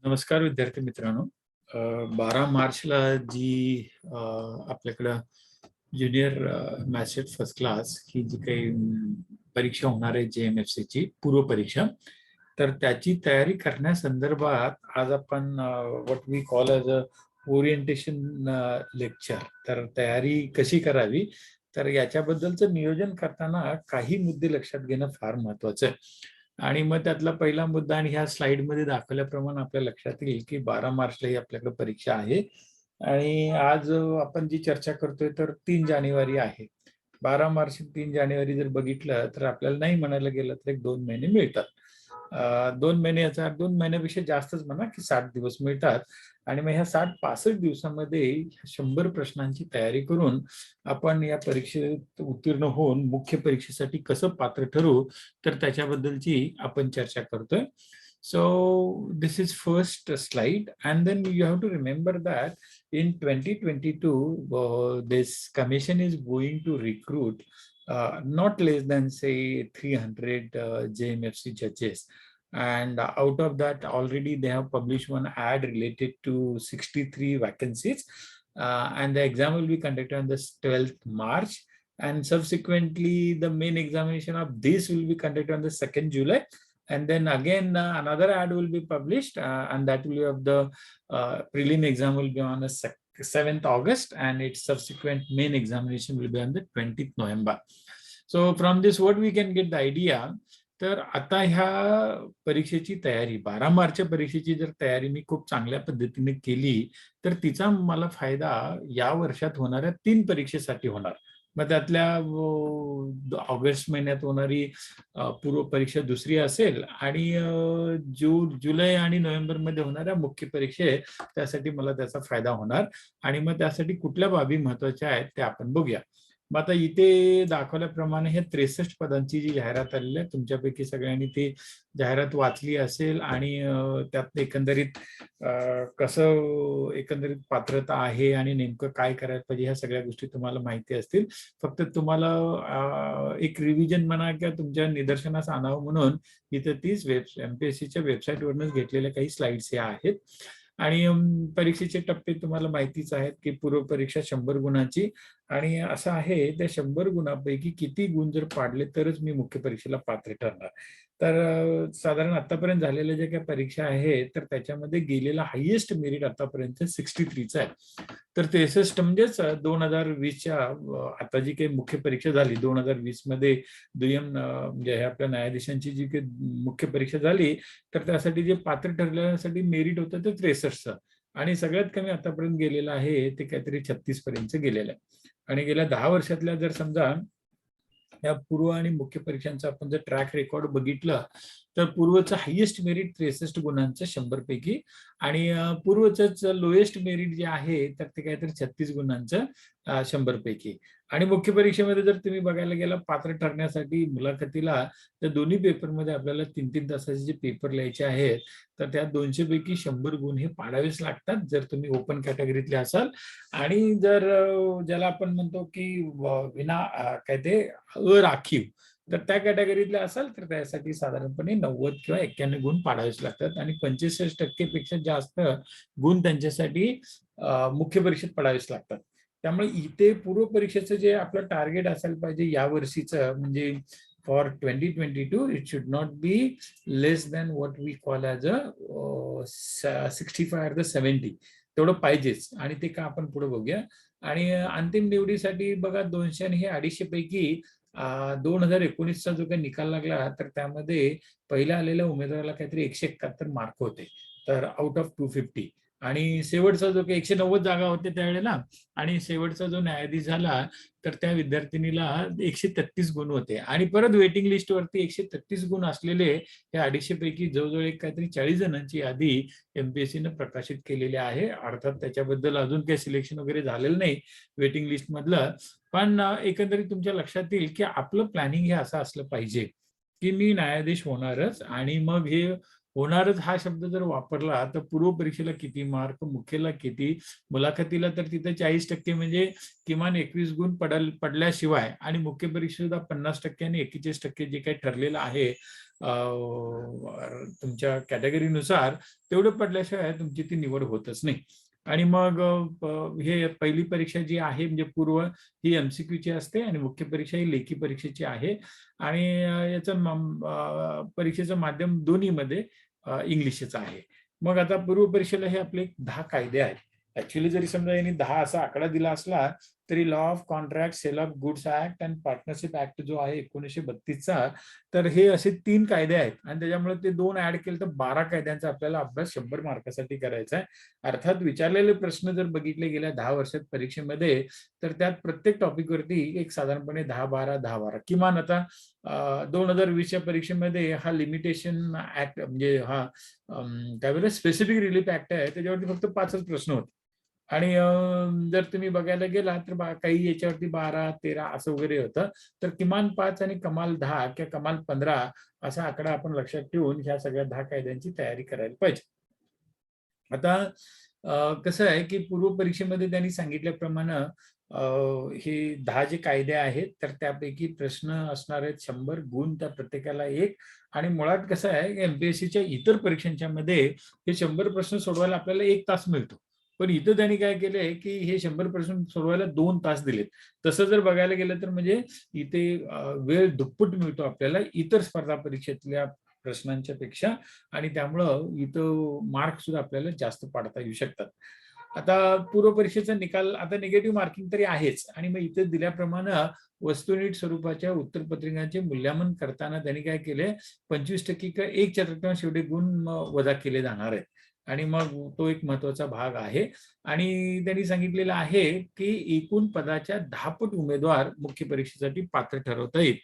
नमस्कार विद्यार्थी मित्रांनो. 12 मार्चला जी आपल्याकडं ज्युनियर मॅथ्स फर्स्ट क्लास ही जी काही परीक्षा होणार आहे JMFC ची पूर्व परीक्षा, तर त्याची तयारी करण्यासंदर्भात आज आपण what we call as a orientation lecture, तर तयारी कशी करावी तर याच्याबद्दलचं नियोजन करताना काही मुद्दे लक्षात घेणं फार महत्वाचं आहे. आणि मग त्यातला पहिला मुद्दा, आणि ह्या स्लाइडमध्ये दाखवल्याप्रमाणे आपल्या लक्षात येईल की 12 मार्चला ही आपल्याकडे परीक्षा आहे. आणि आज आपण जी चर्चा करतोय तर 3 जानेवारी आहे. 12 मार्च 3 जानेवारी जर बघितलं तर आपल्याला नाही म्हणायला गेलं तर 1-2 महिने मिळतात. 2 महिने याचा 2 महिन्यापेक्षा जास्तच म्हणा की 60 दिवस मिळतात. आणि मग ह्या 60-65 दिवसामध्ये 100 प्रश्नांची तयारी करून आपण या परीक्षेत उत्तीर्ण होऊन मुख्य परीक्षेसाठी कसं पात्र ठरू तर त्याच्याबद्दलची आपण चर्चा करतोय. So this is first slide, and then you have to remember that in 2022 this commission is going to recruit not less than say 300 JMFC judges, and out of that already they have published one ad related to 63 vacancies, and the exam will be conducted on the 12th March, and subsequently the main examination of this will be conducted on the 2nd July, and then again another ad will be published, and that will be of the prelim exam will be on the 7th August, and its subsequent main examination will be on the 20th November. So from this what we can get the idea, तर आता ह्या परीक्षेची तयारी 12 मार्चच्या परीक्षेची जर तयारी मी खूप चांगल्या पद्धतीने केली तर तिचा मला फायदा या वर्षात होणाऱ्या 3 परीक्षेसाठी होणार. मग त्यातल्या ऑगस्ट महिन्यात होणारी पूर्व परीक्षा दुसरी असेल, आणि जुलै आणि नोव्हेंबर मध्ये होणाऱ्या मुख्य परीक्षे त्यासाठी मला त्याचा फायदा होणार. आणि मग त्यासाठी कुठल्या बाबी महत्वाच्या आहेत ते आपण बघूया. मग आता इथे दाखवल्याप्रमाणे हे 63 पदांची जी जाहिरात आलेली आहे, तुमच्यापैकी सगळ्यांनी ती जाहिरात वाचली असेल, आणि त्यात एकंदरीत कसं एकंदरीत पात्रता आहे आणि नेमकं काय करायला पाहिजे ह्या सगळ्या गोष्टी तुम्हाला माहिती असतील. फक्त तुम्हाला एक रिव्हिजन म्हणा किंवा तुमच्या निदर्शनास आणावं म्हणून इथे तीच MPSCच्या वेबसाईटवरूनच घेतलेल्या काही स्लाइड्स ह्या आहेत. आणि परीक्षेचे टप्पे तुम्हाला माहितीच आहेत की पूर्व परीक्षा 100 गुणांची, आणि असं आहे त्या 100 गुणांपैकी किती गुण जर पाडले तरच मी मुख्य परीक्षेला पात्र ठरणार. तर साधारण आतापर्यंत झालेल्या ज्या काही परीक्षा आहेत तर त्याच्यामध्ये गेलेला हायेस्ट मेरिट आतापर्यंत 63चं आहे. तर 63 म्हणजेच 2020च्या आता जी काही मुख्य परीक्षा झाली 2020 मध्ये दुय्यम म्हणजे आपल्या न्यायाधीशांची जी काही मुख्य परीक्षा झाली तर त्यासाठी जे पात्र ठरण्यासाठी मेरिट होतं ते 63चं, आणि सगळ्यात कमी आतापर्यंत गेलेलं आहे ते काहीतरी 36 पर्यंत गेलेलं आहे. आणि गेल्या 10 वर्षातल्या जर समजा या पूर्व आणि मुख्य परीक्षांचा आपण जर ट्रॅक रेकॉर्ड बघितलं तर पूर्वचं हायेस्ट मेरिट 63 गुणांचं 100 पैकी, आणि पूर्वच लोएस्ट मेरिट जे आहे तर ते काहीतरी 36 गुणांचं 100 पैकी. आणि मुख्य परीक्षेमध्ये जर तुम्ही बघायला गेला पात्र ठरण्यासाठी मुलाखतीला तर दोन्ही पेपरमध्ये आपल्याला 3-3 तासाचे जे पेपर लिहायचे आहेत तर त्या 200 पैकी 100 गुण हे पाडावेच लागतात जर तुम्ही ओपन कॅटेगरीतले असाल. आणि जर ज्याला आपण म्हणतो की विना काय ते अराखीव तर त्या कॅटेगरीतले असाल तर त्यासाठी साधारणपणे 90 किंवा 91 गुण पाडावेच लागतात, आणि 45% पेक्षा जास्त गुण त्यांच्यासाठी मुख्य परीक्षेत पडावेच लागतात. त्यामुळे इथे पूर्व परीक्षेचं जे आपलं टार्गेट असायला पाहिजे या वर्षीचं म्हणजे for 2022 it should not be less than what we call as a 65 or 70 तेवढं पाहिजेच, आणि ते का आपण पुढे बघूया. आणि अंतिम निवडीसाठी बघा 200 आणि हे 250 पैकी 2019चा जो काही निकाल लागला तर त्यामध्ये पहिल्या आलेल्या उमेदवाराला काहीतरी 171 मार्क होते तर आउट ऑफ 250, आणि शेवटचा जो काही 190 जागा होते त्यावेळेला, आणि शेवटचा जो न्यायाधीश झाला तर त्या विद्यार्थिनीला 133 गुण होते, आणि परत वेटिंग लिस्टवरती 133 गुण असलेले हे 250 पैकी जवळजवळ एक काहीतरी 40 जणांची यादी MPSCनं प्रकाशित केलेली आहे. अर्थात त्याच्याबद्दल अजून काही सिलेक्शन वगैरे झालेलं नाही वेटिंग लिस्ट मधलं, पण एकंदरीत तुमच्या लक्षात येईल की आपलं प्लॅनिंग हे असं असलं पाहिजे की मी न्यायाधीश होणारच, आणि मग हे होणारच हा शब्द जर वापरला तर पूर्व परीक्षेला किती मार्क, मुख्यला किती, मुलाखतीला तर तिथे 40% म्हणजे किमान 21 गुण पडल्याशिवाय, आणि मुख्य परीक्षा सुद्धा 50% आणि 41% जे काही ठरलेलं आहे तुमच्या कॅटेगरीनुसार, तेवढं पडल्याशिवाय तुमची ती निवड होतच नाही. आणि मग हे पहिली परीक्षा जी आहे म्हणजे पूर्व, ही एमसीक्यूची असते आणि मुख्य परीक्षा ही लेखी परीक्षेची आहे. आणि याचं परीक्षेचं माध्यम दोन्हीमध्ये इंग्लिशच आहे. मग आता पूर्व परीक्षेला हे आपले 10 कायदे आहेत. ऍक्च्युअली जरी समजा यांनी 10 असा आकडा दिला असला तरी law of contract, sale of goods act आणि पार्टनरशिप ऍक्ट जो आहे 1932चा, तर हे असे 3 कायदे आहेत आणि त्याच्यामुळे ते 2 ऍड केले तर 12 कायद्यांचा आपल्याला अभ्यास 100 मार्कासाठी करायचा आहे. अर्थात विचारलेले प्रश्न जर बघितले गेल्या 10 वर्षात परीक्षेमध्ये, तर त्यात प्रत्येक टॉपिकवरती एक साधारणपणे 10-12 किमान. आता 2020च्या परीक्षेमध्ये हा लिमिटेशन ऍक्ट म्हणजे हा त्यावेळेला स्पेसिफिक रिलीफ ऍक्ट आहे, त्याच्यावरती फक्त 5च प्रश्न होते. आणि जर तुम्ही बघायला गेला तर काही याच्यावरती 12-13 असं वगैरे होतं. तर किमान 5 आणि कमाल 10 किंवा कमाल 15 असा आकडा आपण लक्षात ठेवून ह्या सगळ्या 10 कायद्यांची तयारी करायला पाहिजे. आता कसं आहे की पूर्व परीक्षेमध्ये त्यांनी सांगितल्याप्रमाणे हे 10 जे कायदे आहेत तर त्यापैकी प्रश्न असणार आहेत 100 गुण, त्या प्रत्येकाला 1. आणि मुळात कसं आहे एमपीएससीच्या इतर परीक्षांच्या मध्ये हे 100 प्रश्न सोडवायला आपल्याला 1 तास मिळतो. पण इथं त्यांनी काय केलंय की हे 100 प्रश्न सोडवायला 2 तास दिलेत. तसं जर बघायला गेलं तर म्हणजे इथे वेळ दुप्पट मिळतो आपल्याला इतर स्पर्धा परीक्षेतल्या प्रश्नांच्या पेक्षा, आणि त्यामुळं इथं मार्क सुद्धा आपल्याला जास्त पाडता येऊ शकतात. आता पूर्व परीक्षेचा निकाल, आता निगेटिव्ह मार्किंग तरी आहेच, आणि मग इथे दिल्याप्रमाणे वस्तुनिष्ठ स्वरूपाच्या उत्तरपत्रिकांचे मूल्यांकन करताना त्यांनी काय केले, 25% किंवा 1/4 एवढे गुण वजा केले जाणार आहेत. आणि मग तो एक महत्वाचा भाग आहे. आणि त्यांनी सांगितलेलं आहे की एकूण पदाच्या 10 पट उमेदवार मुख्य परीक्षेसाठी पात्र ठरवता येईल.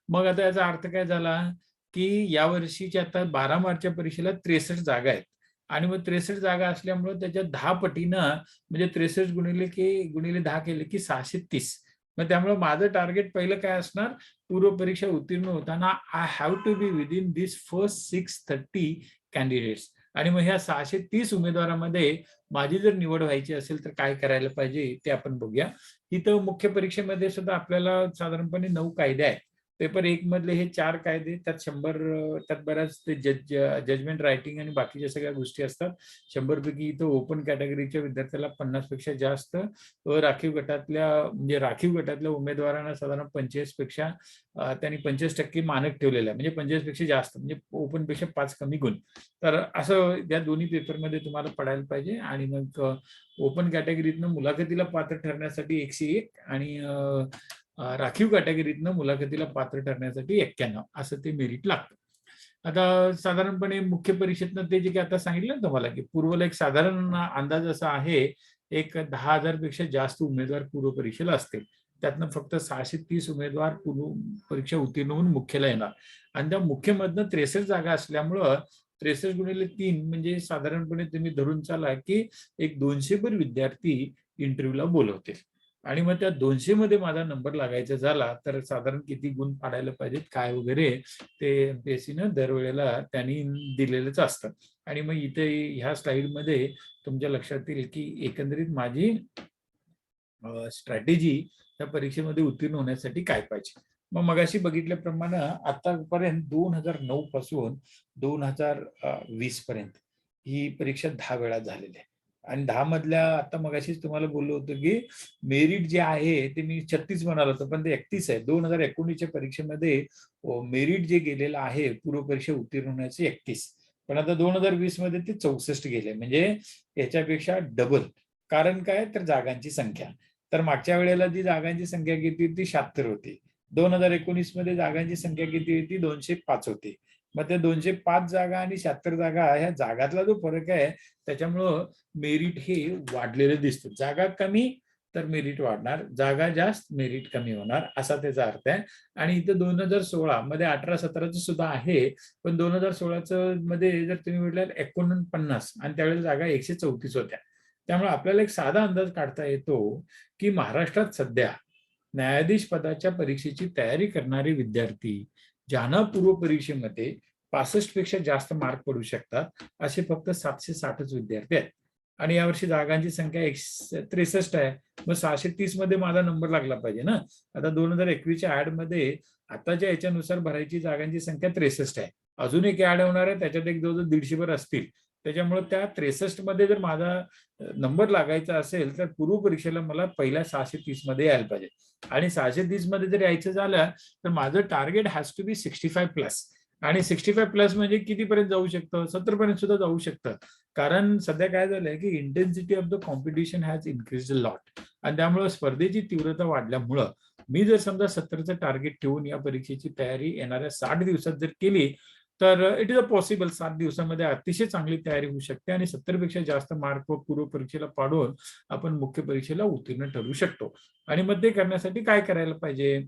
मग आता याचा अर्थ काय झाला की या वर्षीच्या आता 12 मार्चच्या परीक्षेला 63 जागा आहेत. आणि मग 63 जागा असल्यामुळे त्याच्या 10 पटीनं म्हणजे 63 गुणिले 10 केले की 630. मग त्यामुळे माझं टार्गेट पहिलं काय असणार, पूर्व परीक्षा उत्तीर्ण होताना I have to be within this first 630 candidates. आणि मग ह्या 630 उमेदवारांमध्ये माझी जर निवड व्हायची असेल तर काय करायला पाहिजे ते आपण बघूया. इथं मुख्य परीक्षेमध्ये सुद्धा आपल्याला साधारणपणे 9 कायदे आहेत. पेपर 1 मधले हे 4 कायदे, त्यात 100, त्यात बऱ्याच ते जजमेंट रायटिंग आणि बाकीच्या सगळ्या गोष्टी असतात. 100 पैकी इथं ओपन कॅटेगरीच्या विद्यार्थ्याला 50 पेक्षा जास्त, राखीव गटातल्या उमेदवारांना साधारण 45 पेक्षा त्यांनी 25% मानक ठेवलेलं आहे. म्हणजे 25 पेक्षा जास्त म्हणजे ओपन पेक्षा 5 कमी गुण. तर असं या दोन्ही पेपरमध्ये तुम्हाला पडायला पाहिजे. आणि मग ओपन कॅटेगरीतनं मुलाखतीला पात्र ठरण्यासाठी 101 आणि राखीव कॅटेगरीतनं मुलाखतीला पात्र ठरण्यासाठी 91 असं ते मेरिट लागतं. आता साधारणपणे मुख्य परीक्षेतनं ते जे काही आता सांगितलं ना तुम्हाला की पूर्वला एक साधारण अंदाज असा आहे, एक 10,000 पेक्षा जास्त उमेदवार पूर्व परीक्षेला असतील. त्यातनं फक्त 630 उमेदवार पूर्व परीक्षा उत्तीर्ण होऊन मुख्यला येणार. आणि त्या मुख्यमधनं 63 जागा असल्यामुळं 63 गुणिले 3 म्हणजे साधारणपणे तुम्ही धरून चाला की एक 200 भर विद्यार्थी इंटरव्ह्यूला बोलवतील. आणि मग त्या 200 मध्ये माझा नंबर लागायचा झाला तर साधारण किती गुण पाडायला पाहिजेत काय वगैरे ते एमपीएससीनं दरवेळेला त्यांनी दिलेलंच असतं. आणि मग इथे ह्या स्लाइडमध्ये तुमच्या लक्षात येईल की एकंदरीत माझी स्ट्रॅटेजी त्या परीक्षेमध्ये उत्तीर्ण होण्यासाठी काय पाहिजे. मग मगाशी बघितल्याप्रमाणे आतापर्यंत 2009 पासून 2020 पर्यंत ही परीक्षा 10 वेळा झालेली आहे. आणि 10 मधल्या आता मगाशीच तुम्हाला बोललो होतो की मेरिट जे आहे ते मी 36 म्हणाल होतो पण ते 31 आहे. 2019च्या परीक्षेमध्ये मेरिट जे गेलेलं आहे पूर्व परीक्षा उत्तीर्ण होण्याचे 31, पण आता 2020 मध्ये ते 64 गेले, म्हणजे याच्यापेक्षा डबल. कारण काय तर जागांची संख्या. तर मागच्या वेळेला जी जागांची संख्या किती होती 76 होती. 2019 मध्ये जागांची संख्या किती होती 205 होती. मग त्या 205 जागा आणि 76 जागा ह्या जागातला जो फरक आहे त्याच्यामुळं मेरिट हे वाढलेलं दिसतं. जागा कमी तर मेरिट वाढणार, जागा जास्त मेरिट कमी होणार असा त्याचा अर्थ आहे. आणि इथं 2016 मध्ये 18-17च सुद्धा आहे, पण 2016च मध्ये जर तुम्ही म्हटलं 49 आणि त्यावेळेला जागा 134 होत्या. त्यामुळे आपल्याला एक साधा अंदाज काढता येतो की महाराष्ट्रात सध्या न्यायाधीश पदाच्या परीक्षेची तयारी करणारे विद्यार्थी ज्यांना पूर्व परीक्षेमध्ये 65 पेक्षा जास्त मार्क पडू शकतात असे फक्त 760च विद्यार्थी आहेत. आणि यावर्षी जागांची संख्या 63 आहे. मग 630 मध्ये माझा नंबर लागला पाहिजे ना. आता 2021च्या ऍड मध्ये आताच्या याच्यानुसार भरायची जागांची संख्या 63 आहे. अजून एक ऍड होणार आहे, त्याच्यात एक जवळजवळ 150 असतील. त्याच्यामुळे त्या 63 मध्ये जर माझा नंबर लागायचा असेल तर पूर्व परीक्षेला मला पहिल्या 630 मध्ये यायला पाहिजे. आणि 630 मध्ये जर यायचं झालं तर माझं target has to be 65 plus. आणि 65 प्लस म्हणजे कितीपर्यंत जाऊ शकतं? 70 पर्यंत सुद्धा जाऊ शकतं. कारण सध्या काय झालंय की intensity of the competition has increase a lot. आणि त्यामुळे स्पर्धेची तीव्रता वाढल्यामुळं मी जर समजा 70चं टार्गेट ठेवून या परीक्षेची तयारी येणाऱ्या 60 दिवसात जर केली तर इट इज अ पॉसिबल 7 दिवसामध्ये अतिशय चांगली तयारी होऊ शकते आणि 70 पेक्षा जास्त मार्क व पूर्व परीक्षेला पाडून आपण मुख्य परीक्षेला उत्तीर्ण ठरू शकतो. आणि मग ते करण्यासाठी काय करायला पाहिजे?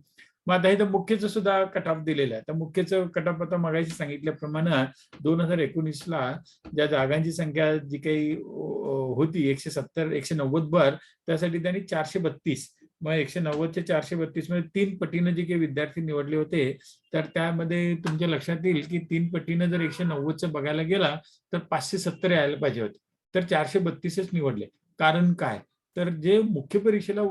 मग आता इथं मुख्यचं सुद्धा कट ऑफ दिलेलं आहे. तर मुख्यचं कट ऑफ आता मगाशी सांगितल्याप्रमाणे 2019ला ज्या जागांची संख्या जी काही होती 170 190 बर, त्यासाठी त्यांनी 432, मग 190 चे 432 मध्ये 3 पटीनं जे काही विद्यार्थी निवडले होते, तर त्यामध्ये तुमच्या लक्षात येईल की 3 पटीनं जर 190चं बघायला गेला तर 570 यायला पाहिजे होते. तर 432च निवडले. कारण काय? तर जे मुख्य परीक्षेला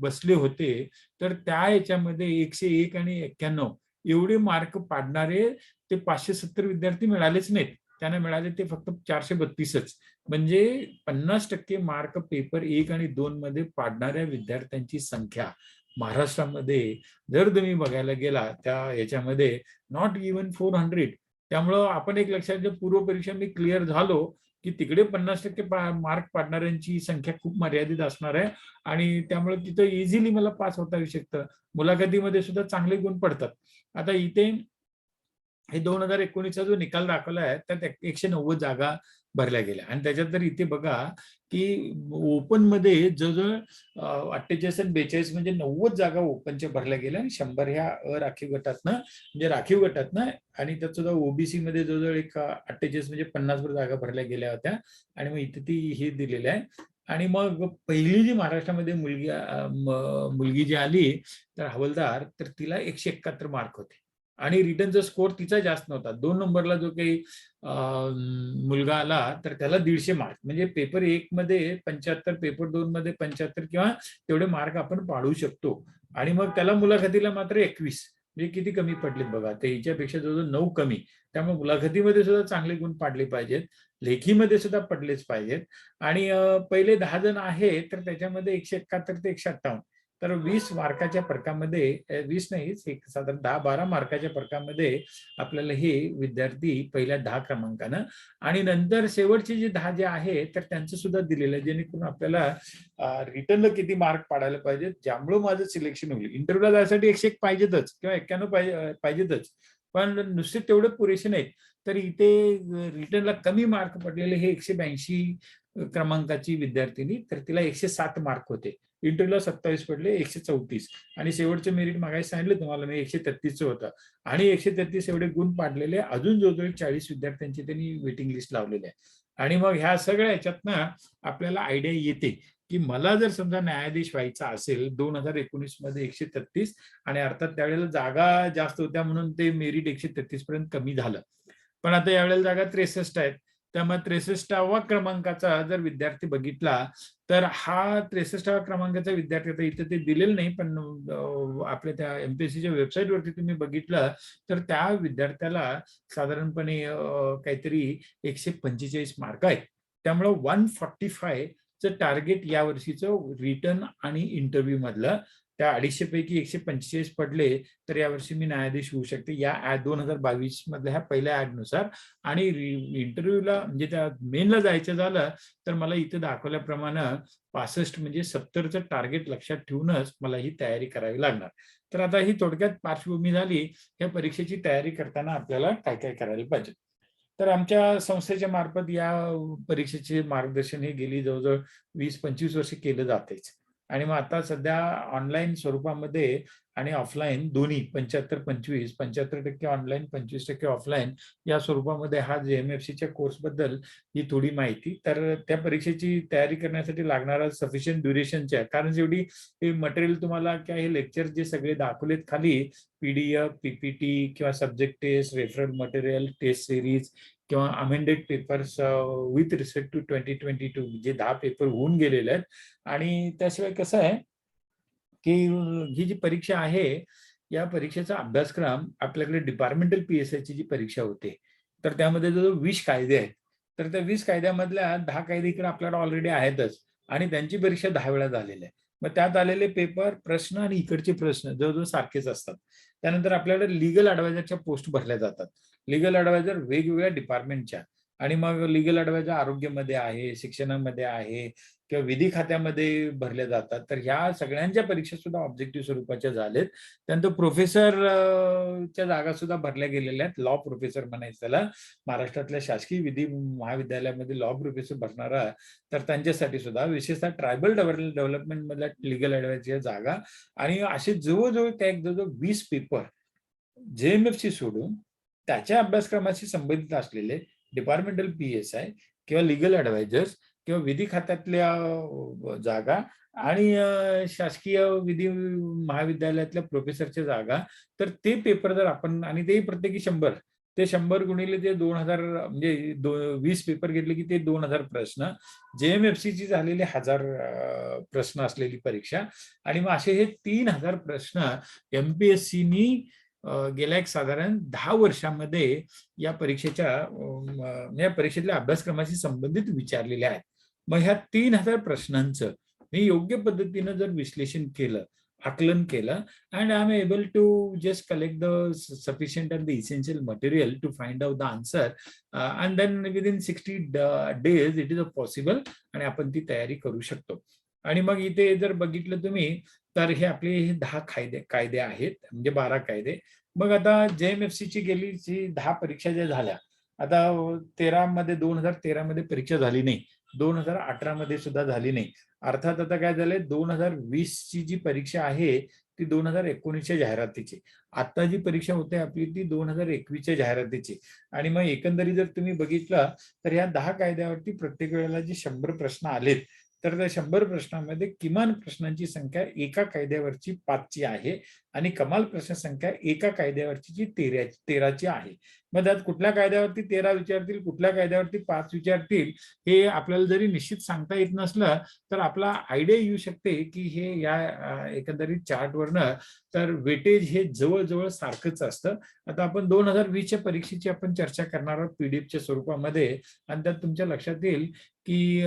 बसले होते तर त्या याच्यामध्ये 101 आणि 91 एवढे मार्क पाडणारे ते 570 विद्यार्थी मिळालेच नाहीत. त्यांना मिळाले ते फक्त 432च. म्हणजे 50% मार्क पेपर 1 आणि 2 मध्ये पाडणाऱ्या विद्यार्थ्यांची संख्या महाराष्ट्रामध्ये जर तुम्ही बघायला गेला त्या याच्यामध्ये नॉट इव्हन 400. त्यामुळं आपण एक लक्षात घ्या, पूर्व परीक्षा मी क्लिअर झालो की तिकडे 50% मार्क पाडणाऱ्यांची संख्या खूप मर्यादित असणार आहे आणि त्यामुळे तिथं इझिली मला पास होता येऊ शकतं. मुलाखतीमध्ये सुद्धा चांगले गुण पडतात. आता इथे हे 2019चा जो निकाल दाखवला आहे त्यात 190 जागा भरल्या गेल्या आणि त्याच्यात जर इथे बघा की ओपन मध्ये जवळजवळ 48 आणि 42 म्हणजे 90 जागा ओपनच्या भरल्या गेल्या आणि 100 ह्या अराखीव गटातनं म्हणजे राखीव गटातनं आणि त्यात सुद्धा ओबीसी मध्ये जवळजवळ एक 48 म्हणजे 50 जागा भरल्या गेल्या होत्या आणि मग इथे ती हे दिलेलं आहे. आणि मग पहिली जी महाराष्ट्रामध्ये मुलगी जी आली तर हवलदार, तर तिला 171 मार्क होते आणि रिटर्नचा स्कोर तिचा जास्त नव्हता. 2 नंबरला जो काही मुलगा आला तर त्याला 150 मार्क, म्हणजे पेपर 1 मध्ये 75, पेपर 2 मध्ये 75 किंवा तेवढे मार्क आपण पाडू शकतो. आणि मग त्याला मुलाखतीला मात्र 21, म्हणजे किती कमी पडलेत बघा. ते हिच्यापेक्षा जवळजवळ 9 कमी. त्यामुळे मुलाखतीमध्ये सुद्धा चांगले गुण पाडले पाहिजेत, लेखीमध्ये सुद्धा पडलेच पाहिजेत. आणि पहिले 10 जण आहे तर त्याच्यामध्ये 171 ते 158, तर 20 मार्काच्या फरकामध्ये 20 नाही, एक साधारण 10-12 मार्काच्या फरकामध्ये आपल्याला हे विद्यार्थी पहिल्या 10 क्रमांकानं आणि नंतर शेवटचे जे 10 जे आहे तर त्यांचं सुद्धा दिलेलं आहे, जेणेकरून आपल्याला रिटर्नला किती मार्क पाडायला पाहिजेत, ज्यामुळे माझं सिलेक्शन होईल. इंटरव्ह्यूला जायसाठी 101 पाहिजेतच किंवा 91 पाहिजेतच, पण नुसते तेवढे पुरेसे नाहीत. तर इथे रिटर्नला कमी मार्क पडलेले हे 182 क्रमांकाची विद्यार्थिनी, तर तिला 107 मार्क होते. इंटरव्ह्यूला 27 पडले, 134. आणि शेवटचं मेरिट मागायला सांगितलं तुम्हाला मी 133 होतं आणि 133 एवढे गुण पाडलेले अजून जवळजवळ 40 विद्यार्थ्यांची त्यांनी वेटिंग लिस्ट लावलेली आहे. आणि मग ह्या सगळ्या ह्याच्यातनं आपल्याला आयडिया येते की मला जर समजा न्यायाधीश व्हायचा असेल 2019 मध्ये 133, आणि अर्थात त्यावेळेला जागा जास्त होत्या म्हणून ते मेरिट 133 पर्यंत कमी झालं. पण आता यावेळेला जागा 63 आहेत. त्यामुळे 63वा क्रमांकाचा जर विद्यार्थी बघितला तर हा 63वा क्रमांकाचा विद्यार्थी, आता इथे ते दिलेलं नाही पण आपल्या त्या एमपीएससीच्या वेबसाईटवरती तुम्ही बघितलं तर त्या विद्यार्थ्याला साधारणपणे काहीतरी 145 मार्क आहेत. त्यामुळे 145चं टार्गेट या वर्षीचं रिटर्न आणि इंटरव्ह्यू मधलं, त्या 250 पैकी 145 पडले तर यावर्षी मी न्यायाधीश होऊ शकते या 2022 मधल्या ह्या पहिल्या ऍडनुसार. आणि इंटरव्ह्यूला म्हणजे त्या मेनला जायचं झालं तर मला इथे दाखवल्याप्रमाणे 65 म्हणजे 70चं टार्गेट लक्षात ठेवूनच मला ही तयारी करावी लागणार. तर आता ही थोडक्यात पार्श्वभूमी झाली या परीक्षेची तयारी करताना आपल्याला काय काय करायला पाहिजे. तर आमच्या संस्थेच्या मार्फत या परीक्षेचे मार्गदर्शन हे गेली जवळजवळ 20-25 वर्ष केलं जातेच. आणि मग आता सध्या ऑनलाईन स्वरूपामध्ये आणि ऑफलाईन दोन्ही 75-25, 75% ऑनलाईन, 25% ऑफलाईन या स्वरूपामध्ये हा JMFCच्या कोर्सबद्दल ही थोडी माहिती. तर त्या परीक्षेची तयारी करण्यासाठी लागणारा सफिशियंट ड्युरेशनचे आहे, कारण जेवढी मटेरियल तुम्हाला किंवा हे लेक्चर जे सगळे दाखवलेत खाली, PDF, PPT किंवा subject test, referral material, test series किंवा amended papers with respect to 2022 जे 10 पेपर होऊन गेलेले आहेत. आणि त्याशिवाय कसं आहे की ही जी परीक्षा आहे, या परीक्षेचा अभ्यासक्रम आपल्याकडे डिपार्टमेंटल PSI ची जी परीक्षा होते, तर त्यामध्ये जो 20 कायदे आहेत, तर त्या 20 कायद्यामधल्या 10 कायदे इकडे आपल्याकडे ऑलरेडी आहेतच आणि त्यांची परीक्षा 10 वेळा झालेली आहे. मग त्यात आलेले पेपर, प्रश्न आणि इकडचे प्रश्न जवळजवळ सारखेच असतात. त्यानंतर आपल्याकडे लीगल ॲडवायझरच्या पोस्ट भरल्या जातात. लीगल ॲडवायझर वेगवेगळ्या डिपार्टमेंटच्या, आणि मग लीगल ॲडवायझर आरोग्यामध्ये आहे, शिक्षणामध्ये आहे किंवा विधी खात्यामध्ये भरले जातात. तर ह्या सगळ्यांच्या परीक्षा सुद्धा ऑब्जेक्टिव्ह स्वरूपाच्या झालेत. त्यानंतर प्रोफेसर च्या जागा सुद्धा भरल्या गेलेल्या आहेत. लॉ प्रोफेसर म्हणायचं त्याला. महाराष्ट्रातल्या शासकीय विधी महाविद्यालयामध्ये लॉ प्रोफेसर भरणारा, तर त्यांच्यासाठी सुद्धा विशेषतः ट्रायबल डेव्हलपमेंट मधल्या लीगल ॲडवायझरच्या जागा, आणि असे जवळजवळ त्या जवळजवळ 20 पेपर JMFC सोडून त्याच्या अभ्यासक्रमाशी संबंधित असलेले डिपार्टमेंटल PSI किंवा लीगल ॲडवायझर्स किंवा विधी खात्यातल्या जागा आणि शासकीय विधी महाविद्यालयातल्या प्रोफेसरच्या जागा, तर ते पेपर जर आपण, आणि ते प्रत्येकी 100, ते 100 गुणिले ते 2000, म्हणजे 20 पेपर घेतले की ते 2000 प्रश्न. JMFC ची झालेली 1000 प्रश्न असलेली परीक्षा. आणि मग असे हे 3000 प्रश्न MPSCनी गेल्या एक साधारण 10 वर्षामध्ये या परीक्षेच्या या परीक्षेतल्या अभ्यासक्रमाशी संबंधित विचारलेले आहेत. मग ह्या 3000 प्रश्नांचं मी योग्य पद्धतीनं जर विश्लेषण केलं, आकलन केलं, and I am able to just collect the sufficient and the essential material to find out the answer, and then within 60 days it is a possible, आणि आपण ती तयारी करू शकतो. आणि मग इथे जर बघितलं तुम्ही, तर हे आपले 10 कायदे आहेत, म्हणजे 12 कायदे. मग आता JMFC ची गेली जी 10 परीक्षा ज्या झाल्या, आता 2013 मध्ये परीक्षा झाली नाही, 2018 मध्ये सुद्धा झाली नाही. अर्थात आता काय झालंय, 2020 ची जी परीक्षा आहे ती 2019च्या जाहिरातीची. आता जी परीक्षा होते आपली ती 2021च्या जाहिरातीची. आणि मग एकंदरीत जर तुम्ही बघितलं, तर या 10 कायद्यावरती प्रत्येक वेळेला जे 100 प्रश्न आलेत, तर त्या 100 प्रश्नांमध्ये किमान प्रश्नांची संख्या एका कायद्यावरची 5ची आहे, आणि कमाल प्रश्न संख्या एका कायद्यावरची जी 13ची आहे. मग त्यात कुठल्या कायद्यावरती 13 विचारतील, कुठल्या कायद्यावरती 5 विचारतील, हे आपल्याला जरी निश्चित सांगता येत नसलं, तर आपला आयडिया येऊ शकते की हे या एकंदरीत चार्टवरनं तर वेटेज हे जवळजवळ सारखंच असतं. आता आपण 2020च्या परीक्षेची आपण चर्चा करणार आहोत PDFच्या स्वरूपामध्ये, आणि त्यात तुमच्या लक्षात येईल की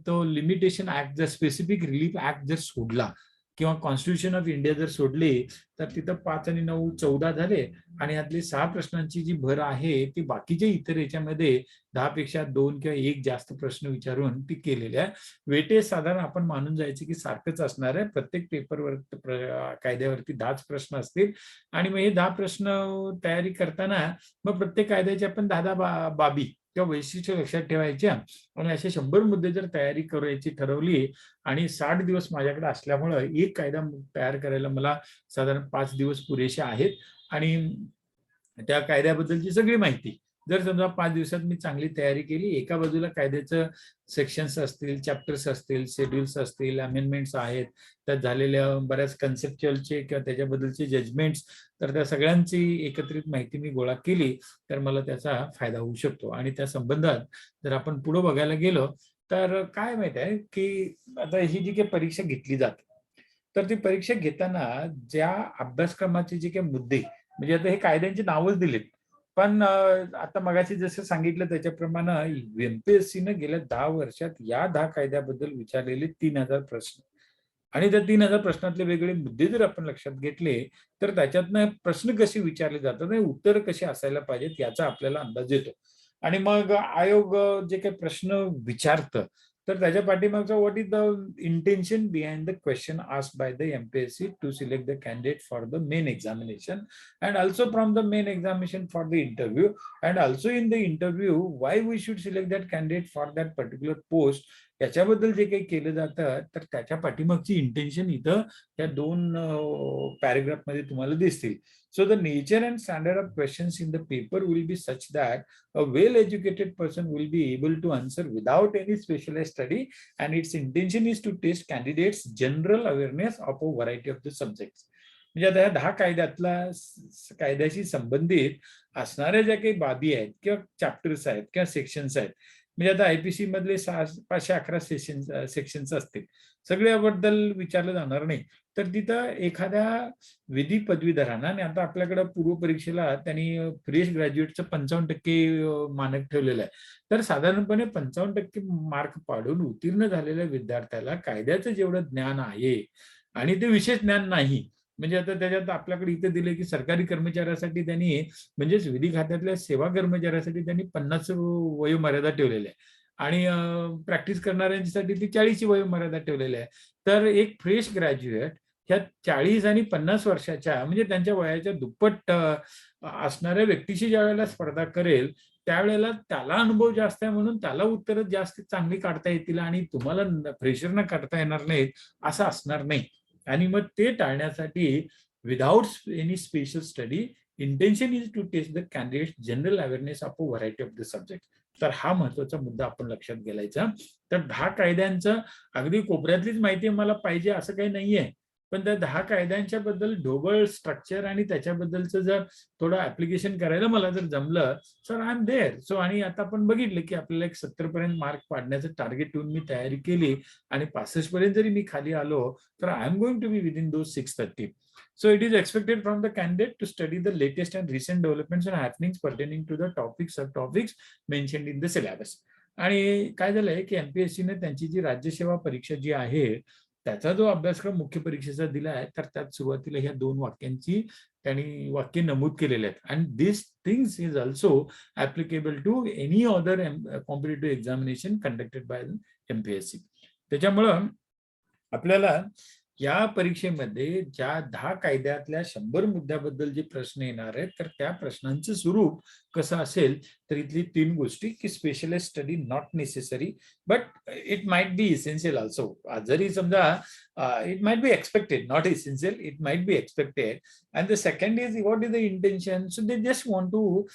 तो लिमिटेशन ऍक्ट, जर स्पेसिफिक रिलीफ ऍक्ट जर सोडला किंवा कॉन्स्टिट्यूशन ऑफ इंडिया जर सोडली, तर तिथं 5 आणि 9 14 झाले, आणि यातली 6 प्रश्नांची जी भर आहे ती बाकीच्या इतर याच्यामध्ये 10 पेक्षा 2 किंवा 1 जास्त प्रश्न विचारून ती केलेली आहे. वेटेज साधारण आपण मानून जायचे की सारखंच असणार आहे. प्रत्येक पेपरवर कायद्यावरती 10च प्रश्न असतील, आणि मग हे 10 प्रश्न तयारी करताना मग प्रत्येक कायद्याचे आपण 10 बाबी किंवा वैशिष्ट्य लक्षात ठेवायच्या, आणि असे 100 मुद्दे जर तयारी करायची ठरवली, आणि 60 दिवस माझ्याकडे असल्यामुळं एक कायदा तयार करायला मला साधारण 5 दिवस पुरेसे आहेत. आणि त्या कायद्याबद्दलची सगळी माहिती जर समजा 5 दिवसात मी चांगली तयारी केली, एका बाजूला कायद्याचं सेक्शन्स असतील, चॅप्टर्स असतील, शेड्यूल्स असतील, अमेंडमेंट्स आहेत, त्यात झालेल्या बऱ्याच कन्सेप्च्युअलचे किंवा त्याच्याबद्दलचे जजमेंट्स, तर त्या सगळ्यांची एकत्रित माहिती मी गोळा केली, तर मला त्याचा फायदा होऊ शकतो. आणि त्या संबंधात जर आपण पुढे बघायला गेलो, तर काय माहित आहे की आता ही जी काही परीक्षा घेतली जाते, तर ती परीक्षा घेताना ज्या अभ्यासक्रमाचे जे काही मुद्दे, म्हणजे आता हे कायद्यांची नावच दिलीत, पण आता मगाशी जसं सांगितलं त्याच्याप्रमाणे MPSCनं गेल्या 10 वर्षात या 10 कायद्याबद्दल विचारलेले 3000 प्रश्न, आणि त्या 3000 प्रश्नातले वेगवेगळे मुद्दे जर आपण लक्षात घेतले, तर त्याच्यातनं प्रश्न कसे विचारले जातात आणि उत्तर कशी असायला पाहिजेत याचा आपल्याला अंदाज येतो. आणि मग आयोग जे काही प्रश्न विचारतं, तर त्याच्या पाठीमागचा what is the intention behind the question asked by the MPSC to select the candidate for the main examination and also from the main examination for the interview and also in the interview why we should select that candidate for that particular post, याच्याबद्दल जे काही केलं जातं तर त्याच्या पाठीमागची intention इथं या 2 पॅरेग्राफमध्ये तुम्हाला दिसतील. So the nature and standard of questions in the paper will be such that a well-educated person will be able to answer without any specialized study, and its intention is to test candidates' general awareness of a variety of the subjects. म्हणजे आता या 10 कायद्याशी संबंधित असणाऱ्या ज्या काही बाबी आहेत किंवा चॅप्टर्स आहेत किंवा सेक्शन्स आहेत, म्हणजे आता आयपीसी मधले 511 सेक्शन्स असतील, सगळ्याबद्दल विचारलं जाणार नाही. तर तिथं एखाद्या विधी पदवीधरांना, आणि आता आपल्याकडे पूर्व परीक्षेला त्यांनी फ्रेश ग्रॅज्युएटचं 55% मानक ठेवलेलं आहे. तर साधारणपणे 55% मार्क पाडून उत्तीर्ण झालेल्या विद्यार्थ्याला कायद्याचं जेवढं ज्ञान आहे आणि ते विशेष ज्ञान नाही, म्हणजे आता त्याच्यात आपल्याकडे इथे दिले की सरकारी कर्मचाऱ्यासाठी त्यांनी, म्हणजेच विधी खात्यातल्या सेवा कर्मचाऱ्यासाठी त्यांनी 50 वयोमर्यादा ठेवलेली आहे आणि प्रॅक्टिस करणाऱ्यांसाठी ती 40 वयोमर्यादा ठेवलेली आहे. तर एक फ्रेश ग्रॅज्युएट ह्या 40 आणि 50 वर्षाच्या, म्हणजे त्यांच्या वयाच्या दुप्पट असणाऱ्या व्यक्तीशी ज्या वेळेला स्पर्धा करेल, त्यावेळेला त्याला अनुभव जास्त आहे म्हणून त्याला उत्तरं जास्त चांगली काढता येतील आणि तुम्हाला फ्रेशरना काढता येणार नाहीत असं असणार नाही. आणि मग ते टाळण्यासाठी without any special study intention is to test the candidate general awareness of a variety of the subject. तर हा महत्वाचा मुद्दा आपण लक्षात घ्यायचा. तर 10 कायद्यांचं अगदी कोपऱ्यातलीच माहिती मला पाहिजे असं काही नाहीये, पण त्या 10 कायद्यांच्या बद्दल ढोबळ स्ट्रक्चर आणि त्याच्याबद्दलचं जर थोडं ऍप्लिकेशन करायला मला जर जमलं, sir I am there. So आणि आता आपण बघितलं की आपल्याला एक 70 पर्यंत मार्क पाडण्याचं टार्गेट ठेवून मी तयारी केली आणि 65 पर्यंत जरी मी खाली आलो तर I am going to be within those 630. So it is expected from the candidate to study the latest and recent developments and happenings pertaining to the topics, subtopics mentioned in the syllabus. आणि काय झालंय की एमपीएससीने त्यांची जी राज्यसेवा परीक्षा जी आहे त्याचा जो अभ्यासक्रम मुख्य परीक्षेचा दिला आहे, तर त्यात सुरुवातीला ह्या 2 वाक्यांची त्यांनी वाक्य नमूद केलेले आहेत. And this things is also applicable to any other competitive examination conducted by MPSC. त्याच्यामुळं आपल्याला या परीक्षेमध्ये ज्या 10 कायद्यातल्या 100 मुद्द्याबद्दल जे प्रश्न येणार आहेत, तर त्या प्रश्नांचं स्वरूप कसं असेल, तर इथली 3 गोष्टी की specialised study not necessary but it might be essential also. जरी समजा it might be expected, not essential, it might be expected. And the second is what is the intention. So they just want to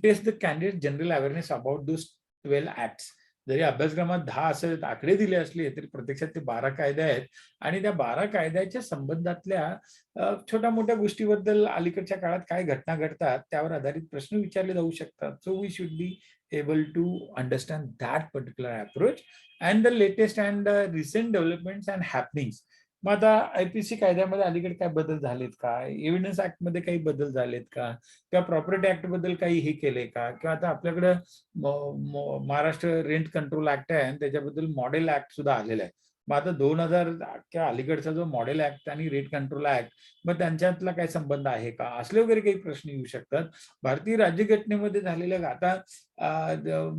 test the candidate general awareness about those 12 acts. जरी अभ्यासक्रमात 10 असे आकडे दिले असले तरी प्रत्यक्षात ते 12 कायदे आहेत आणि त्या 12 कायद्याच्या संबंधातल्या छोट्या मोठ्या गोष्टीबद्दल अलीकडच्या काळात काय घटना घडतात त्यावर आधारित प्रश्न विचारले जाऊ शकतात. So we should be able to understand that particular approach and the latest and recent developments and happenings. मग आता आयपीसी कायद्यामध्ये अलीकडे काय बदल झालेत का, एव्हिडन्स ऍक्ट मध्ये काही बदल झालेत का, किंवा प्रॉपर्टी ऍक्ट बद्दल काही हे केले का, किंवा आता आपल्याकडे महाराष्ट्र रेंट कंट्रोल ऍक्ट आहे आणि त्याच्याबद्दल मॉडेल ऍक्ट सुद्धा आलेला आहे. मग आता 2000 च्या अलीकडचा जो मॉडेल ऍक्ट आणि रेंट कंट्रोल ऍक्ट, मग त्यांच्यातला काय संबंध आहे का, असले वगैरे काही प्रश्न येऊ शकतात. भारतीय राज्यघटनेमध्ये झालेल्या आता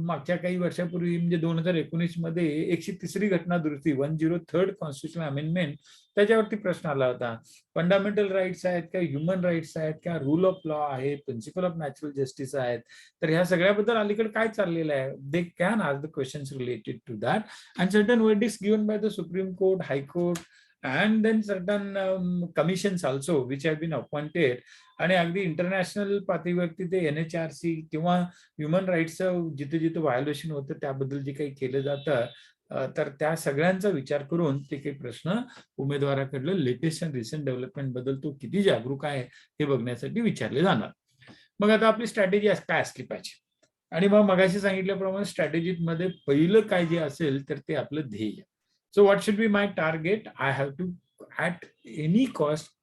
मागच्या काही वर्षापूर्वी म्हणजे 2019 मध्ये 103री घटना दुरुस्ती 103rd कॉन्स्टिट्यूशनल अमेंडमेंट, त्याच्यावरती प्रश्न आला होता. फंडामेंटल राईट्स आहेत का, ह्युमन राईट्स आहेत का, रूल ऑफ लॉ आहे, प्रिन्सिपल ऑफ नॅचरल जस्टिस आहेत. तर ह्या सगळ्याबद्दल अलीकडे काय चाललेलं आहे, they can ask the questions related to that and certain verdicts given by the Supreme Court, High Court and then certain commissions also which have been appointed. आणि अगदी इंटरनॅशनल पातळीवरती ते एनएचआरसी किंवा ह्युमन राईट्सचं जिथे जिथे व्हायोलेशन होतं त्याबद्दल जे काही केलं जातं, तर त्या सगळ्यांचा विचार करून ते काही प्रश्न उमेदवाराकडलं लेटेस्ट अँड रिसेंट डेव्हलपमेंट बद्दल तो किती जागरूक आहे हे बघण्यासाठी विचारले जाणार. मग आता आपली स्ट्रॅटेजी काय असली पाहिजे, आणि मग मगाशी सांगितल्याप्रमाणे स्ट्रॅटेजीत मध्ये पहिलं काय जे असेल तर ते आपलं ध्येय. So what should be my target, I have to at any cost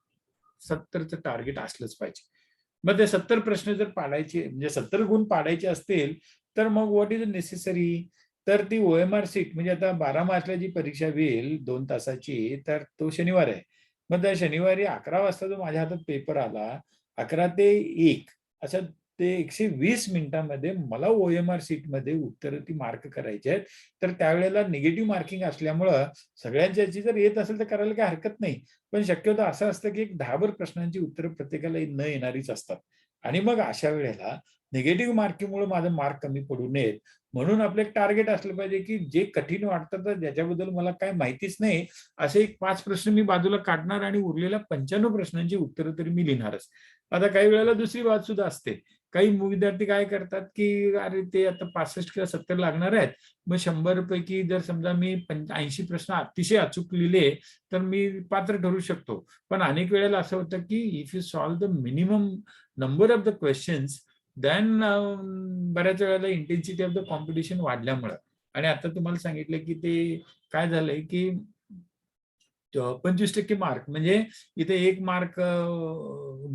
70चं टार्गेट असलंच पाहिजे. मग ते 70 प्रश्न जर पाडायचे म्हणजे 70 गुण पाडायचे असतील तर मग व्हॉट इज नेसेसरी, तर ती ओएमआर सीट म्हणजे आता 12 मार्चला जी परीक्षा होईल 2 तासाची, तर तो शनिवार आहे. मग त्या शनिवारी 11 वाजता जो माझ्या हातात पेपर आला, 11 ते 1 अशा ते 120 मिनिटांमध्ये मला OMR शीटमध्ये उत्तरं ती मार्क करायची आहेत. तर त्यावेळेला निगेटिव्ह मार्किंग असल्यामुळं सगळ्यांची याची जर येत असेल तर करायला काही हरकत नाही. पण शक्यतो असं असतं की एक 10 प्रश्नांची उत्तरं प्रत्येकाला न येणारीच असतात. आणि मग अशा वेळेला निगेटिव्ह मार्किंगमुळे माझा मार्क कमी पडू नयेत म्हणून आपलं एक टार्गेट असलं पाहिजे की जे कठीण वाटतं तर ज्याच्याबद्दल मला काही माहितीच नाही असे एक 5 प्रश्न मी बाजूला काढणार आणि उरलेल्या 95 प्रश्नांची उत्तरं तरी मी लिहिणारच. आता काही वेळेला दुसरी बाब सुद्धा असते. काही विद्यार्थी काय करतात की अरे ते आता 65 किंवा 70 लागणार आहेत. मग 100 पैकी जर समजा मी 80 प्रश्न अतिशय अचूक लिहिले तर मी पात्र ठरू शकतो. पण अनेक वेळेला असं होतं की if you solve the minimum number of the questions then बऱ्याच वेळेला इंटेन्सिटी ऑफ द कॉम्पिटिशन वाढल्यामुळं आणि आता तुम्हाला सांगितलं की ते काय झालंय की 25% मार्क म्हणजे इथे 1 मार्क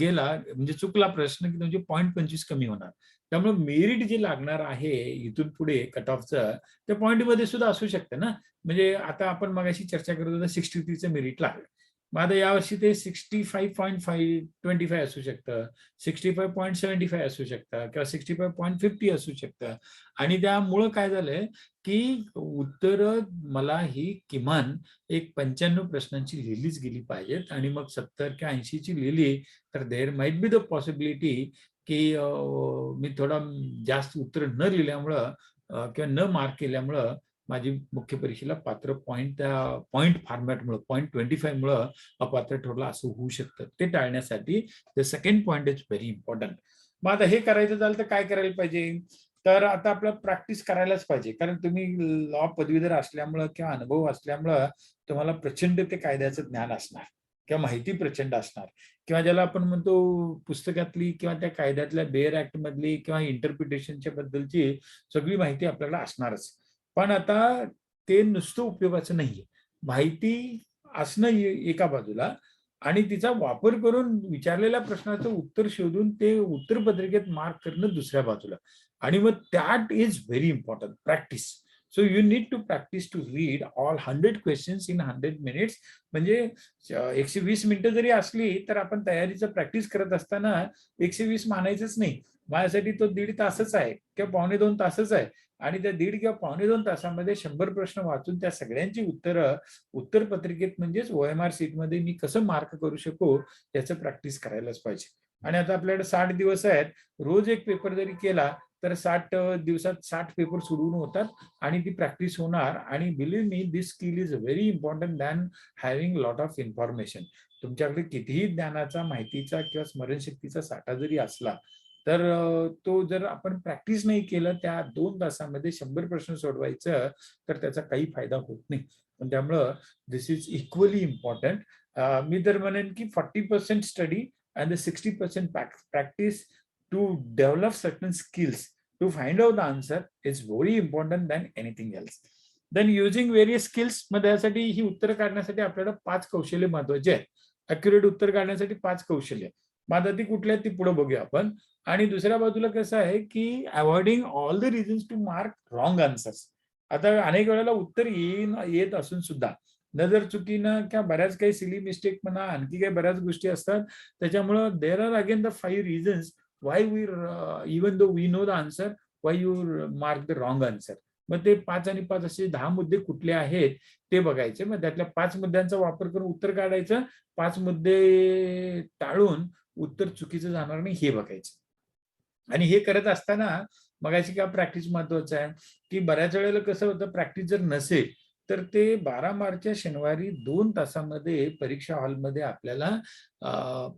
गेला म्हणजे चुकला प्रश्न की म्हणजे 0.25 कमी होणार. त्यामुळे मेरिट जे लागणार आहे इथून पुढे कट ऑफचं त्या पॉइंटमध्ये सुद्धा असू शकतं ना. म्हणजे आता आपण मगाशी चर्चा करत होतो 63चं मेरिट लागलं. मग आता यावर्षी ते 65.25 असू शकतं, 65.75 असू शकतं किंवा 65.50 असू शकतं आणि त्यामुळं काय झालंय की उत्तरं मला ही किमान एक 95 प्रश्नांची लिहिलीच गेली पाहिजेत आणि मग 70 किंवा 80 ची लिहिली तर there might be the possibility की मी थोडा जास्त उत्तर न लिहिल्यामुळं किंवा न मार्क केल्यामुळं माझी मुख्य परीक्षेला पात्र पॉइंट फॉर्मॅटमुळं 0.25 मुळं अपात्र ठरलं असं होऊ शकतं. ते टाळण्यासाठी the second point is very important. मग आता हे करायचं झालं तर काय करायला पाहिजे? तर आता आपल्याला प्रॅक्टिस करायलाच पाहिजे. कारण तुम्ही लॉ पदवीधर असल्यामुळं किंवा अनुभव असल्यामुळं तुम्हाला प्रचंड ते कायद्याचं ज्ञान असणार किंवा माहिती प्रचंड असणार किंवा ज्याला आपण म्हणतो पुस्तकातली किंवा त्या कायद्यातल्या बेअर ऍक्ट मधली किंवा इंटरप्रिटेशनच्या बद्दलची सगळी माहिती आपल्याला असणारच. पण आता ते नुसतं उपयोगाचं नाहीये. माहिती असणं एका बाजूला आणि तिचा वापर करून विचारलेल्या प्रश्नाचं उत्तर शोधून ते उत्तरपत्रिकेत मार्क करणं दुसऱ्या बाजूला. आणि मग that is very important practice. So you need to practice to read all 100 questions in 100 minutes. म्हणजे 120 मिनिटं जरी असली तर आपण तयारीचं प्रॅक्टिस करत असताना 120 मानायचंच नाही. माझ्यासाठी तो 1.5 तासच आहे किंवा 2.25 तासच आहे आणि त्या 1.5 किंवा 2.25 तासामध्ये 100 प्रश्न वाचून त्या सगळ्यांची उत्तरं उत्तरपत्रिकेत म्हणजेच OMR शीटमध्ये मी कसं मार्क करू शकू याचं प्रॅक्टिस करायलाच पाहिजे. आणि आता आपल्याकडे 60 दिवस आहेत. रोज एक पेपर जरी केला तर 60 दिवसात 60 पेपर सोडवून होतात आणि ती प्रॅक्टिस होणार आणि believe me this skill is very important than having lot of information. तुमच्याकडे कितीही ज्ञानाचा, माहितीचा किंवा स्मरणशक्तीचा साठा जरी असला तर तो जर आपण प्रॅक्टिस नाही केलं त्या 2 तासामध्ये 100 प्रश्न सोडवायचं तर त्याचा काही फायदा होत नाही. पण त्यामुळं दिस इज इक्वली इम्पॉर्टंट. मी तर म्हणेन की 40% study and the 60% practice to develop certain skills to find out the answer is very important than anything else. Then using various skills मग त्यासाठी ही उत्तर काढण्यासाठी आपल्याला 5 कौशल्य महत्वाचे आहेत. अॅक्युरेट उत्तर काढण्यासाठी 5 कौशल्य. मग आता ती कुठली आहेत ती पुढे बघूया आपण. आणि दुसऱ्या बाजूला कसं आहे की avoiding all the reasons to mark wrong answers. आता अनेक वेळेला उत्तर येत असून सुद्धा नजर चुकीनं किंवा बऱ्याच काही सिली मिस्टेक म्हणा आणखी काही बऱ्याच गोष्टी असतात त्याच्यामुळं there are again the 5 reasons why we even though we know the answer why you mark the wrong answer. मग ते 5 आणि 5 असे 10 मुद्दे कुठले आहेत ते बघायचे. मग त्यातल्या 5 मुद्द्यांचा वापर करून उत्तर काढायचं. 5 मुद्दे टाळून उत्तर चुकीचं जाणार नाही हे बघायचं. आणि हे करत असताना मगाशी का प्रॅक्टिस महत्वाचं आहे की बऱ्याच वेळेला कसं होतं प्रॅक्टिस जर नसेल तर ते 12 मार्चच्या शनिवारी 2 तासामध्ये परीक्षा हॉलमध्ये आपल्याला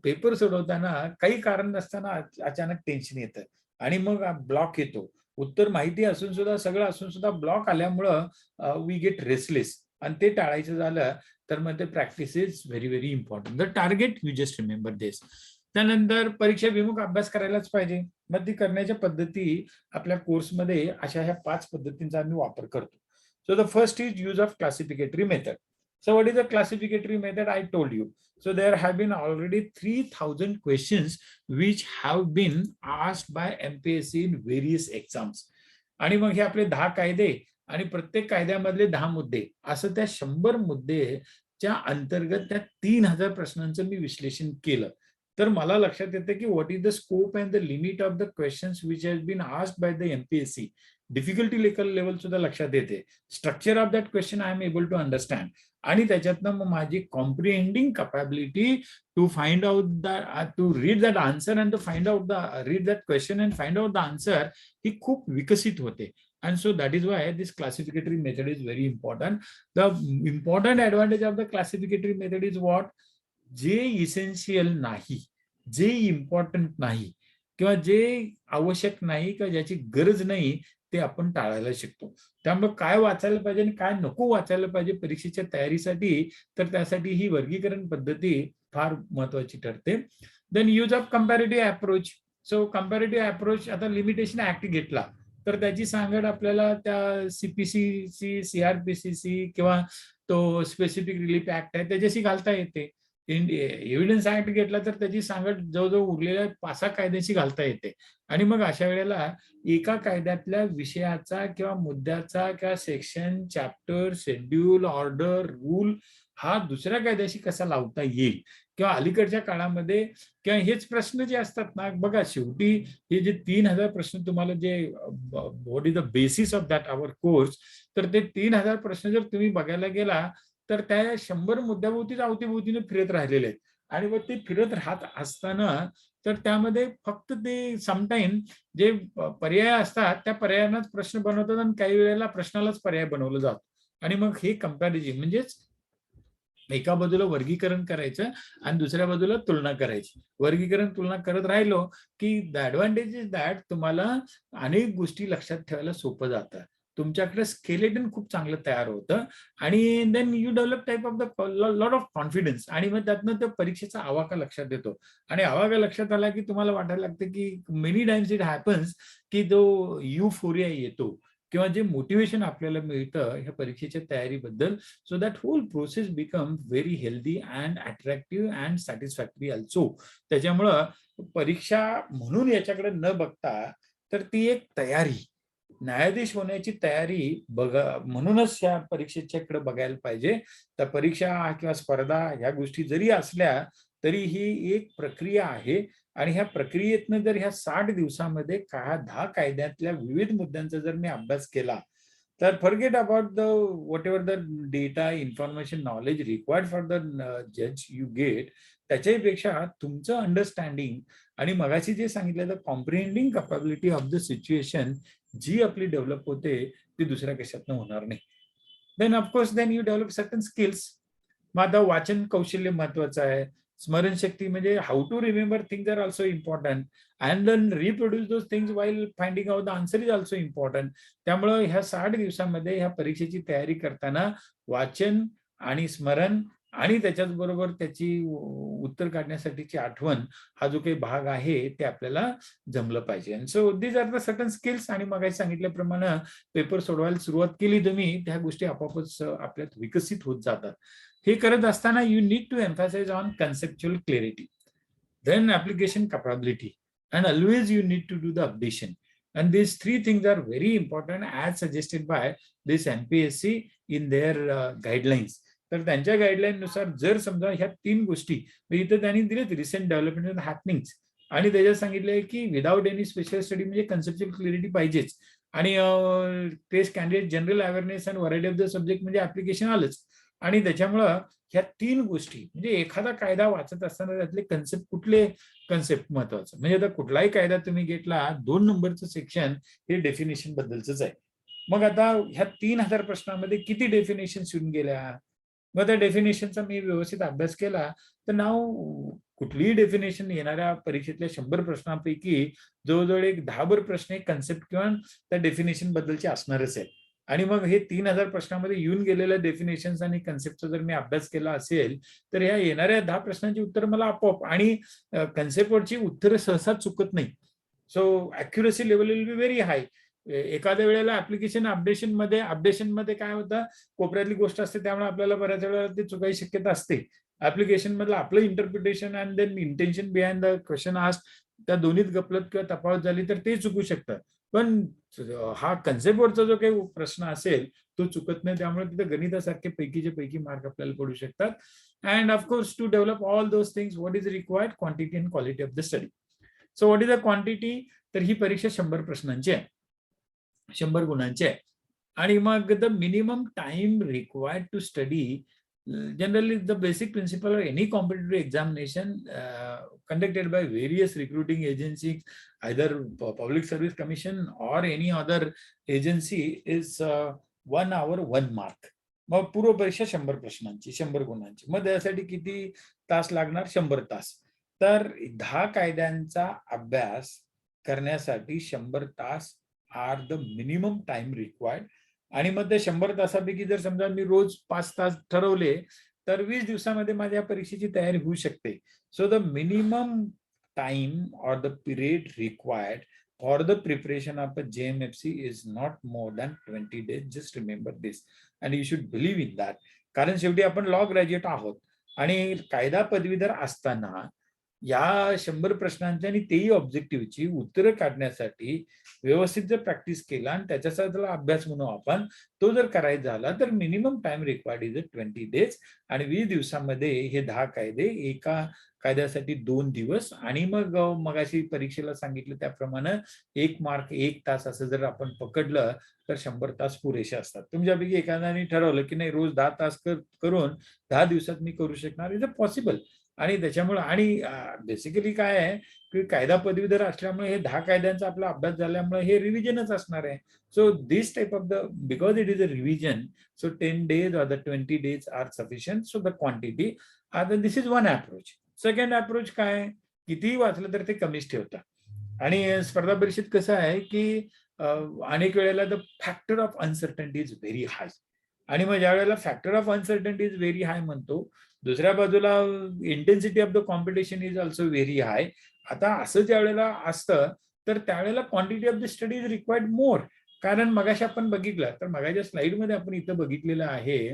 पेपर सोडवताना काही कारण नसताना अचानक टेन्शन येतं आणि मग ब्लॉक येतो. उत्तर माहिती असून सुद्धा सगळं असून सुद्धा ब्लॉक आल्यामुळं वी गेट रेस्टलेस आणि ते टाळायचं झालं तर मग ते practice is very very important. The target you just remember this. त्यानंतर परीक्षाभिमुख अभ्यास करायलाच पाहिजे. मग ती करण्याच्या पद्धती आपल्या कोर्समध्ये अशा ह्या 5 पद्धतींचा आम्ही वापर करतो. So the first is use of classificatory method. So what is the classificatory method? I told you. So there have been already 3,000 questions which have been asked by MPSC in various exams. आणि मग हे आपले 10 कायदे आणि प्रत्येक कायद्यामधले 10 मुद्दे असं त्या 100 मुद्देच्या अंतर्गत त्या 3,000 प्रश्नांचं मी विश्लेषण केलं. तर मला लक्षात येतं की what is the scope and the limit of the questions which has been asked by the MPSC. Difficulty level सुद्धा लक्षात येते. Structure of that question I am able to understand. आणि त्याच्यातनं मग माझी comprehending capability to find out to read that answer and to find out read that question and find out the answer ही खूप विकसित होते. And so that is why this classificatory method is very important. The important advantage of the classificatory method is what? जे essential नाही, जे important नाही किंवा जे आवश्यक नाही किंवा ज्याची गरज नाही ते आपण टाळायला शिकतो. त्यामुळे काय वाचायला पाहिजे आणि काय नको वाचायला पाहिजे परीक्षेच्या तयारीसाठी, तर त्यासाठी ही वर्गीकरण पद्धती फार महत्वाची ठरते. Then use of comparative approach. So comparative approach, आता लिमिटेशन ऍक्ट घेतला तर त्याची सांगड आपल्याला त्या सीपीसीसी, सीआरपीसीसी किंवा तो स्पेसिफिक रिलीफ ऍक्ट आहे त्याच्याशी घालता येते. एव्हिडन्स ऍक्ट घेतला तर त्याची सांगड जवळजवळ उरलेल्या 5-6 कायद्याशी घालता येते. आणि मग अशा वेळेला एका कायद्यातल्या विषयाचा किंवा मुद्द्याचा किंवा section, chapter, schedule, order, rule हा दुसऱ्या कायद्याशी कसा लावता येईल किंवा अलीकडच्या काळामध्ये किंवा हेच प्रश्न जे असतात ना, बघा शेवटी हे जे 3000 प्रश्न तुम्हाला जे what is the basis of that our course, तर ते 3000 प्रश्न जर तुम्ही बघायला गेला तर त्या 100 मुद्द्याभोवतीच अवतीभोवतीने फिरत राहिलेले आहेत. आणि मग ते फिरत राहत असताना तर त्यामध्ये फक्त ते समटाईम जे पर्याय असतात त्या पर्यायांनाच प्रश्न बनवतात आणि काही वेळेला प्रश्नालाच पर्याय बनवलं जातं. आणि मग हे कंपॅरिझन म्हणजेच एका बाजूला वर्गीकरण करायचं आणि दुसऱ्या बाजूला तुलना करायची. वर्गीकरण तुलना करत राहिलो की द ऍडव्हान्टेज इज दॅट तुम्हाला अनेक गोष्टी लक्षात ठेवायला सोपं जातं. तुमच्याकडे स्केलेटन खूप चांगलं तयार होतं आणि then you develop type of the lot of confidence. आणि मग त्यातनं त्या परीक्षेचा आवाका लक्षात येतो. आणि आवाका लक्षात आला की तुम्हाला वाटायला लागतं की मेनी टाइम्स इट हॅपन्स की जो युफोरिया येतो किंवा जे मोटिवेशन आपल्याला मिळतं ह्या परीक्षेच्या तयारीबद्दल. So that whole process become very healthy and attractive and satisfactory also. त्याच्यामुळं परीक्षा म्हणून याच्याकडे न बघता तर ती एक तयारी, न्यायाधीश होण्याची तयारी बघा म्हणूनच या परीक्षेच्याकडे बघायला पाहिजे. त्या परीक्षा किंवा स्पर्धा ह्या गोष्टी जरी असल्या तरी ही एक प्रक्रिया आहे. आणि ह्या प्रक्रियेतनं जर ह्या 60 दिवसामध्ये 10 कायद्यातल्या विविध मुद्द्यांचा जर मी अभ्यास केला तर forget about the whatever the data, information, knowledge required for the जज यू गेट, त्याच्यापेक्षा तुमचं अंडरस्टँडिंग आणि मगाशी जे सांगितलं the comprehending capability of the situation जी आपली डेव्हलप होते ती दुसऱ्या कशातनं होणार नाही. Then of course then you develop certain skills. मग आता वाचन कौशल्य महत्वाचं आहे. स्मरणशक्ती म्हणजे how to remember things are also important and then reproduce those things while finding out the answer is also important. त्यामुळं ह्या 60 दिवसामध्ये ह्या परीक्षेची तयारी करताना वाचन आणि स्मरण आणि त्याच्याच बरोबर त्याची उत्तर काढण्यासाठीची आठवण हा जो काही भाग आहे ते आपल्याला जमलं पाहिजे. And so these are the certain skills. आणि मग सांगितल्याप्रमाणे पेपर सोडवायला सुरुवात केली तुम्ही त्या गोष्टी आपोआपच आपल्यात विकसित होत जातात. हे करत असताना you need to emphasize on conceptual clarity, then application capability, and always you need to do the updation. And these 3 things are very important as suggested by this MPSC in their guidelines. तर त्यांच्या guideline नुसार जर समजा ह्या 3 गोष्टी इथं त्यांनी दिलेत रिसेंट डेव्हलपमेंट हॅपनिंग्स आणि त्याच्यात सांगितलंय की विदाउट एनी स्पेशल स्टडी म्हणजे कन्सेप्च्युअल क्लॅरिटी पाहिजेच. आणि test candidate general awareness and variety of the subject म्हणजे ऍप्लिकेशन आलंच. आणि त्याच्यामुळं ह्या 3 गोष्टी म्हणजे एखादा कायदा वाचत असताना त्यातले कन्सेप्ट, कुठले कन्सेप्ट महत्वाचं म्हणजे आता कुठलाही कायदा तुम्ही घेतला 2 नंबरचं सेक्शन हे डेफिनेशन बद्दलच आहे. मग आता ह्या 3000 प्रश्नांमध्ये किती डेफिनेशन येऊन गेल्या. मग त्या डेफिनेशनचा मी व्यवस्थित अभ्यास केला तर नाव कुठलीही डेफिनेशन येणाऱ्या परीक्षेतल्या 100 प्रश्नांपैकी जवळजवळ एक 10 प्रश्न कन्सेप्ट किंवा त्या डेफिनेशन बद्दलचे असणारच आहे. आणि मग हे 3000 प्रश्नांमध्ये येऊन गेलेल्या डेफिनेशन्स आणि कन्सेप्टचा जर मी अभ्यास केला असेल तर ह्या येणाऱ्या 10 प्रश्नांची उत्तर मला आपोआप आणि कन्सेप्टवरची उत्तरं सहसा चुकत नाही. So accuracy level will be very high. एखाद्या वेळेला ऍप्लिकेशन अपडेशनमध्ये काय होतं, कोपऱ्यातली गोष्ट असते त्यामुळे आपल्याला बऱ्याच वेळेला ते चुकायची शक्यता असते. ऍप्लिकेशन मधलं आपलं interpretation and then intention behind the question asked त्या दोन्हीत गफलत किंवा तफावत झाली तर ते चुकू शकतं. पण हा कन्सेप्टवरचा जो काही प्रश्न असेल तो चुकत नाही. त्यामुळे तिथे गणितासारखे पैकीचे पैकी मार्क आपल्याला पडू शकतात. And of course, to develop all those things, what is required? Quantity and quality of the study. So what is the quantity? तर ही परीक्षा 100 प्रश्नांची आहे, 100 गुणांची आहे. आणि मग the minimum time required to study, generally the basic principle of any competitive examination conducted by various recruiting agencies, either public service commission or any other agency, is 1 hour 1 mark. मग पूर्व परीक्षा 100 प्रश्नांची, 100 गुणांची. मग त्यासाठी किती तास लागणार? 100 तास. तर 10 कायद्यांचा अभ्यास करण्यासाठी 100 तास are the minimum time required. आणि मग ते 100 तासापैकी जर समजा मी रोज 5 तास ठरवले तर 20 दिवसामध्ये माझ्या परीक्षेची तयारी होऊ शकते. सो द मिनिमम टाइम और the period required for the preparation of a JMFC is not more than 20 days. Just remember this and you should believe in that. कारण शेवटी आपण लॉ ग्रॅज्युएट आहोत आणि कायदा पदवीधर असताना या 100 प्रश्नांची आणि तेही ऑब्जेक्टिव्हची उत्तरं काढण्यासाठी व्यवस्थित जर प्रॅक्टिस केला आणि त्याच्यासाठी अभ्यास म्हणून आपण तो जर करायचा झाला तर minimum time required is 20 days. आणि 20 दिवसामध्ये हे 10 कायदे, एका कायद्यासाठी 2 दिवस, आणि मग मगाशी परीक्षेला सांगितलं त्याप्रमाणे 1 मार्क 1 तास असं जर आपण पकडलं तर 100 तास पुरेसे असतात. तुमच्यापैकी एखाद्याने ठरवलं की नाही रोज 10 तास करून 10 दिवसात मी करू शकणार, इज अ पॉसिबल. आणि त्याच्यामुळे आणि बेसिकली काय आहे की कायदा पदवीधर असल्यामुळे हे 10 कायद्यांचा आपला अभ्यास झाल्यामुळे हे रिव्हिजनच असणार आहे. So this type of the, because it is a revision, so 10 days or the 20 days are sufficient. So the quantity, this is one approach. Second approach काय? कितीही वाचलं तर ते कमीच ठेवतात. आणि स्पर्धा परीक्षेत कसं आहे की अनेक वेळेला the factor of uncertainty is very high. आणि मग ज्या वेळेला factor of uncertainty is very high म्हणतो, दुसऱ्या बाजूला intensity of the competition is also very high. आता असं ज्या वेळेला असतं तर त्यावेळेला quantity of the study is required more. कारण मगाशी आपण बघितलं तर मगाच्या स्लाइडमध्ये आपण इथं बघितलेलं आहे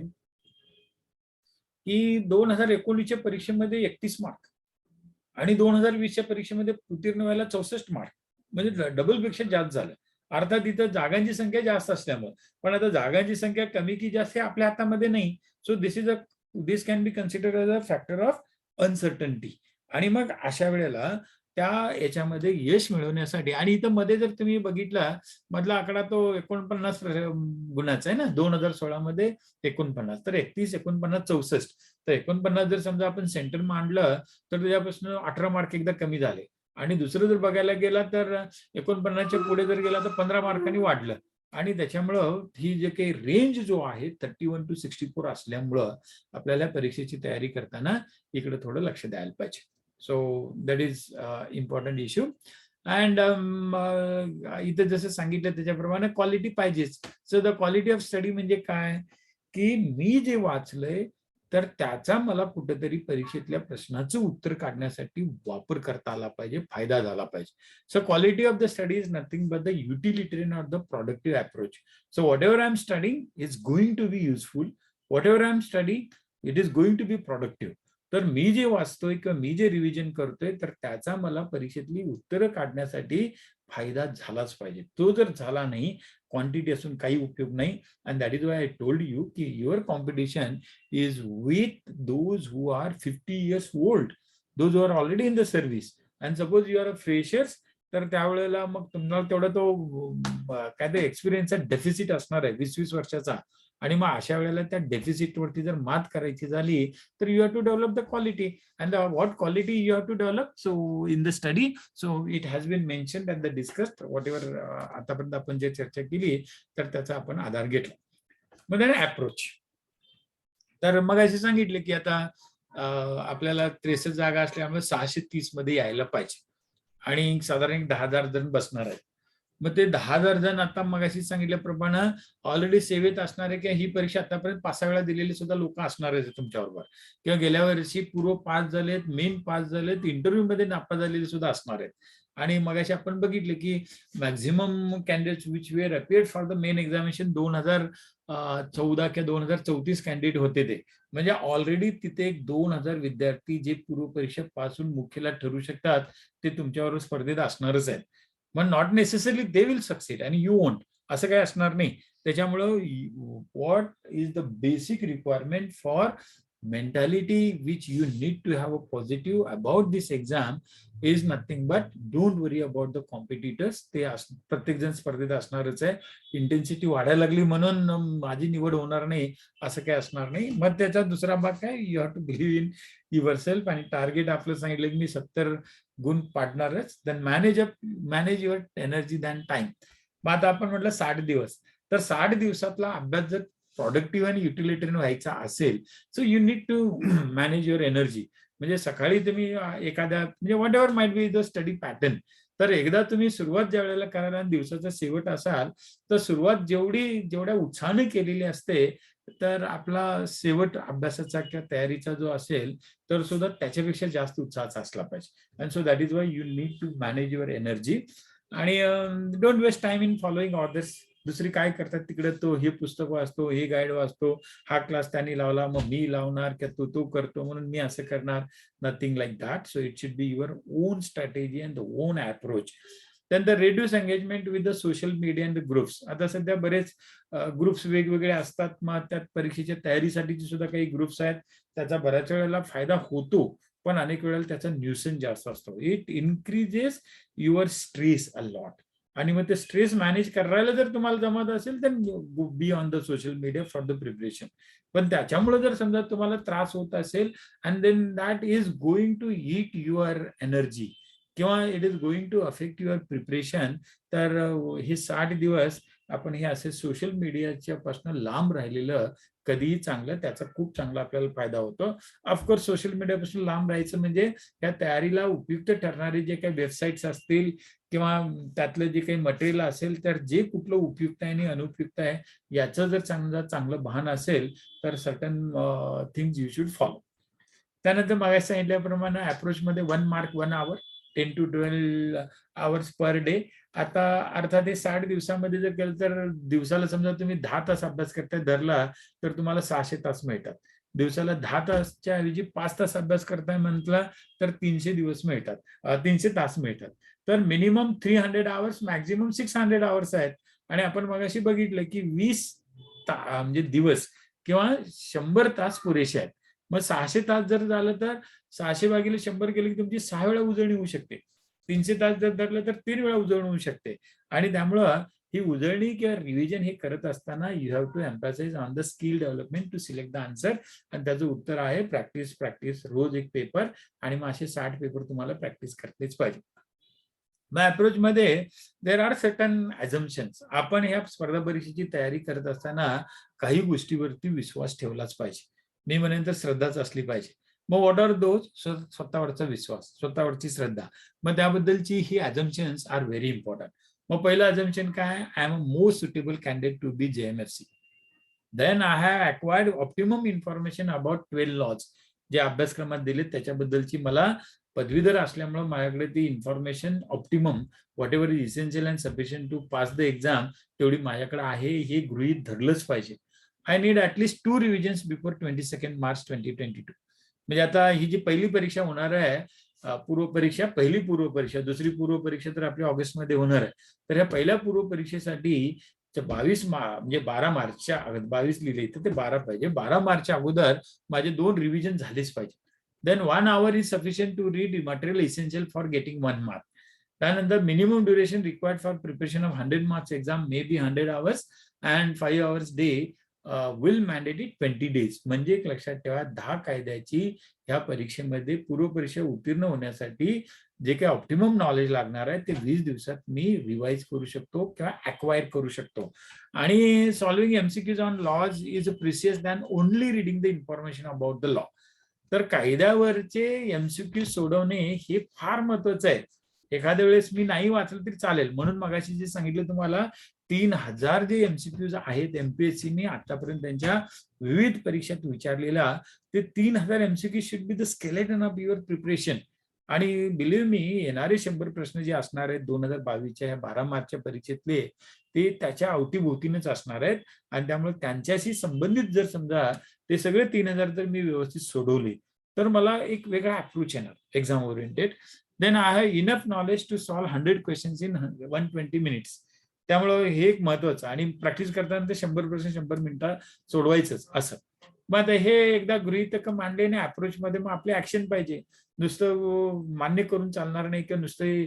की 2019च्या परीक्षेमध्ये 31 मार्क आणि 2020च्या परीक्षेमध्ये उत्तीर्ण व्हायला 64 मार्क, म्हणजे डबल पेक्षा जास्त झालं. अर्थात इथं जागांची संख्या जास्त असल्यामुळे, पण आता जागांची संख्या कमी की जास्त हे आपल्या हातामध्ये नाही. So this can be considered as a factor of uncertainty. आणि मग अशा वेळेला त्या याच्यामध्ये यश मिळवण्यासाठी, आणि इथं मध्ये जर तुम्ही बघितला मधला आकडा तो 49 गुणाचा आहे ना, 2016 मध्ये 49, तर 31, 49, 64. तर 49 जर समजा आपण सेंटर मांडलं तर त्याच्यापासून 18 मार्क एकदा कमी झाले. आणि दुसरं जर बघायला गेला तर 49च्या पुढे जर गेला तर 15 मार्कांनी वाढलं. आणि त्याच्यामुळं ही जे काही रेंज जो आहे 31 to 64 असल्यामुळं आपल्याला परीक्षेची तयारी करताना इकडे थोडं लक्ष द्यायला पाहिजे. So that is important issue. And इथं जसं सांगितलं त्याच्याप्रमाणे क्वालिटी पाहिजेच. So the quality of study म्हणजे काय की मी जे वाचलंय तर त्याचा मला कुठेतरी परीक्षेतल्या प्रश्नाचं उत्तर काढण्यासाठी वापर करता आला पाहिजे, फायदा झाला पाहिजे. So quality of the study is nothing but the utilitarian or the productive approach. So whatever I am studying is going to be useful, whatever I am studying it is going to be productive. तर मी जे वाचतोय किंवा मी जे revision करतोय तर त्याचा मला परीक्षेतली उत्तरं काढण्यासाठी फायदा झालाच पाहिजे. तो जर झाला नाही, क्वांटिटी असून काही उपयोग नाही. And that is why I told you की your competition is with those who are 50 years old, those who are already in the service. And suppose you are a freshers, तर त्यावेळेला मग तुम्हाला तेवढा तो काय ते एक्सपिरियन्सचा डेफिसिट असणार आहे 20-20 वर्षाचा. आणि मग अशा वेळेला त्या डेफिसिट वरती जर मात करायची झाली तर you have to develop the quality. And what quality you have to develop so in the study. So it has been mentioned and the discussed whatever आतापर्यंत आपण जे चर्चा केली तर त्याचा आपण आधार घेतला. मग त्याने अप्रोच, तर मग असे सांगितले की आता आपल्याला 63 जागा असल्यामुळे 630 मध्ये यायला पाहिजे आणि साधारण 10,000 जण बसणार आहेत. मग ते 10,000 जण आता मग अशी सांगितल्याप्रमाणे ऑलरेडी सेवेत असणारे किंवा ही परीक्षा आतापर्यंत 5-6 वेळा दिलेले सुद्धा लोक असणार आहेत तुमच्याबरोबर, किंवा गेल्या वर्षी पूर्व पास झालेत, मेन पास झालेत, इंटरव्ह्यू मध्ये नापास झालेले सुद्धा असणार आहेत. आणि मग अशी आपण बघितले की maximum candidates which were appeared for the main examination 2014 किंवा 2034 कॅन्डिडेट होते ते. म्हणजे ऑलरेडी तिथे 2,000 विद्यार्थी जे पूर्व परीक्षा पासून मुख्यला ठरू शकतात ते तुमच्याबरोबर स्पर्धेत असणारच आहेत. मग not necessarily they will succeed आणि यू वोंट, असं काही असणार नाही. त्याच्यामुळं what is the basic requirement for mentality which you need to have a positive about this exam is nothing but don't worry about the competitors. ते प्रत्येक जण स्पर्धेत असणारच आहे. इंटेन्सिटी वाढायला लागली म्हणून माझी निवड होणार नाही असं काय असणार नाही. मग त्याचा दुसरा भाग काय, you have to believe in your self आणि टार्गेट आपलं सांगितलं की मी 70 गुण पाडणारच. Then manage your energy than time. मग आता आपण म्हटलं 60 दिवस, तर 60 दिवसातला अभ्यास जर प्रोडक्टिव्ह आणि युटिलिटरीन व्हायचा असेल, so you need to manage your energy. म्हणजे सकाळी तुम्ही एखाद्या म्हणजे whatever might be the study pattern, तर एकदा तुम्ही सुरुवात ज्या वेळेला करायला आणि दिवसाचा शेवट असाल, तर सुरुवात जेवढ्या उत्साहाने केलेली असते, तर आपला शेवट अभ्यासाचा किंवा तयारीचा जो असेल तर सुद्धा त्याच्यापेक्षा जास्त उत्साहाचा असला पाहिजे. And so that is why you need to manage your energy. आणि don't waste time in following orders. दुसरी काय करतात तिकडे, तो हे पुस्तक वाचतो, हे गाईड वाचतो, हा क्लास त्यांनी लावला मग मी लावणार, किंवा तो करतो म्हणून मी असं करणार. Nothing like that. So it should be your own strategy and the own approach. त्यानंतर reduce engagement with the social media and the groups. आता सध्या बरेच ग्रुप्स वेगवेगळे असतात, मग त्यात परीक्षेच्या तयारीसाठीचे सुद्धा काही ग्रुप्स आहेत. त्याचा बऱ्याच वेळेला फायदा होतो, पण अनेक वेळेला त्याचा न्यूसन्स जास्त असतो. It increases your stress a lot. आणि मग ते स्ट्रेस मॅनेज करायला जर तुम्हाला जमत असेल तर be on the social media for the preparation. पण त्याच्यामुळे जर समजा तुम्हाला त्रास होत असेल and then that is going to eat your energy किंवा it is going to affect your preparation, तर हे 60 दिवस आपण हे असे सोशल मीडियाच्या पासून लांब राहिलेलं कधीही चांगलं. त्याचा खूप चांगला आपल्याला फायदा होतो. ऑफकोर्स सोशल मीडियापासून लांब राहायचं म्हणजे त्या तयारीला उपयुक्त ठरणारे जे काही वेबसाईट्स असतील किंवा त्यातलं जे काही मटेरियल असेल, तर जे कुठलं उपयुक्त आहे आणि अनुपयुक्त आहे याचं जर चांगलं भान असेल तर certain things you should follow. त्यानंतर मागे सांगितल्याप्रमाणे अप्रोचमध्ये 1 mark 1 hour, 10 to 12 hours per day. आता अर्थात हे 60 दिवसामध्ये जर केलं तर दिवसाला समजा तुम्ही 10 तास अभ्यास करताय धरला तर तुम्हाला 600 तास मिळतात. दिवसाला 10 तासच्या ऐवजी 5 तास अभ्यास करताय म्हटलं तर 300 दिवस मिळतात, 300 तास मिळतात. तर मिनिमम 300 आवर्स, मॅक्झिमम 600 आवर्स आहेत. आणि आपण मगाशी बघितलं की 20 म्हणजे दिवस किंवा 100 तास पुरेसे आहेत. मग 600 तास जर झालं तर 600 भागिले 100 केले की तुमची 6 वेळा उजळणी होऊ शकते. 300 तास जर धरलं तर 3 वेळा उजळणी होऊ शकते. आणि त्यामुळं ही उजळणी किंवा रिव्हिजन हे करत असताना you have to emphasize on the skill development to select the answer. आणि त्याचं उत्तर आहे प्रॅक्टिस, रोज एक पेपर. आणि मग असे 60 पेपर तुम्हाला प्रॅक्टिस करतेच पाहिजे. मग अप्रोच मध्ये देर आर सर्टन अझम्पशन्स. आपण ह्या स्पर्धा परीक्षेची तयारी करत असताना काही गोष्टीवरती विश्वास ठेवलाच पाहिजे. मी म्हणेन तर श्रद्धाच असली पाहिजे. मग व्हॉट आर दोज? स्वतःवरचा विश्वास, स्वतःवरची श्रद्धा. मग त्याबद्दलची ही अझम्पशन्स आर व्हेरी इम्पॉर्टंट. मग पहिलं अझम्पशन काय? I am a most suitable candidate to be JMFC. Then I have acquired optimum information about 12 laws. जे अभ्यासक्रमात दिले त्याच्याबद्दलची मला पदवीधर असल्यामुळे माझ्याकडे ती information optimum, whatever is essential and sufficient to pass the exam, तेवढी माझ्याकडे आहे हे गृहीत धरलंच पाहिजे. I need at least 2 revisions before 22 March 2022. म्हणजे आता ही जी पहिली परीक्षा होणार आहे, पहिली पूर्व परीक्षा, दुसरी पूर्व परीक्षा तर आपल्या ऑगस्टमध्ये होणार आहे. तर ह्या पहिल्या पूर्व परीक्षेसाठी 22 म्हणजे 12 मार्चच्या 22 लिहिले तर ते 12 पाहिजे. 12 मार्चच्या अगोदर माझे 2 रिव्हिजन झालेच पाहिजे. Then 1 hour is sufficient to read material essential for getting 1 mark. त्यानंतर minimum duration required for preparation of 100 marks exam may be 100 hours and 5 hours day will mandated 20 days. म्हणजे एक लक्षात ठेवा, 10 कायद्याची ह्या परीक्षेमध्ये पूर्व परीक्षा उत्तीर्ण होण्यासाठी जे काही ऑप्टिमम नॉलेज लागणार आहे ते 20 दिवसात मी रिवाइज करू शकतो किंवा अक्वायर करू शकतो. आणि solving MCQs on laws is precious than only reading the information about the law. तर कायद्यावरचे MCQ सोडवणे हे फार महत्वाचं आहे. एखाद्या वेळेस मी नाही वाचलं तरी चालेल. म्हणून मगाशी जे सांगितलं तुम्हाला 3000 जे MCQs आहेत MPSCने आतापर्यंत त्यांच्या विविध परीक्षेत विचारलेला, ते 3000 MCQ should be the skeleton of your preparation. आणि बिलीव्ह मी, येणारे 100 प्रश्न जे असणार आहेत 2022च्या ह्या 12 मार्चच्या परीक्षेतले, ते त्याच्या अवतीभोवतीनेच असणार आहेत. आणि त्यामुळे त्यांच्याशी संबंधित जर समजा ते सगळे 3000 जर मी व्यवस्थित सोडवले तर मला एक वेगळा अप्रोच येणार exam oriented. Then I have enough knowledge to solve 100 questions in 120 minutes. त्यामुळे हे एक महत्वाचं. आणि प्रॅक्टिस करताना ते 100 प्रश्न 100 मिनिटात सोडवायचंच असं. मग आता हे एकदा गृहीतक मांडले ना अप्रोच मध्ये, मग आपली ऍक्शन पाहिजे. नुसतं मान्य करून चालणार नाही किंवा नुसतं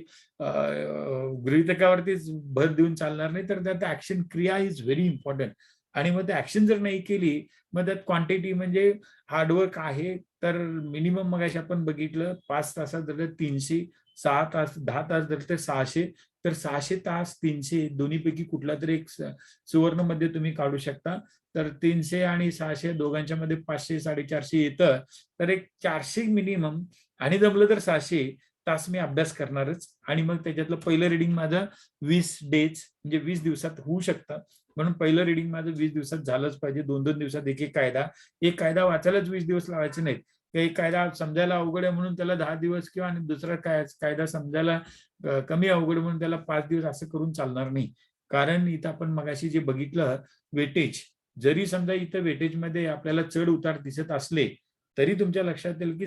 गृहीतकावरतीच भर देऊन चालणार नाही, तर त्यात ऍक्शन क्रिया इज व्हेरी इम्पॉर्टंट. आणि मग ते ऍक्शन जर नाही केली, मग त्यात क्वांटिटी म्हणजे हार्डवर्क आहे. तर मिनिमम मग आपण बघितलं 5 तासात जर 300, 6 तास 10 तास जर ते 600, तर 600 तास 300 दोन्हीपैकी कुठला तरी एक सुवर्ण मध्ये तुम्ही काढू शकता. तर 300 आणि 600 दोघांच्या मध्ये 500 450 येतं. तर एक 400 मिनिमम आणि जमलं तर 600 तास मी अभ्यास करणारच. आणि मग त्याच्यातलं पहिलं रिडिंग माझं 20 डेज म्हणजे 20 दिवसात होऊ शकतं. म्हणून पहिलं रिडिंग माझं 20 दिवसात झालंच पाहिजे. 2-2 दिवसात एक कायदा. एक कायदा वाचायलाच 20 दिवस लावायचे नाहीत. एक कायदा समजायला अवघड आहे म्हणून त्याला 10 दिवस किंवा आणि दुसरा कायदा समजायला कमी अवघड म्हणून त्याला 5 दिवस असं करून चालणार नाही. कारण इथं आपण मगाशी जे बघितलं वेटेज, जरी समजा इथं वेटेजमध्ये आपल्याला चढ उतार दिसत असले तरी तुमच्या लक्षात येईल की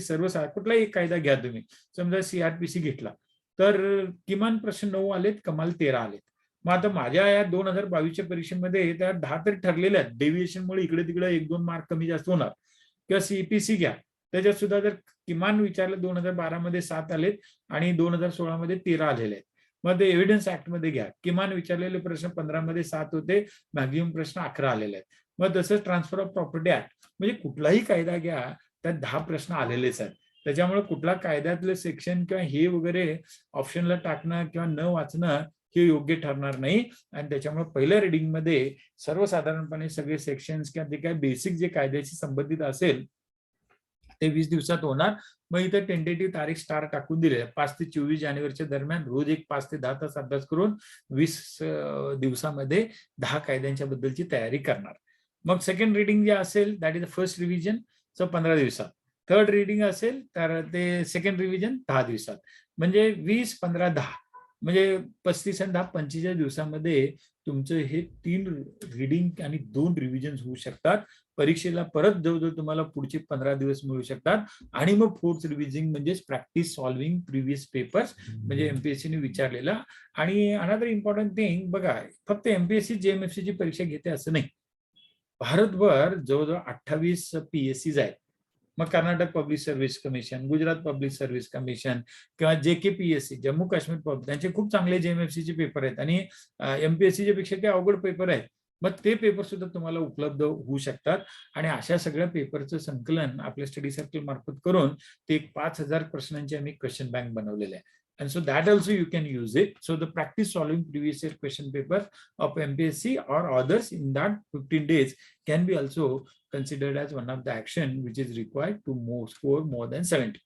कुठलाही एक कायदा घ्या तुम्ही. समजा CRPC घेतला तर किमान प्रश्न 9 आलेत, कमाल 13 आलेत. मग आता माझ्या या 2022च्या परीक्षेमध्ये त्या 10 तरी ठरलेल्या आहेत. डेव्हिएशनमुळे इकडे तिकडे 1-2 मार्क कमी जास्त होणार. किंवा CPC घ्या, त्याच्यात सुद्धा जर किमान विचारलं 2012 मध्ये 7 आलेत आणि 2016 मध्ये 13 आलेले आहेत. मग ते एव्हिडन्स ऍक्ट मध्ये घ्या, किमान विचारलेले प्रश्न 15 मध्ये 7 होते, मॅक्झिमम प्रश्न 11 आलेले आहेत. मग तसंच ट्रान्सफर ऑफ प्रॉपर्टी ऍक्ट, म्हणजे कुठलाही कायदा घ्या त्यात 10 प्रश्न आलेलेच आहेत. त्याच्यामुळे कुठला कायद्यातलं सेक्शन किंवा हे वगैरे ऑप्शनला टाकणं किंवा न वाचणं हे योग्य ठरणार नाही. आणि त्याच्यामुळे पहिल्या रिडिंग मध्ये सर्वसाधारणपणे सगळे सेक्शन्स किंवा जे काही बेसिक जे कायद्याशी संबंधित असेल ते 20 दिवसात होणार. मग इथे टेंटेटिव्ह तारीख स्टार टाकून दिली आहे 5 ते 24 जानेवारीच्या दरम्यान रोज एक 5 ते 10 तास अभ्यास करून 20 दिवसामध्ये 10 कायद्यांच्या बद्दलची तयारी करणार. मग सेकंड रिडिंग जे असेल that is the first revision, so 15 दिवसात. थर्ड रिडिंग असेल तर ते सेकंड रिव्हिजन 10 दिवसात. म्हणजे 20, 15, 10 म्हणजे 35 आणि 10 45 दिवसामध्ये तुमचं हे 3 रिडिंग आणि 2 रिव्हिजन होऊ शकतात. परीक्षेला परत जवळजवळ तुम्हाला पुढचे 15 दिवस मिळू शकतात. आणि मग फोर्थ रिव्हिजिंग म्हणजे प्रॅक्टिस सॉल्विंग प्रिव्हियस पेपर्स, म्हणजे MPSC ने विचारलेला. आणि अनदर इम्पॉर्टंट थिंग बघा, फक्त MPSC JMFC ची परीक्षा घेते असं नाही. भारतभर जवळजवळ 28 PSCs आहेत. मग Karnataka public service commission, Gujarat public service commission किंवा JKPSC जम्मू काश्मीर पब्लिक, त्यांचे खूप चांगले JMFC चे पेपर आहेत आणि MPSC पेक्षा ते अवघड पेपर आहेत. मग ते पेपर सुद्धा तुम्हाला उपलब्ध होऊ शकतात. आणि अशा सगळ्या पेपरचं संकलन आपल्या स्टडी सर्कल मार्फत करून ते 5000 प्रश्नांची आम्ही क्वेश्चन बँक बनवलेले आहे. And so that also you can use it. So the practice solving previous year question paper of MPSC or others in that 15 days can be also considered as one of the action which is required to score more than 70.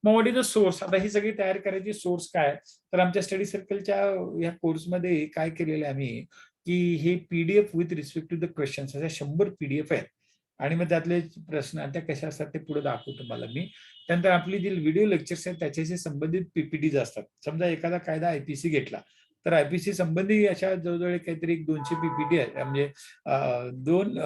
मग what is the source? आता ही सगळी तयार करायची source काय? तर आमच्या study सर्कलच्या या कोर्समध्ये काय केलेलं आहे आम्ही की हे PDF with respect to the questions अशा 100 PDF आहेत. आणि मग त्यातले प्रश्न त्या कशा असतात ते पुढे दाखवतो तुम्हाला मी. त्यानंतर आपली जी व्हिडिओ लेक्चर्स आहेत त्याच्याशी संबंधित PPTs असतात. समजा एखादा कायदा IPC घेतला तर IPC संबंधी अशा जवळजवळ काहीतरी 200 PPT आहे, म्हणजे 2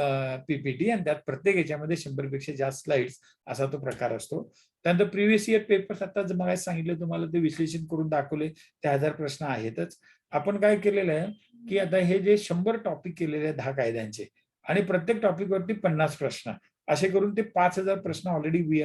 PPT, आणि त्यात प्रत्येक याच्यामध्ये 100 पेक्षा जास्त स्लाइड्स असा तो प्रकार असतो. त्यानंतर प्रिव्हियस इयर पेपर्स आता मला सांगितलं तुम्हाला ते विश्लेषण करून दाखवले, ते 1000 प्रश्न आहेतच. आपण काय केलेलं आहे की आता हे जे 100 टॉपिक केलेले आहेत 10 कायद्यांचे आणि प्रत्येक टॉपिक वरती 50 प्रश्न असे करून ते 5000 प्रश्न ऑलरेडी वी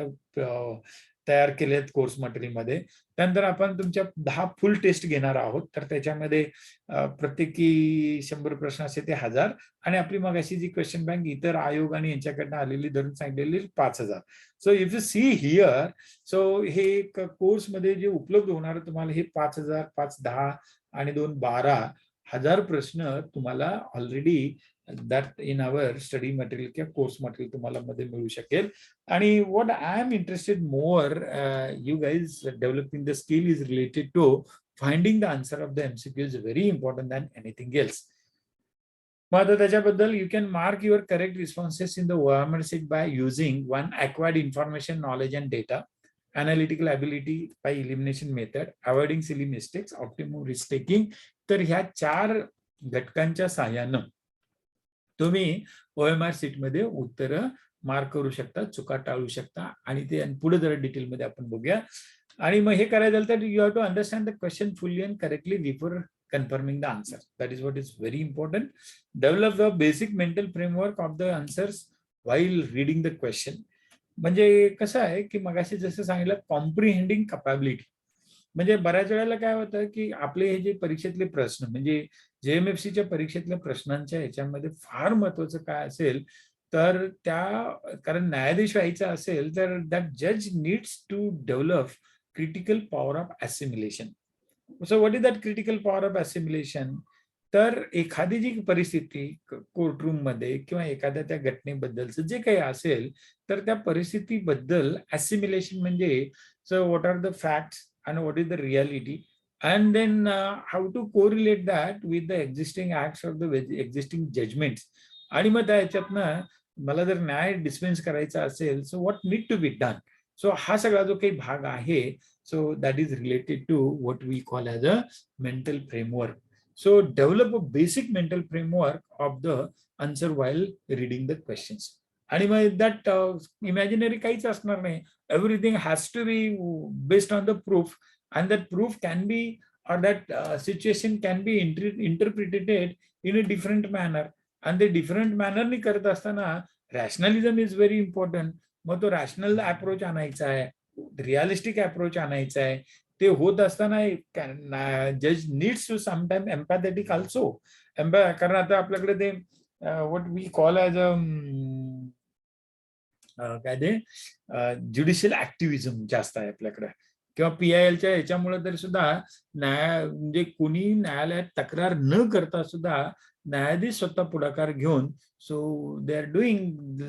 तयार केले आहेत कोर्स मटेरियलमध्ये. त्यानंतर आपण तुमच्या 10 फुल टेस्ट घेणार आहोत. तर त्याच्यामध्ये प्रत्येकी 100 प्रश्न असे ते 1000 आणि आपली मगाशी जी क्वेश्चन बँक इतर आयोग आणि यांच्याकडनं आलेली धरून सांगितलेली 5000. So if you see here, so हे कोर्समध्ये जे उपलब्ध होणार तुम्हाला हे 5000, 5, 10 आणि 2, 12,000 प्रश्न तुम्हाला already that in our study material किंवा कोर्स मटेरियल तुम्हाला मध्ये मिळू शकेल. आणि what I am interested more you guys developing the skill is related to finding the answer of the MCQ is very important than anything else. मग आता त्याच्याबद्दल you can mark your correct responses in the OMR sheet by using one acquired information, knowledge and data, analytical ability by elimination method, avoiding silly mistakes, optimum risk taking. तर ह्या 4 घटकांच्या सहाय्यानं तुम्ही OMR sheet मध्ये उत्तर mark करू शकता, चुका टाळू शकता. आणि ते पुढे जरा डिटेलमध्ये आपण बघूया. आणि मग हे करायचं झालं तर you have to understand the question fully and correctly before confirming the answer. That is what is very important. Develop the basic mental framework of the answers while reading the question. म्हणजे कसं आहे की मगाशी जसं सांगितलं comprehending capability. म्हणजे बऱ्याच वेळेला काय होतं की आपले हे जे परीक्षेतले प्रश्न म्हणजे JMFCच्या परीक्षेतल्या प्रश्नांच्या ह्याच्यामध्ये फार महत्वाचं काय असेल तर कारण न्यायाधीश व्हायचा असेल तर दॅट जज needs to develop critical power of assimilation. So what is that critical power of assimilation? तर एखादी जी परिस्थिती कोर्टरूम मध्ये किंवा एखाद्या त्या घटनेबद्दलचं जे काही असेल तर त्या परिस्थितीबद्दल असिम्युलेशन म्हणजे so what are the facts and what is the reality and then how to correlate that with the existing acts of the existing judgments. आणि मग त्याच्यातनं मला जर न्याय डिस्पेन्स करायचा असेल so what need to be done. So हा सगळा जो काही भाग आहे so that is related to what we call as a mental framework. So develop a basic mental framework of the answer while reading the questions. आणि मग that imaginary काहीच असणार नाही. Everything has to be based on the proof and that proof can be or that situation can be interpreted in a different manner. and the different manner ni करत असताना rationalism is very important. मग तो rational approach आणायचा आहे, realistic approach आणायचा आहे. ते होत असताना जज needs to sometime empathetic also. कारण आता आपल्याकडे ते what we call as a काय ते ज्युडिशियल ऍक्टिव्हिजम जास्त आहे आपल्याकडे किंवा PILच्या ह्याच्यामुळे तरी सुद्धा म्हणजे कोणी न्यायालयात तक्रार न करता सुद्धा न्यायाधीश स्वतः पुढाकार घेऊन so they are doing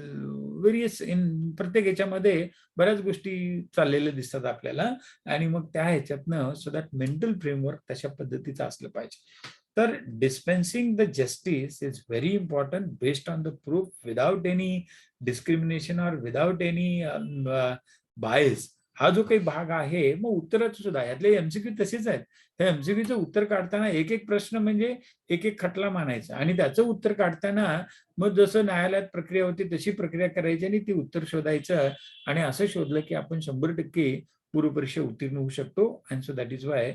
various in प्रत्येक ह्याच्यामध्ये बऱ्याच गोष्टी चाललेल्या दिसतात आपल्याला. आणि मग त्या ह्याच्यातनं सो दॅट मेंटल फ्रेमवर्क तशा पद्धतीचं असलं पाहिजे. तर dispensing the justice is very important based on the proof without any discrimination और विदाउट एनी बायस. हा जो काही भाग आहे मग उत्तराचं सुद्धा यातले MCQ तसेच आहेत. त्या MCQचं उत्तर काढताना एक एक प्रश्न म्हणजे एक एक खटला मानायचा आणि त्याचं उत्तर काढताना मग जसं न्यायालयात प्रक्रिया होती तशी प्रक्रिया करायची आणि ती उत्तर शोधायचं. आणि असं शोधलं की आपण 100% पूर्व परीक्षा उत्तीर्ण होऊ शकतो. And so that is Y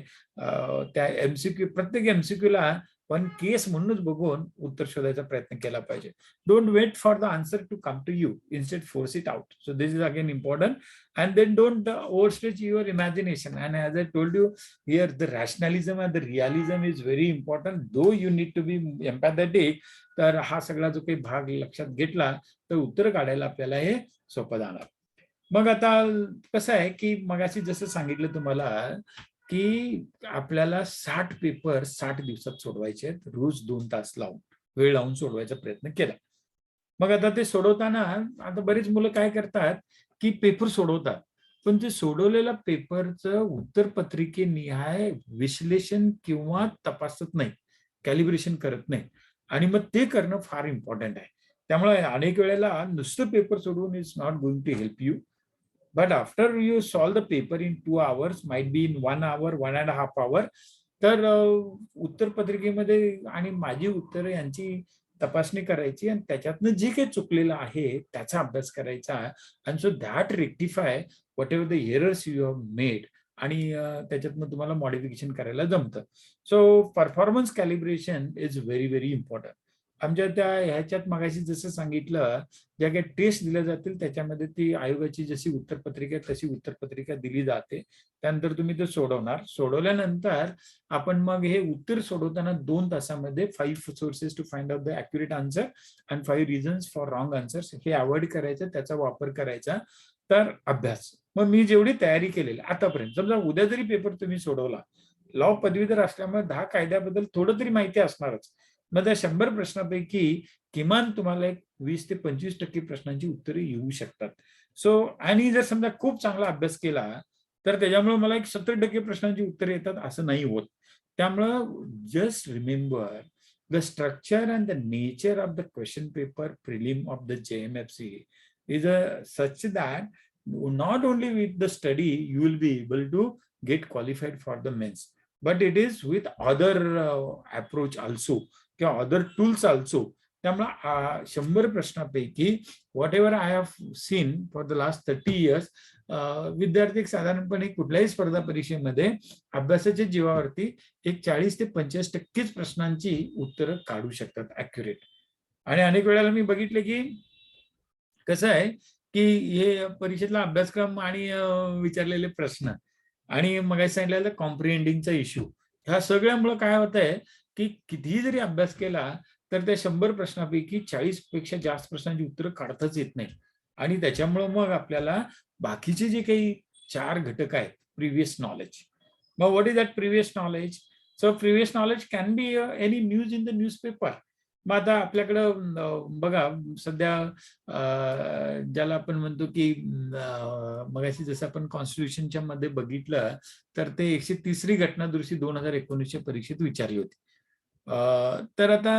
त्या MCQ प्रत्येक MCQ ला पण केस म्हणूनच बघून उत्तर शोधायचा प्रयत्न केला पाहिजे. Don't wait for the answer to come to you, instead force it out. So this is again important. And then don't overstretch your imagination. And as I told you here, the rationalism and the realism is very important, though you need to be empathetic. तर हा सगळा जो काही भाग लक्षात घेतला तर उत्तर काढायला आपल्याला हे सोपं जाणार. मग आता कसं आहे की मगाशी जसं सांगितलं तुम्हाला की आपल्याला 60 पेपर 60 दिवसात सोडवायचे आहेत, रोज 2 तास लावून वेळ लावून सोडवायचा प्रयत्न केला. मग आता ते सोडवताना आता बरीच मुलं काय करतात की पेपर सोडवतात पण ते सोडवलेल्या पेपरचं उत्तरपत्रिकेनिहाय विश्लेषण किंवा तपासत नाही, कॅलिब्रेशन करत नाही. आणि मग ते करणं फार इम्पॉर्टंट आहे. त्यामुळे अनेक वेळेला नुसतं पेपर सोडवून is not going to help you. But after you solve the paper in 2 hours, might be in 1 hour, 1.5 hour, तर उत्तरपत्रिकेमध्ये आणि माझी उत्तरं यांची तपासणी करायची आणि त्याच्यातनं जे काही चुकलेलं आहे त्याचा अभ्यास करायचा. And so that rectify what ever the errors you have made आणि त्याच्यातनं तुम्हाला मॉडिफिकेशन करायला जमतं. So performance calibration is very very important. आमच्या त्या ह्याच्यात मगाशी जसं सांगितलं ज्या काही टेस्ट दिल्या जातील त्याच्यामध्ये ती आयोगाची जशी उत्तरपत्रिका तशी उत्तरपत्रिका दिली जाते. त्यानंतर तुम्ही ते सोडवणार. सोडवल्यानंतर आपण मग हे उत्तर सोडवताना 2 तासामध्ये 5 sources to find out the accurate answer and 5 reasons for wrong answers हे अवॉइड करायचं, त्याचा वापर करायचा. तर अभ्यास मग मी जेवढी तयारी केलेली आतापर्यंत, समजा उद्या जरी पेपर तुम्ही सोडवला, लॉ पदवीधर असल्यामुळे 10 कायद्याबद्दल थोडं तरी माहिती असणारच. मग त्या 100 प्रश्नापैकी किमान तुम्हाला एक 20 ते 25% प्रश्नांची उत्तरे येऊ शकतात. सो आणि जर समजा खूप चांगला अभ्यास केला तर त्याच्यामुळे मला एक 70% प्रश्नांची उत्तरे येतात असं नाही होत. त्यामुळं just remember the structure and the nature of the question paper prelim of the JMFC is such that not only with the study you will be able to get qualified for the mains, but it is with other approach also किंवा other tools also. त्यामुळे 100 प्रश्नापैकी whatever I have seen for the last 30 years विद्यार्थी साधारणपणे कुठल्याही स्पर्धा परीक्षेमध्ये अभ्यासाच्या जीवावरती एक 40 ते 45% प्रश्नांची उत्तरं काढू शकतात ॲक्युरेट. आणि अनेक वेळेला मी बघितले की कसं आहे की हे परीक्षेतला अभ्यासक्रम आणि विचारलेले प्रश्न आणि मग सांगितलेलं कॉम्प्रिहेंडिंगचा इश्यू, ह्या सगळ्यामुळे काय होत आहे की कितीही जरी अभ्यास केला तर त्या 100 प्रश्नापैकी 40 पेक्षा जास्त प्रश्नांची उत्तरं काढताच येत नाही. आणि त्याच्यामुळं मग आपल्याला बाकीचे जे काही 4 घटक आहेत, प्रिव्हियस नॉलेज. मग what is that previous knowledge? So previous knowledge can be any news in the newspaper. मग आता आपल्याकडं बघा सध्या ज्याला आपण म्हणतो की मगाशी जसं आपण कॉन्स्टिट्यूशनच्या मध्ये बघितलं तर ते 130री घटनादुरुस्ती 2019च्या परीक्षेत विचारली होती. तर आता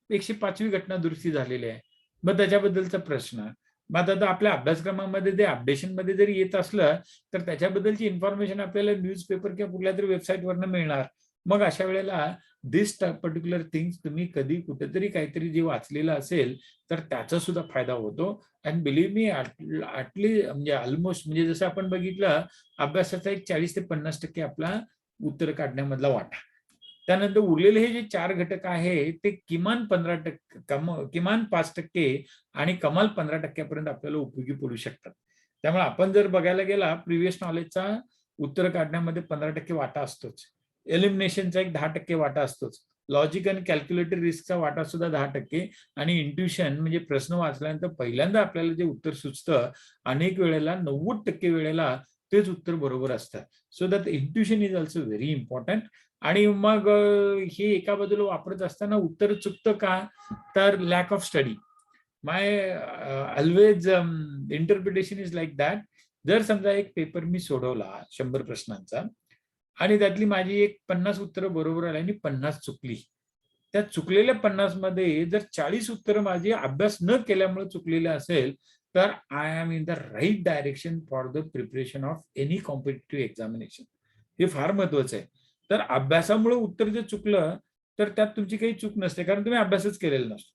105वी घटनादुरुस्ती झालेली आहे. मग त्याच्याबद्दलचा प्रश्न. मग आता आपल्या अभ्यासक्रमामध्ये ते अपडेशन मध्ये जरी येत असलं तर त्याच्याबद्दलची इन्फॉर्मेशन आपल्याला न्यूजपेपर किंवा कुठल्या तरी वेबसाईटवरनं मिळणार. मग अशा वेळेला दिस पर्टिक्युलर थिंग्स तुम्ही कधी कुठेतरी काहीतरी जे वाचलेलं असेल तर त्याचा सुद्धा फायदा होतो. अँड बिलीव्ह मी आटली म्हणजे ऑलमोस्ट म्हणजे जसं आपण बघितलं अभ्यासाचा एक 40 ते 50% आपला उत्तर काढण्यामधला वाटा. त्यानंतर उरलेले हे जे 4 घटक आहे ते किमान 15% किमान 5% आणि कमाल 15% पर्यंत आपल्याला उपयोगी पडू शकतात. त्यामुळे आपण जर बघायला गेला प्रिव्हियस नॉलेजचा उत्तर काढण्यामध्ये 15% वाटा असतोच. एलिमिनेशनचा एक 10% वाटा असतोच. लॉजिक आणि कॅल्क्युलेटरी रिस्कचा वाटा सुद्धा 10% आणि इंट्युशन म्हणजे प्रश्न वाचल्यानंतर पहिल्यांदा आपल्याला जे उत्तर सुचतं अनेक वेळेला 90% वेळेला तेच उत्तर बरोबर असतं. So that intuition is also very important. आणि मग हे एका बाजूला वापरत असताना उत्तर चुकतं का? तर lack of study. My always interpretation is like that. जर समजा एक पेपर मी सोडवला 100 प्रश्नांचा आणि त्यातली माझी एक 50 उत्तरं बरोबर आली आणि 50 चुकली. त्या चुकलेल्या 50 मध्ये जर 40 उत्तरं माझी अभ्यास न केल्यामुळे चुकलेले असेल तर I am in the right direction for the preparation of any competitive examination. हे फार महत्वाचं आहे. तर अभ्यासामुळे उत्तर जर चुकलं तर त्यात तुमची काही चूक नसते कारण तुम्ही अभ्यासच केलेला नसतो.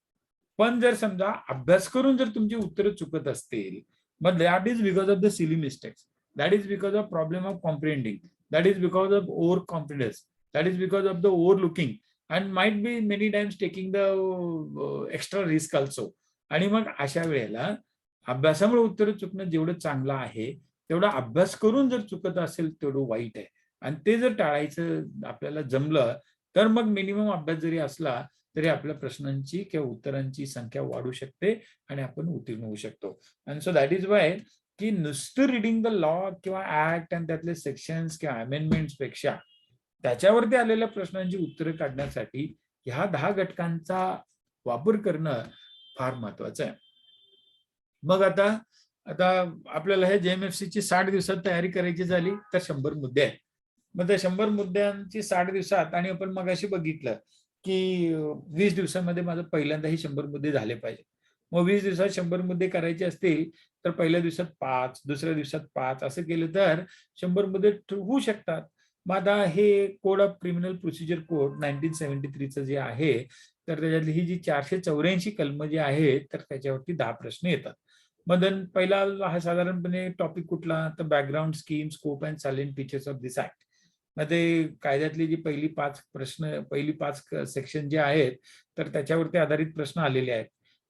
पण जर समजा अभ्यास करून जर तुमची उत्तरं चुकत असतील मग that is because of the silly mistakes. That is because of problem of comprehending. That is because of over confidence. That is because of the over looking and might be many times taking the extra risk also. आणि मग अशा वेळेला अभ्यासामुळे उत्तर चुकणं जेवढं चांगलं आहे तेवढा अभ्यास करून जर चुकत असेल तेवढं वाईट आहे. आणि ते जर टाळायचं आपल्याला जमलं तर मग मिनिमम अभ्यास जरी असला तरी आपल्या प्रश्नांची किंवा उत्तरांची संख्या वाढू शकते आणि आपण उत्तीर्ण होऊ शकतो. आणि सो दॅट इज वाय की नुसतं रिडिंग द लॉ किंवा ऍक्ट आणि त्यातले सेक्शन्स किंवा अमेंडमेंट्स पेक्षा त्याच्यावरती आलेल्या प्रश्नांची उत्तरं काढण्यासाठी ह्या 10 घटकांचा वापर करणं फार महत्वाचं आहे. मग आता आता आपल्याला हे JMFCची 60 दिवसात तयारी करायची झाली तर 100 मुद्दे आहेत. मग त्या 100 मुद्द्यांची 60 दिवसात आणि आपण मगाशी बघितलं की 20 दिवसांमध्ये माझं पहिल्यांदा हे 100 मुद्दे झाले पाहिजे. मग 20 दिवसात 100 मुद्दे करायचे असतील तर पहिल्या दिवसात 5, दुसऱ्या दिवसात 5 असं केलं तर 100 मुद्दे होऊ शकतात. मग आता हे code of criminal procedure code 1973चं जे आहे तर त्याच्यातली ही जी 484 कलम जी आहेत तर त्याच्यावरती 10 प्रश्न येतात. मग पहिला हा साधारणपणे टॉपिक कुठला तर background scheme scope and salient features of this act. मग ते कायद्यातली जी पहिली 5 सेक्शन जे आहेत तर त्याच्यावरती आधारित प्रश्न आलेले आहेत.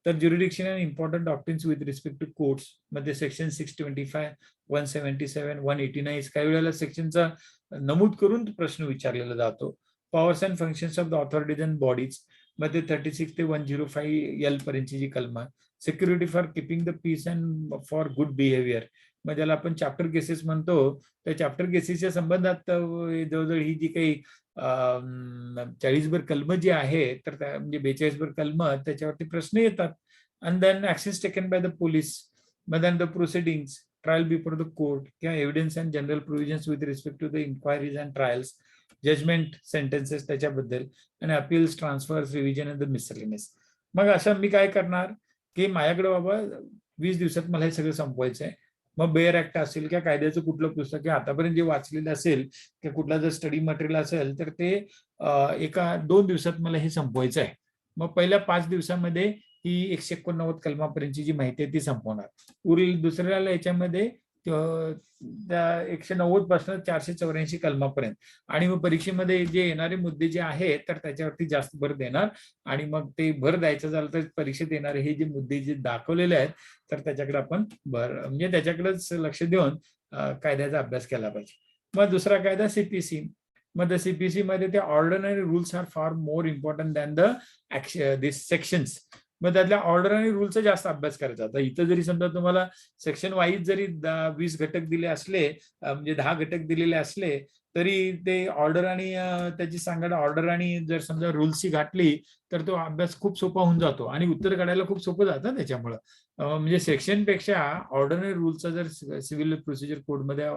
तर jurisdiction and important doctrines with respect to courts मध्ये सेक्शन 625, 177, 189 काही वेळेला सेक्शनचा नमूद करून प्रश्न विचारलेला जातो. Powers and functions of the authorities and bodies मध्ये 36 ते 105L पर्यंतची जी कलम आहे. Security for keeping the peace and for good behaviour मग ज्याला आपण चॅप्टर केसेस म्हणतो त्या चॅप्टर केसेसच्या संबंधात जवळजवळ ही जी काही 40 कलम जी आहे तर म्हणजे 42 कलम त्याच्यावरती प्रश्न येतात. And then actions taken by the police मग then the proceedings trial before the court किंवा evidence and general provisions with respect to the inquiries and trials judgment sentences त्याच्याबद्दल आणि appeals transfers revision and the miscellaneous. मग असं मी काय करणार की माझ्याकडे बाबा 20 दिवसात मला हे सगळं संपवायचं आहे. मग बेअर ऍक्ट असेल किंवा कायद्याचं कुठलं पुस्तक किंवा आतापर्यंत जे वाचलेलं असेल किंवा कुठला जर स्टडी मटेरियल असेल तर ते 1-2 दिवसात मला हे संपवायचं आहे. मग पहिल्या 5 दिवसामध्ये ही 189 कलमापर्यंतची जी माहिती आहे ती संपवणार. उरील दुसऱ्याला याच्यामध्ये त्या 190 पासून 484 कलमापर्यंत. आणि मग परीक्षेमध्ये जे येणारे मुद्दे जे आहेत तर त्याच्यावरती जास्त भर देणार. आणि मग ते भर द्यायचं झालं तर परीक्षेत येणारे हे जे मुद्दे जे दाखवलेले आहेत तर त्याच्याकडे आपण म्हणजे त्याच्याकडेच लक्ष देऊन कायद्याचा अभ्यास केला पाहिजे. मग दुसरा कायदा सीपीसी. मग सीपीसी मध्ये ते ordinary rules are far more important than this sections. मग त्यातल्या ऑर्डिनरी रूलचा जास्त अभ्यास करायचा. आता इथं जरी समजा तुम्हाला सेक्शन वाईज जरी 20 घटक दिले असले, म्हणजे 10 घटक दिलेले असले तरी ते ऑर्डर आणि त्याची सांगड ऑर्डर आणि जर समजा रूल्सची घातली तर तो अभ्यास खूप सोपा होऊन जातो आणि उत्तर काढायला खूप सोपं जातं त्याच्यामुळं. म्हणजे सेक्शनपेक्षा ऑर्डिनरी रूलचा जर सिव्हिल प्रोसिजर कोडमध्ये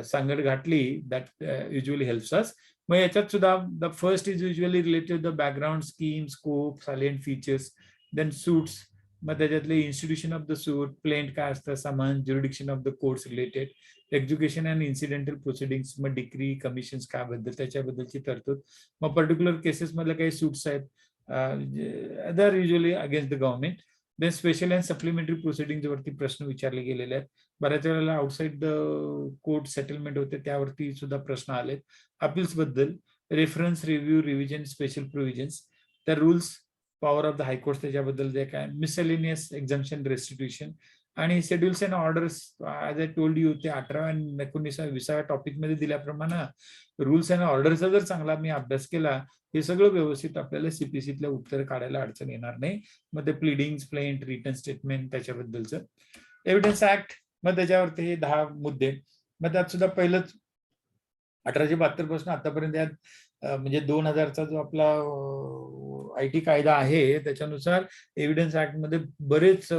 सांगड घातली दॅट युजली हेल्प्स अस. मग याच्यात सुद्धा the first is usually related the background scheme scope salient features. Then suits. मग त्याच्यातले institution of the suit, plaint काय असतं, summon, jurisdiction of the courts related, execution and incidental proceedings, मग decree commissions काय बद्दल त्याच्याबद्दलची तरतूद. मग पर्टिक्युलर केसेस मधले काही सूट्स आहेत other usually against the government. Then special and supplementary proceeding वरती प्रश्न विचारले गेलेले आहेत. बऱ्याच वेळेला आउटसाइड द कोर्ट सेटलमेंट होते त्यावरती सुद्धा प्रश्न आलेत. अपील्स बद्दल, reference, review, revision, special provisions, त्या rules, power of the high court त्याच्याबद्दल जे काय, मिसलेनियस एक्झम्पशन, रेस्टिट्यूशन आणि schedules and orders. As I told you ते 18व्या आणि 19व्या टॉपिक मध्ये दिल्याप्रमाणे रूल्स अँड ऑर्डरचा जर चांगला मी अभ्यास केला हे सगळं व्यवस्थित आपल्याला सीपीसीतल्या उत्तर काढायला अडचण येणार नाही. मग ते प्लीडिंग, प्लेंट, रिटर्न स्टेटमेंट त्याच्याबद्दलचं, एव्हिडन्स ऍक्ट. मग त्याच्यावरती हे 10 मुद्दे. मग त्यात सुद्धा पहिलंच 1872 पासून आतापर्यंत यात म्हणजे 2000चा जो आपला IT कायदा आहे त्याच्यानुसार एव्हिडन्स ऍक्ट मध्ये बरेच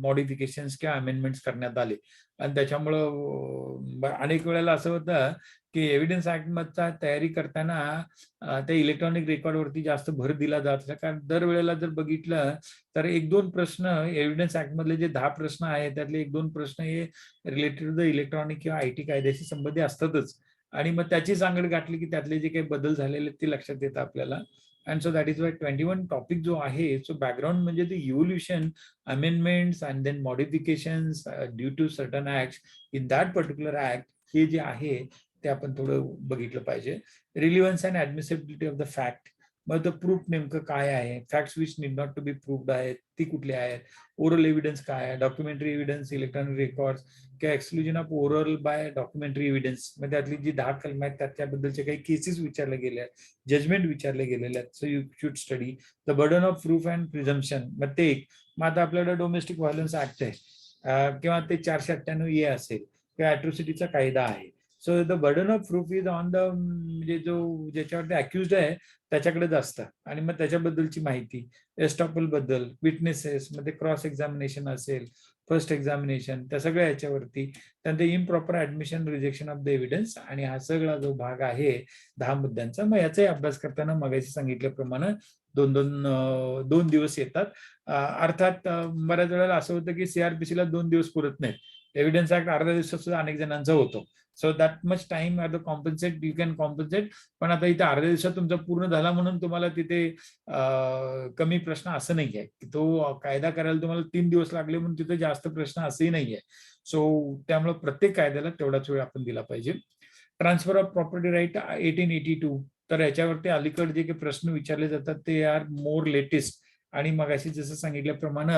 मॉडिफिकेशन्स किंवा अमेंडमेंट्स करण्यात आले. आणि त्याच्यामुळं अनेक वेळेला असं होतं की एव्हिडन्स ऍक्ट मधचा तयारी करताना त्या इलेक्ट्रॉनिक रेकॉर्डवरती जास्त भर दिला जात होता. कारण दरवेळेला जर बघितलं तर 1-2 प्रश्न एव्हिडन्स ऍक्ट मधले जे 10 प्रश्न आहेत त्यातले 1-2 प्रश्न हे रिलेटेड टू द इलेक्ट्रॉनिक किंवा IT कायद्याशी संबंधित असतातच. आणि मग त्याची सांगड गाठली की त्यातले जे काही बदल झालेले ते लक्षात येतं आपल्याला. And so that is why 21 topic जो आहे सो बॅकग्राऊंड म्हणजे the evolution, amendments and then modifications due to certain act in that particular act हे जे आहे ते आपण थोडं बघितलं पाहिजे. Relevance and admissibility of the fact. मग द प्रूफ नेमकं काय आहे, facts which need not to be proved आहेत ती कुठली आहेत, ओरल एव्हिडन्स काय आहे, डॉक्युमेंटरी एव्हिडन्स, इलेक्ट्रॉनिक रेकॉर्ड किंवा exclusion of oral by documentary evidence. मग त्यातली जी 10 कलम आहेत त्याच्याबद्दलचे काही केसेस विचारले गेले आहेत, जजमेंट विचारले गेलेले आहेत. So you should study the burden of proof and presumption. मग ते एक. मग आता आपल्याकडे डोमेस्टिक व्हायलन्स ऍक्ट आहे किंवा ते 498 असेल किंवा अॅट्रॉसिटीचा कायदा आहे. So the burden of proof is on the म्हणजे जो ज्याच्यावरती अक्युज्ड आहे त्याच्याकडेच असतं. आणि मग त्याच्याबद्दलची माहिती, एस्टॉपल बद्दल, विटनेसेस मध्ये क्रॉस एक्झामिनेशन असेल, फर्स्ट एक्झामिनेशन, त्या सगळ्या याच्यावरती. त्यानंतर improper admission, rejection of the evidence. आणि हा सगळा जो भाग आहे 10 मुद्द्यांचा, मग याचाही अभ्यास करताना मगाशी सांगितल्याप्रमाणे 2 दिवस येतात. अर्थात बऱ्याच वेळेला असं होतं की CRPC ला 2 दिवस पुरत नाहीत. एव्हिडन्स ऍक्ट अर्ध्या दिवसात सुद्धा अनेक जणांचा होतो. So that much time are the compensate, you can compensate. पण आता इथे अर्ध्या दिवसात तुमचा पूर्ण झाला म्हणून तुम्हाला तिथे कमी प्रश्न असं नाही आहे की तो कायदा करायला तुम्हाला 3 दिवस लागले म्हणून तिथे जास्त प्रश्न असंही नाहीये. सो त्यामुळे प्रत्येक कायद्याला तेवढाच वेळ आपण दिला पाहिजे. Transfer of property right 1882. तर याच्यावरती अलीकडे जे काही प्रश्न विचारले जातात ते आर मोर लेटेस्ट. आणि मग अशी जसं सांगितल्याप्रमाणे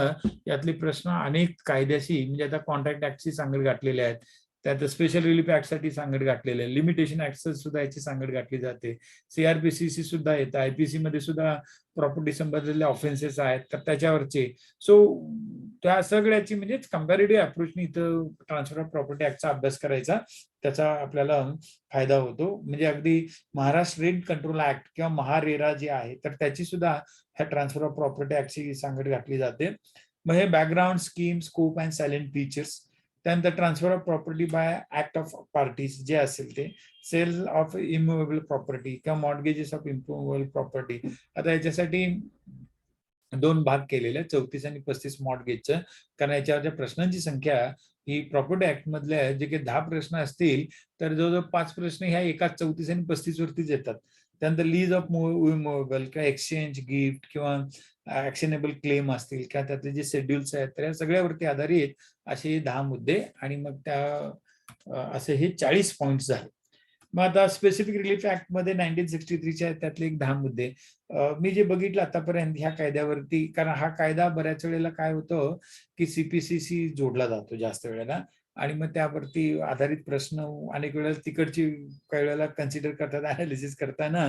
यातले प्रश्न अनेक कायद्याशी म्हणजे आता कॉन्ट्रॅक्ट ऍक्टची सांगड घातलेले आहेत, त्यात स्पेशल रिलीफ ऍक्टसाठी सांगड घातलेले आहे, लिमिटेशन ऍक्ट सुद्धा याची सांगड घातली जाते, CRPC सुद्धा येतं, IPC मध्ये सुद्धा प्रॉपर्टी संबंधितले ऑफेन्सेस आहेत तर त्याच्यावरचे. सो त्या सगळ्याची म्हणजे कम्पॅरेटिव्ह अप्रोचने इथं ट्रान्सफर ऑफ प्रॉपर्टी ऍक्टचा अभ्यास करायचा, त्याचा आपल्याला फायदा होतो. म्हणजे अगदी महाराष्ट्र रेंट कंट्रोल ऍक्ट किंवा महारेरा जे आहे तर त्याची सुद्धा ह्या ट्रान्सफर ऑफ प्रॉपर्टी ऍक्टची सांगड घातली जाते. मग हे background scheme, scope and salient features. त्यानंतर transfer of property by act of parties जे असेल ते, सेल ऑफ इम्युएबल प्रॉपर्टी किंवा मॉर्गेजेस ऑफ इम्युएबल प्रॉपर्टी. आता याच्यासाठी 2 भाग केलेले आहेत, 34 आणि 35 मॉर्गेजचं. कारण याच्यावरच्या प्रश्नांची संख्या ही प्रॉपर्टी ऍक्ट मधल्या जे काही 10 प्रश्न असतील तर जवळजवळ 5 प्रश्न ह्या एकाच 34 आणि 35 वरतीच येतात. त्यानंतर लीज ऑफ मूवेबल किंवा एक्सचेंज, गिफ्ट किंवा ऍक्शनेबल क्लेम असतील किंवा त्यातले जे शेड्यूल्स आहेत तर या सगळ्यावरती आधारित असे 10 मुद्दे आणि मग त्या असे हे 40 पॉइंट्स झाले. मग आता स्पेसिफिक रिलीफ ऍक्ट मध्ये 1963च्या त्यातले एक 10 मुद्दे मी जे बघितलं आतापर्यंत ह्या कायद्यावरती, कारण हा कायदा बऱ्याच वेळेला काय होतं की सीपीसीसी जोडला जातो जास्त वेळेला आणि मग त्यावरती आधारित प्रश्न अनेक वेळेला तिकडची काही वेळेला कन्सिडर करतात अनालिसिस करताना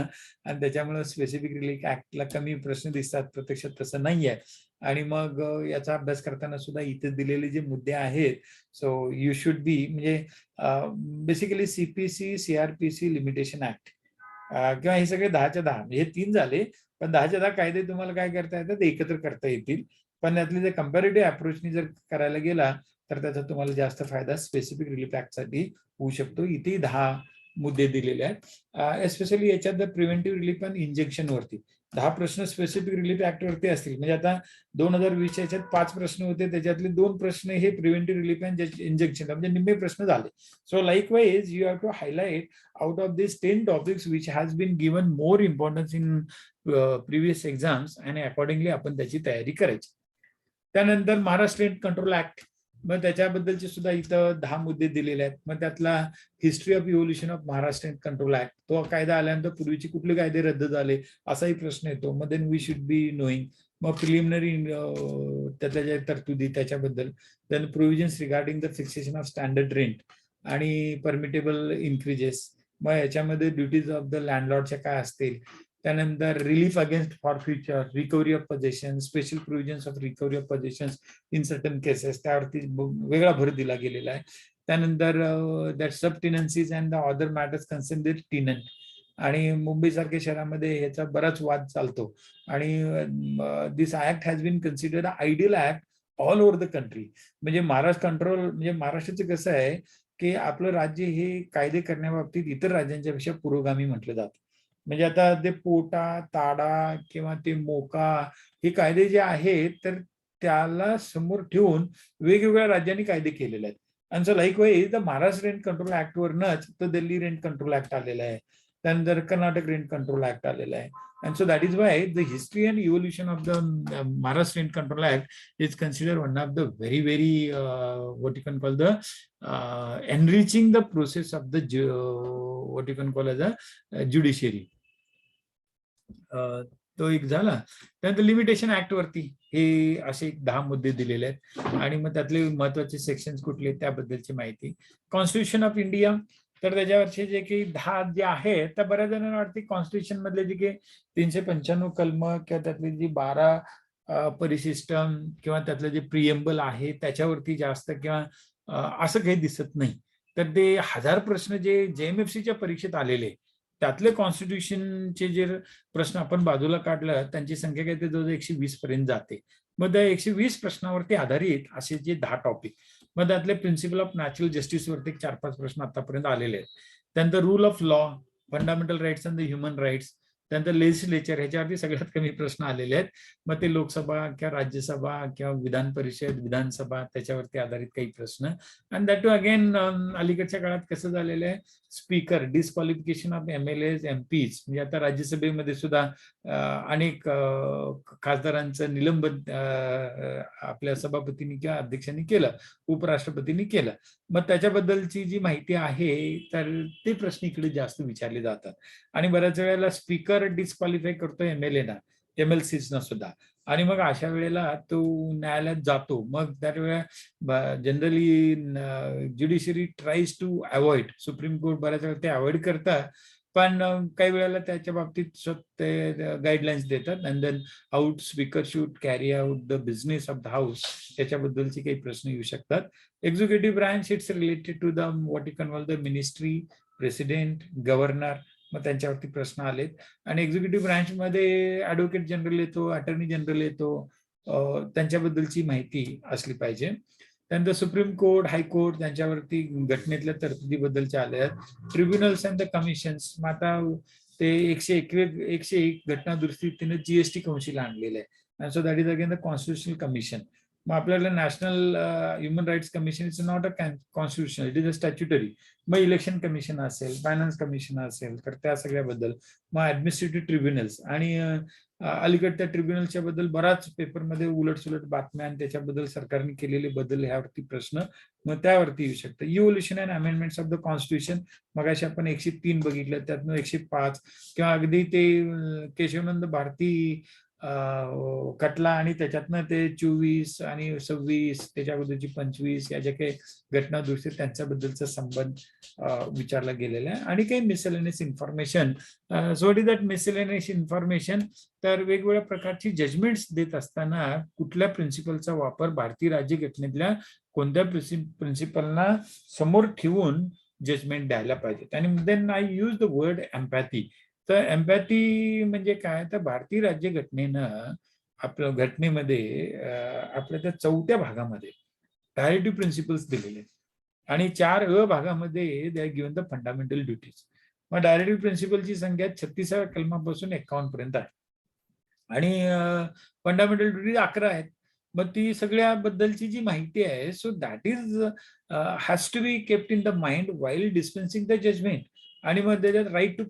आणि त्याच्यामुळे स्पेसिफिक रिलीफ ऍक्टला कमी प्रश्न दिसतात, प्रत्यक्षात तसं नाहीये. आणि मग याचा अभ्यास करताना सुद्धा इथे दिलेले जे मुद्दे आहेत सो यू शुड बी म्हणजे basically CPC, CrPC, limitation act किंवा हे सगळे 10च्या 10 म्हणजे हे 3 झाले, पण 10च्या 10 कायदे तुम्हाला काय करता येतात एकत्र करता येतील. पण यातले जे कम्पॅरेटिव्ह अप्रोचनी जर करायला गेला तर त्याचा तुम्हाला जास्त फायदा स्पेसिफिक रिलीफ ऍक्ट साठी होऊ शकतो. इथे 10 मुद्दे दिलेले आहेत. एस्पेशली याच्यात द प्रिव्हेंटिव्ह रिलीफ आणि इंजेक्शन वरती 10 प्रश्न स्पेसिफिक रिलीफ ऍक्ट वरती असतील. म्हणजे आता 2020 याच्यात 5 प्रश्न होते, त्याच्यातले 2 प्रश्न हे प्रिव्हेंटिव्ह रिलीफ आणि इंजेक्शन म्हणजे निम्मे प्रश्न झाले. So likewise you have to highlight out of these 10 topics which has been given more importance in previous exams आणि accordingly आपण त्याची तयारी करायची. त्यानंतर महाराष्ट्र रेंट कंट्रोल ऍक्ट, मग त्याच्याबद्दलचे सुद्धा इथं 10 मुद्दे दिलेले आहेत. मग त्यातला history of evolution of Maharashtra rent control act, तो कायदा आल्यानंतर पूर्वीचे कुठले कायदे रद्द झाले असाही प्रश्न येतो. मग then we should be knowing. मग प्रिलिमिनरी त्यातल्या ज्या तरतुदी त्याच्याबद्दल, then provisions regarding the fixation of standard rent आणि परमिटेबल इन्क्रीजेस. मग याच्यामध्ये ड्युटीज ऑफ द लँडलॉर्डच्या काय असतील. त्यानंतर relief against forfeiture, recovery of possession, special provisions of recovery of possession in certain cases, त्यावरती वेगळा भर दिला गेलेला आहे. त्यानंतर that sub tenancies and the other matters concern with tenant. आणि मुंबई सारख्या शहरामध्ये याचा बराच वाद चालतो. आणि this act has been considered ideal act all over the country. म्हणजे महाराष्ट्र कंट्रोल म्हणजे महाराष्ट्राचं कसं आहे की आपलं राज्य हे कायदे करण्याबाबतीत इतर राज्यांच्या पेक्षा पुरोगामी म्हटलं जातं. म्हणजे आता ते पोटा, ताडा किंवा ते मोका हे कायदे जे आहेत तर त्याला समोर ठेवून वेगवेगळ्या राज्यांनी कायदे केलेले आहेत. आणि so likewise the Maharashtra rent control ऍक्टवरनच तर दिल्ली रेंट कंट्रोल ऍक्ट आलेला आहे, त्यानंतर कर्नाटक रेंट कंट्रोल ऍक्ट आलेला आहे. And so that is why the history and evolution of the Maharashtra Rent Control Act is considered one of the very, very what you can call the enriching the process of the what you can call as a judiciary. तो एक झाला. त्यानंतर limitation act वरती हे असे 10 मुद्दे दिलेले आहेत आणि मग त्यातले महत्वाचे सेक्शन्स कुठले त्याबद्दलची माहिती. कॉन्स्टिट्यूशन ऑफ इंडिया, तर त्याच्यावरचे जे काही 10 जे आहेत तर बऱ्याच जणांना वाटते कॉन्स्टिट्यूशन मधले जे काही 395 कलम किंवा त्यातली जी 12 परिशिष्टम किंवा त्यातलं जे प्रिएम्बल आहे त्याच्यावरती जास्त किंवा असं काही दिसत नाही. तर ते 1000 प्रश्न जे जेएमएफसीच्या परीक्षेत आलेले त्यातले कॉन्स्टिट्यूशनचे जे प्रश्न आपण बाजूला काढलं त्यांची संख्या काय ते जवळ 120 पर्यंत जाते. मग त्या 120 प्रश्नावरती आधारित असे जे 10 टॉपिक, मग त्यातले प्रिन्सिपल ऑफ नॅचरल जस्टिस वरती 4-5 प्रश्न आतापर्यंत आलेले आहेत. त्यानंतर rule of law, fundamental rights and the human rights, त्यानंतर लेजिस्लेचर ह्याच्यावरती सगळ्यात कमी प्रश्न आलेले आहेत. मग ते लोकसभा किंवा राज्यसभा किंवा विधान परिषद, विधानसभा त्याच्यावरती आधारित काही प्रश्न. आणि दॅट टू अगेन अलीकडच्या काळात कसं झालेलं आहे, speaker disqualification of MLAs, MPs, म्हणजे आता राज्यसभेमध्ये सुद्धा अनेक खासदारांचं निलंबन आपल्या सभापतींनी किंवा अध्यक्षांनी केलं, उपराष्ट्रपतींनी केलं. मग त्याच्याबद्दलची जी माहिती आहे तर ते प्रश्न इकडे जास्त विचारले जातात. आणि बऱ्याच वेळेला स्पीकर डिस्क्वालिफाय करतो MLA ना, MLCs ना सुद्धा. आणि मग अशा वेळेला तो न्यायालयात जातो. मग त्यावेळेला generally judiciary tries to avoid, supreme court बऱ्याच वेळा ते अवॉइड करतात, पण काही वेळेला त्याच्या बाबतीत ते गाईडलाईन्स देतात. And then how speaker should carry out the business of the house त्याच्याबद्दलचे काही प्रश्न येऊ शकतात. Executive branch it's related to the what you can call the ministry, president, governor, मग त्यांच्यावरती प्रश्न आलेत. आणि एक्झिक्युटिव्ह ब्रांच मध्ये ऍडव्होकेट जनरल येतो, अटर्नी जनरल येतो, त्यांच्याबद्दलची माहिती असली पाहिजे. त्यानंतर सुप्रीम कोर्ट, हायकोर्ट त्यांच्यावरती घटनेतल्या तरतुदीबद्दलच्या आल्या. ट्रिब्युनल्स अँड द कमिशन्स, मग आता ते 101 घटना दुरुस्तीने GST कौन्सिल आणलेलं आहे. And so that is again the constitutional commission. मग आपल्याला national human rights commission is not a constitutional, it is a statutory. मग इलेक्शन कमिशन असेल, फायनान्स कमिशन असेल, तर त्या सगळ्याबद्दल. मग ऍडमिनिस्ट्रेटिव्ह ट्रिब्युनल्स आणि अलीकडे त्या ट्रिब्युनलच्या बद्दल बराच पेपरमध्ये उलटसुलट बातम्या आणि त्याच्याबद्दल सरकारने केलेले बदल ह्यावरती प्रश्न मग त्यावरती येऊ शकतं. Evolution and amendments of the constitution, मगाशी आपण 103 बघितलं, त्यातनं 105 किंवा अगदी ते केशवानंद भारती खटला आणि त्याच्यातनं ते 24 आणि 26 त्याच्या अगोदरची 25 या ज्या काही घटना दुरुस्ती त्यांच्याबद्दलचा संबंध विचारला गेलेला आहे. आणि काही miscellaneous information. So what is that miscellaneous information? तर वेगवेगळ्या प्रकारची जजमेंट्स देत असताना कुठल्या प्रिन्सिपलचा वापर भारतीय राज्यघटनेतल्या कोणत्या प्रिन्सिपलना समोर ठेवून जजमेंट द्यायला पाहिजे. आणि then I use the word empathy. तर एम्पॅथी म्हणजे काय, तर भारतीय राज्यघटनेनं आपल्या घटनेमध्ये आपल्या त्या 4थ्या भागामध्ये डायरेक्टिव्ह प्रिन्सिपल्स दिलेले आणि 4 भागामध्ये they are given the fundamental duties. मग डायरेक्टिव्ह प्रिन्सिपलची संख्या 36व्या कलमापासून 51 पर्यंत आहे आणि फंडामेंटल ड्युटीज 11 आहेत. मग ती सगळ्याबद्दलची जी माहिती आहे, so that is has to be kept in the mind while dispensing the judgment. आणि मग त्याच्यात राईट टू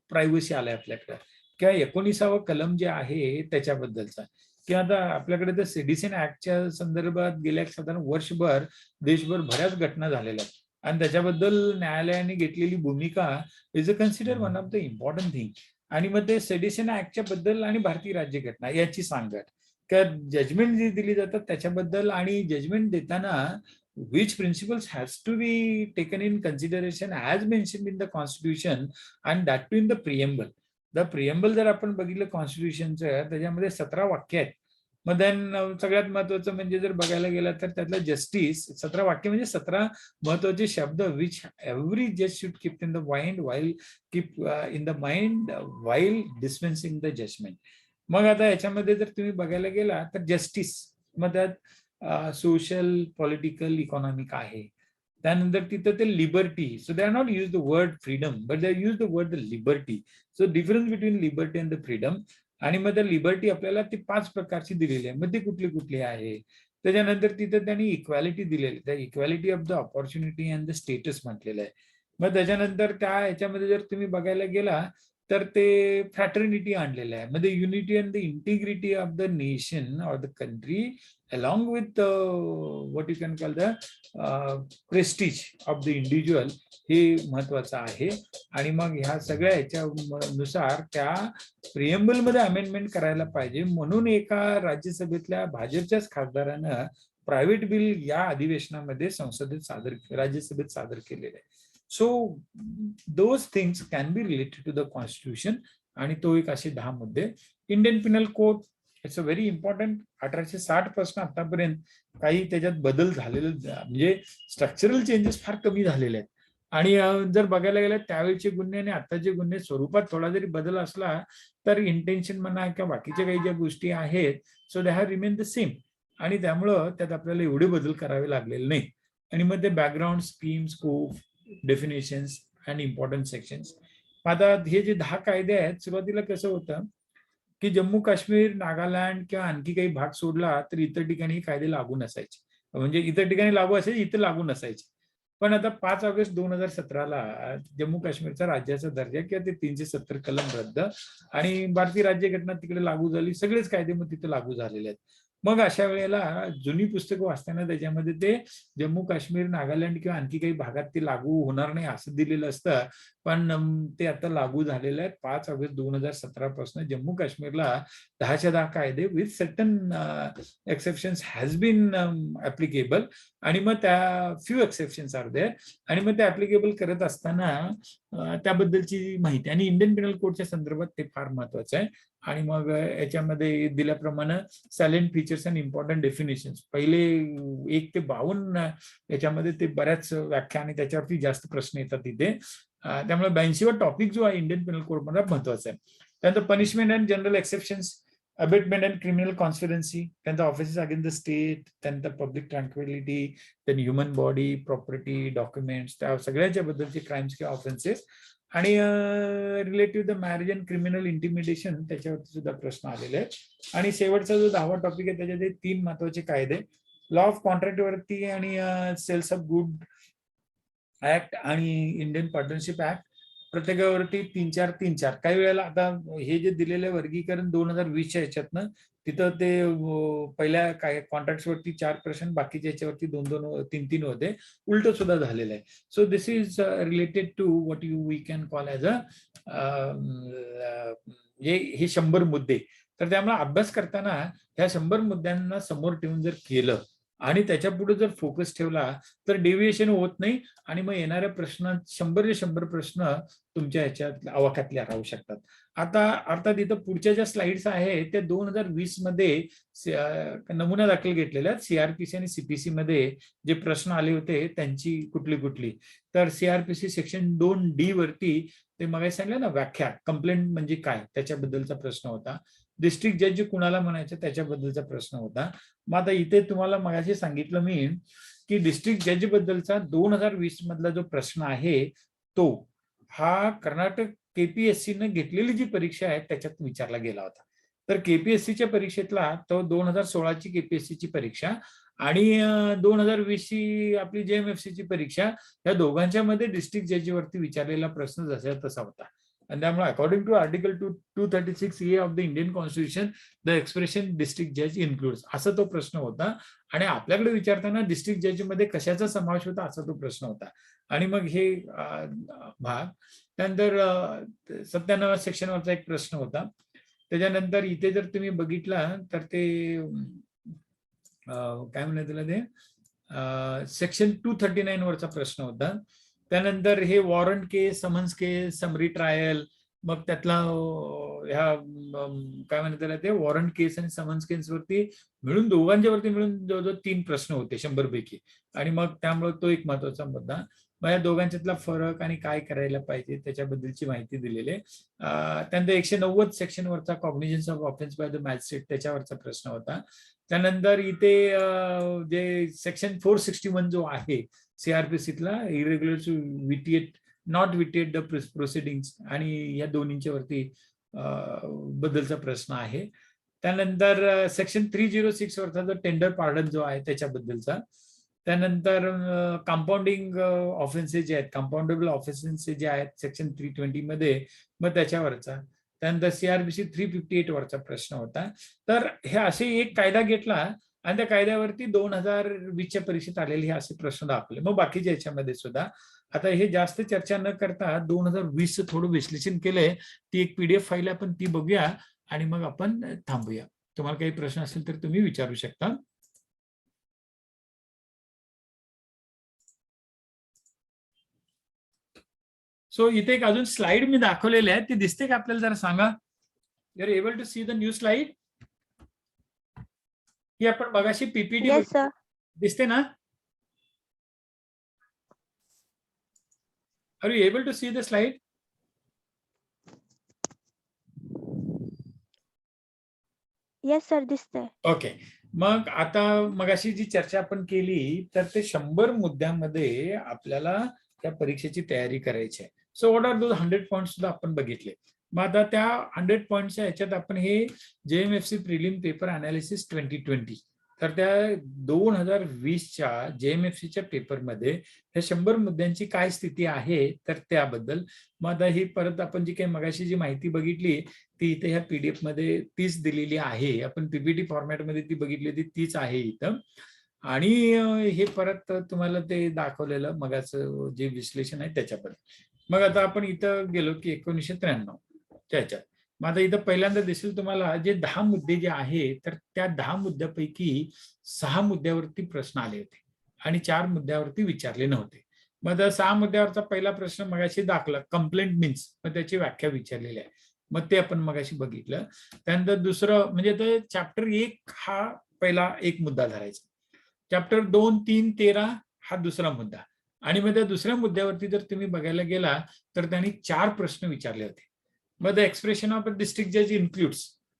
प्रायव्हसी आलाय आपल्याकडे, किंवा 19वा कलम जे आहे त्याच्याबद्दलचा, किंवा आता आपल्याकडे तर सिटिझन ऍक्टच्या संदर्भात गेल्या साधारण वर्षभर देशभर बऱ्याच घटना झालेल्या आहेत आणि त्याच्याबद्दल न्यायालयाने घेतलेली भूमिका is a consider one of the important thing. आणि मग ते सेडिशन ऍक्टच्या बद्दल आणि भारतीय राज्यघटना याची सांगड, का जजमेंट जी दिली जातात त्याच्याबद्दल, आणि जजमेंट देताना which principles has to be taken in consideration as mentioned in the constitution and that too in the preamble. The preamble जर आपण बघितलं कॉन्स्टिट्यूशनचं, त्याच्यामध्ये 17 वाक्य आहेत. मग देन सगळ्यात महत्वाचं म्हणजे जर बघायला गेलं तर त्यातलं जस्टिस, 17 वाक्य म्हणजे 17 महत्वाचे शब्द विच एव्हरी जज should keep in the mind while dispensing the judgment. मग आता याच्यामध्ये जर तुम्ही बघायला गेला तर जस्टिस, मग त्यात सोशल, पॉलिटिकल, इकॉनॉमिक आहे. त्यानंतर तिथं ते liberty, so they are not use the word freedom but they use the word the liberty. So difference between liberty and the freedom. आणि मग त्या लिबर्टी आपल्याला ती 5 प्रकारची दिलेली आहे. मग ती कुठली कुठली आहे? त्याच्यानंतर तिथं त्यांनी इक्वॅलिटी दिलेली, the equality of the opportunity and the status म्हटलेलं आहे. मग त्याच्यानंतर त्या ह्याच्यामध्ये जर तुम्ही बघायला गेला तर ते फ्रॅटर्निटी आणलेलं आहे. म्हणजे unity and the integrity of the nation or the country along with what you can call the prestige of the individual, हे महत्वाचं आहे. आणि मग ह्या सगळ्या ह्याच्यानुसार त्या प्रिएम्बल मध्ये अमेंडमेंट करायला पाहिजे, म्हणून एका राज्यसभेतल्या भाजपच्याच खासदारानं प्रायव्हेट बिल या अधिवेशनामध्ये राज्यसभेत सादर केलेलं आहे. So those things can be related to the constitution. आणि तो एक असे 10 मुद्दे. Indian penal code it's a very important. 1860 पासून आतापर्यंत काही त्याच्यात बदल झालेले, म्हणजे स्ट्रक्चरल चेंजेस फार कमी झालेले आहेत. आणि जर बघायला गेलं त्यावेळेचे गुन्हे आणि आताचे गुन्हे स्वरूपात थोडा जरी बदल असला तर इंटेन्शन म्हणा किंवा बाकीच्या काही ज्या गोष्टी आहेत, so they have remain the same. आणि त्यामुळं त्यात आपल्याला एवढे बदल करावे लागलेले नाही. आणि मग ते background, scheme, scope, definitions and important sections. आता हे जे 10 कायदे आहेत, सुरुवातीला कसं होतं की जम्मू काश्मीर, नागालँड किंवा आणखी काही भाग सोडला तर इतर ठिकाणी कायदे लागू नसायचे. म्हणजे इतर ठिकाणी लागू असायचे, इथं लागू नसायचे. पण आता 5 ऑगस्ट 2017ला जम्मू काश्मीरचा राज्याचा दर्जा किंवा ते 370 कलम रद्द आणि भारतीय राज्यघटना तिकडे लागू झाली. सगळेच कायदे मग तिथे लागू झालेले आहेत. मग अशा वेळेला जुनी पुस्तकं वाचताना त्याच्यामध्ये ते जम्मू काश्मीर, नागालँड किंवा आणखी काही भागात ते लागू होणार नाही असं दिलेलं असतं. पण ते आता लागू झालेलं आहे. 5 ऑगस्ट 2017 पासून जम्मू काश्मीरला 10च्या 10 कायदे with certain exceptions has been applicable. आणि मग त्या फ्यू एक्सेप्शन्स आर देअर. आणि मग ते ऍप्लिकेबल करत असताना त्याबद्दलची माहिती आणि इंडियन पिनल कोडच्या संदर्भात ते फार महत्वाचं आहे. आणि मग याच्यामध्ये दिल्याप्रमाणे silent features and important definitions, पहिले 1 ते 52 याच्यामध्ये ते बऱ्याच व्याख्या आणि त्याच्यावरती जास्त प्रश्न येतात तिथे. त्यामुळे 82वा टॉपिक जो आहे इंडियन पिनल कोड मध्ये महत्वाचा आहे. त्यानंतर punishment and general exceptions, abetment and criminal conspiracy, त्यानंतर ऑफेन्सेस अगेन्स्ट द स्टेट, त्यानंतर public tranquillity, then human body, property, documents, त्या सगळ्याच्या बद्दलचे क्राईम्स किंवा ऑफेन्सेस. आणि relative the marriage and criminal intimidation त्याच्यावरती सुद्धा प्रश्न आलेले आहेत. आणि शेवटचा जो 10वा टॉपिक आहे त्याच्यात 3 महत्वाचे कायदे, लॉ ऑफ कॉन्ट्रॅक्ट वरती आणि सेल्स ऑफ गुड ऍक्ट आणि इंडियन पार्टनरशिप ऍक्ट, प्रत्येकावरती 3-4 काही वेळेला आता हे जे दिलेलं वर्गीकरण 2020च्या ह्याच्यातनं तिथं ते पहिल्या काय कॉन्ट्रॅक्ट वरती 4 प्रश्न, बाकीच्या याच्यावरती 2-2 3-3 होते, उलट सुद्धा झालेलं आहे. So this is related to what we can call as हे 100 मुद्दे. तर त्यामुळे अभ्यास करताना ह्या 100 मुद्द्यांना समोर ठेवून जर केलं आणि त्याच्या पुढे जर फोकस ठेवला तर डेव्हिएशन होत नाही आणि मग येणाऱ्या प्रश्नात 100 प्रश्न तुमच्या ह्याच्यात आवाक्यातल्या राहू शकतात. आता अर्थात इथं पुढच्या ज्या स्लाइड्स आहेत त्या 2020 मध्ये नमुना दाखल घेतलेल्या आहेत. सीआरपीसी आणि सीपीसी मध्ये जे प्रश्न आले होते त्यांची कुठली तर सीआरपीसी सेक्शन 2D वरती ते मग सांगितलं ना, व्याख्या कंप्लेंट म्हणजे काय त्याच्याबद्दलचा प्रश्न होता. डिस्ट्रिक्ट जज कुणाला म्हणायचं त्याच्याबद्दलचा प्रश्न होता. मग आता इथे तुम्हाला मगाशी सांगितलं मी की डिस्ट्रिक्ट जज बद्दलचा 2020 मधला जो प्रश्न आहे तो हा कर्नाटक केपीएससी ने घेतलेली जी परीक्षा आहे त्याच्यात विचारला गेला होता. तर केपीएससीच्या परीक्षेतला तो 2016ची केपीएससीची परीक्षा आणि 2020ची आपली जेएमएफसीची परीक्षा, या दोघांच्या मध्ये डिस्ट्रिक्ट जज वरती विचारलेला प्रश्न जसा तसा होता. आणि त्यामुळे according to article 236A of the Indian constitution the expression district जज इन्क्लुड्स असा तो प्रश्न होता. आणि आपल्याकडे विचारताना डिस्ट्रिक्ट जज मध्ये कशाचा समावेश होता असा तो प्रश्न होता. आणि मग हे भाग त्यानंतर 97 सेक्शनवरचा एक प्रश्न होता. त्याच्यानंतर इथे जर तुम्ही बघितला तर ते काय म्हणतात त्याला ते सेक्शन 239 वरचा प्रश्न होता. त्यानंतर हे वॉरंट केस, समन्स केस, समरी ट्रायल, मग त्यातला ह्या काय म्हणतात त्याला ते वॉरंट केस आणि समन्स केस वरती मिळून दोघांच्या वरती मिळून जवळजवळ 3 प्रश्न होते 100 पैकी. आणि मग त्यामुळे तो एक महत्वाचा मुद्दा. मग या दोघांच्यातला फरक आणि काय करायला पाहिजे त्याच्याबद्दलची माहिती दिलेली आहे. त्यानंतर 190 सेक्शन वरचा cognizance of offence by the magistrate त्याच्यावरचा प्रश्न होता. त्यानंतर इथे जे सेक्शन 461 जो आहे सीआरपीसीतला, irregular vitiate not vitiate the proceedings, आणि या दोन्हीच्या वरती बद्दलचा प्रश्न आहे. त्यानंतर सेक्शन 306 वरचा जो टेंडर पार्डन जो आहे त्याच्याबद्दलचा. त्यानंतर कंपाऊंडिंग ऑफेन्सेस जे आहेत, कंपाऊंडेबल ऑफेन्सेस जे आहेत सेक्शन 320 मध्ये, मग त्याच्यावरचा. त्यानंतर सीआरपीसी 358 वरचा प्रश्न होता. तर हे असे एक कायदा घेतला आणि त्या कायद्यावरती 2020च्या परीक्षेत आलेले हे असे प्रश्न दाखवले. मग बाकीच्या याच्यामध्ये सुद्धा आता हे जास्त चर्चा न करता 2020चं थोडं विश्लेषण केलंय. ती एक पीडीएफ फाईल आपण ती बघूया आणि मग आपण थांबूया. तुम्हाला काही प्रश्न असेल तर तुम्ही विचारू शकता. सो इथे एक अजून स्लाइड मी दाखवलेली आहे, ती दिसते का आपल्याला जरा सांगा. You are able to see the new slide. ही आपण बघाशी पीपीटी दिसते ना. Are you able to see the slide? Yes sir, दिसतंय. ओके. मग आता मगाशी जी चर्चा आपण केली तर ते 100 मुद्द्यांमध्ये आपल्याला त्या परीक्षेची तयारी करायची आहे. So what are those 100 points सुद्धा आपण बघितले. मग आता त्या 100 पॉइंट्सच्या ह्याच्यात आपण हे जेएमएफसी प्रिलिम पेपर अनालिसिस 2020, तर त्या 2020च्या जेएमएफसीच्या पेपरमध्ये ह्या 100 मुद्द्यांची काय स्थिती आहे तर त्याबद्दल. मग आता ही परत आपण जी काही मगाशी जी माहिती बघितली ती इथे ह्या पीडीएफ मध्ये तीच दिलेली आहे. आपण पीपीटी फॉर्मॅटमध्ये ती बघितली होती तीच आहे इथं. आणि हे परत तुम्हाला ते दाखवलेलं मगाचं जे विश्लेषण आहे त्याच्याबद्दल. मग आता आपण इथं गेलो की 1993 त्याच्यात. मग आता इथं पहिल्यांदा दिसेल तुम्हाला जे 10 मुद्दे जे आहेत तर त्या 10 मुद्द्यापैकी 6 मुद्द्यावरती प्रश्न आले होते आणि 4 मुद्द्यावरती विचारले नव्हते. मग 6 मुद्द्यावरचा पहिला प्रश्न मगाशी दाखला, कंप्लेंट मीन्स, मग त्याची व्याख्या विचारलेली आहे. मग ते आपण मगाशी बघितलं. त्यानंतर दुसरं म्हणजे चॅप्टर 1 हा पहिला एक मुद्दा धरायचा. चॅप्टर 2, 3, 13 हा दुसरा मुद्दा. आणि मग त्या दुसऱ्या मुद्द्यावरती जर तुम्ही बघायला गेला तर त्यांनी 4 प्रश्न विचारले होते. मग the expression of a district जज इन्क्लुड्स,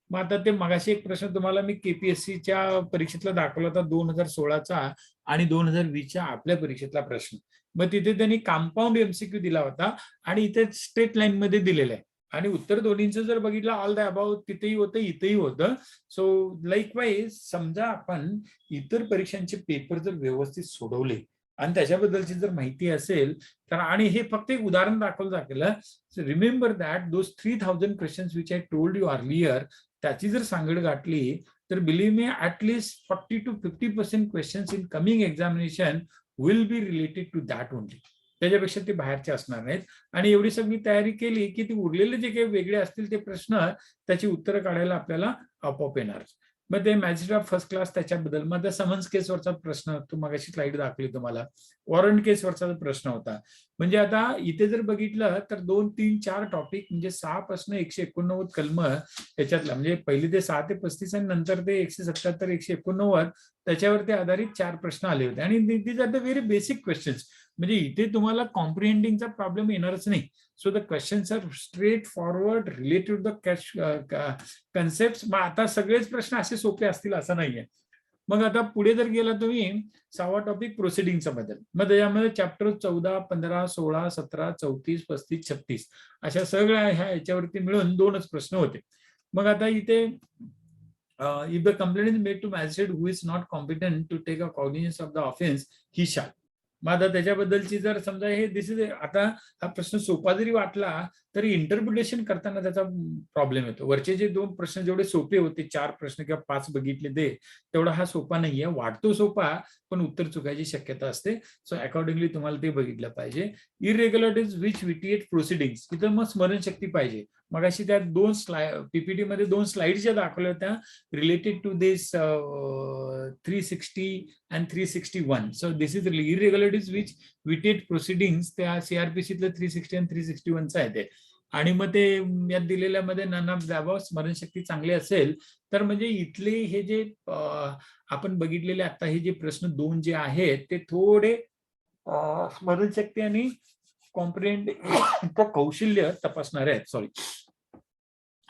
मग आता ते मगाशी एक प्रश्न तुम्हाला मी केपीएससीच्या परीक्षेतला दाखवला होता 2016चा आणि 2020च्या आपल्या परीक्षेतला प्रश्न. मग तिथे त्यांनी कंपाऊंड एमसीक्यू दिला होता आणि इथे स्ट्रेट लाईन मध्ये दिलेलं आहे आणि उत्तर दोन्हींचं जर बघितलं ऑल द अबाउट तिथेही होतं इथेही होतं. सो लाईक वाईज समजा आपण इतर परीक्षांचे पेपर जर व्यवस्थित सोडवले आणि त्याच्याबद्दलची जर माहिती असेल तर, आणि हे फक्त एक उदाहरण दाखवलं दाखवलं. Remember that those 3000 questions which I told you earlier, त्याची जर सांगड गाठली तर believe me at least 40 to 50% questions in coming examination will be related to that only. त्याच्यापेक्षा ते बाहेरचे असणार नाहीत. आणि एवढी सगळी तयारी केली की ते उरलेले जे काही वेगळे असतील ते प्रश्न त्याची उत्तरं काढायला आपल्याला आपोआप येणार. मग ते मॅजिस्ट्रेट ऑफ फर्स्ट क्लास त्याच्याबद्दल, मग त्या समन्स केसवरचा प्रश्न तू मगाशी स्लाइड दाखवली तुम्हाला, वॉरंट केसवरचा प्रश्न होता. म्हणजे आता इथे जर बघितलं तर 2, 3, 4 टॉपिक म्हणजे 6 प्रश्न 189 कलम याच्यातला, म्हणजे पहिले ते 6 ते 35 आणि नंतर ते 177 189 त्याच्यावरती आधारित 4 प्रश्न आले होते. आणि these are the very basic questions. म्हणजे इथे तुम्हाला कॉम्प्रिहेंडिंगचा प्रॉब्लेम येणारच नाही. So the questions are straight forward related the concept. मग आता सगळेच प्रश्न असे सोपे असतील असं नाहीये. मग आता पुढे जर गेला तुम्ही 6वा टॉपिक प्रोसिडिंगचा बद्दल, मग त्याच्यामध्ये चॅप्टर 14, 15, 16, 17, 34, 35, 36 अशा सगळ्या ह्या याच्यावरती मिळून 2च प्रश्न होते. मग आता इथे if the complaint is made to magistrate who is not competent to take a cognizance of the offense, he shall. मग आता त्याच्याबद्दलची जर समजा हे दिस इज, आता हा प्रश्न सोपा जरी वाटला तरी इंटरप्रिटेशन करताना त्याचा प्रॉब्लेम येतो. वरचे जे 2 प्रश्न जेवढे सोपे होते, 4 प्रश्न किंवा 5 बघितले ते, तेवढा हा सोपा नाहीये. वाटतो सोपा पण उत्तर चुकायची शक्यता असते. सो अकॉर्डिंगली तुम्हाला ते बघितलं पाहिजे. इरेग्युलरिटीज विच विटिएट प्रोसिडिंग्स, इथं मग स्मरणशक्ती पाहिजे. मग अशी त्या 2 पीपीटी मध्ये 2 स्लाइड ज्या दाखवल्या होत्या related to this 360 and 361. So this is irregularities which vitiate proceedings. त्या सीआरपीसीतलं 360 and 361 आहे ते. आणि मग ते यात दिलेल्या मध्ये नाना द्यावं, स्मरणशक्ती चांगली असेल तर म्हणजे इथले हे जे आपण बघितलेले आता हे जे प्रश्न 2 जे आहेत ते थोडे स्मरणशक्ती आणि कॉम्प्रिहेंड कौशल्य तपासणारे आहेत. सॉरी.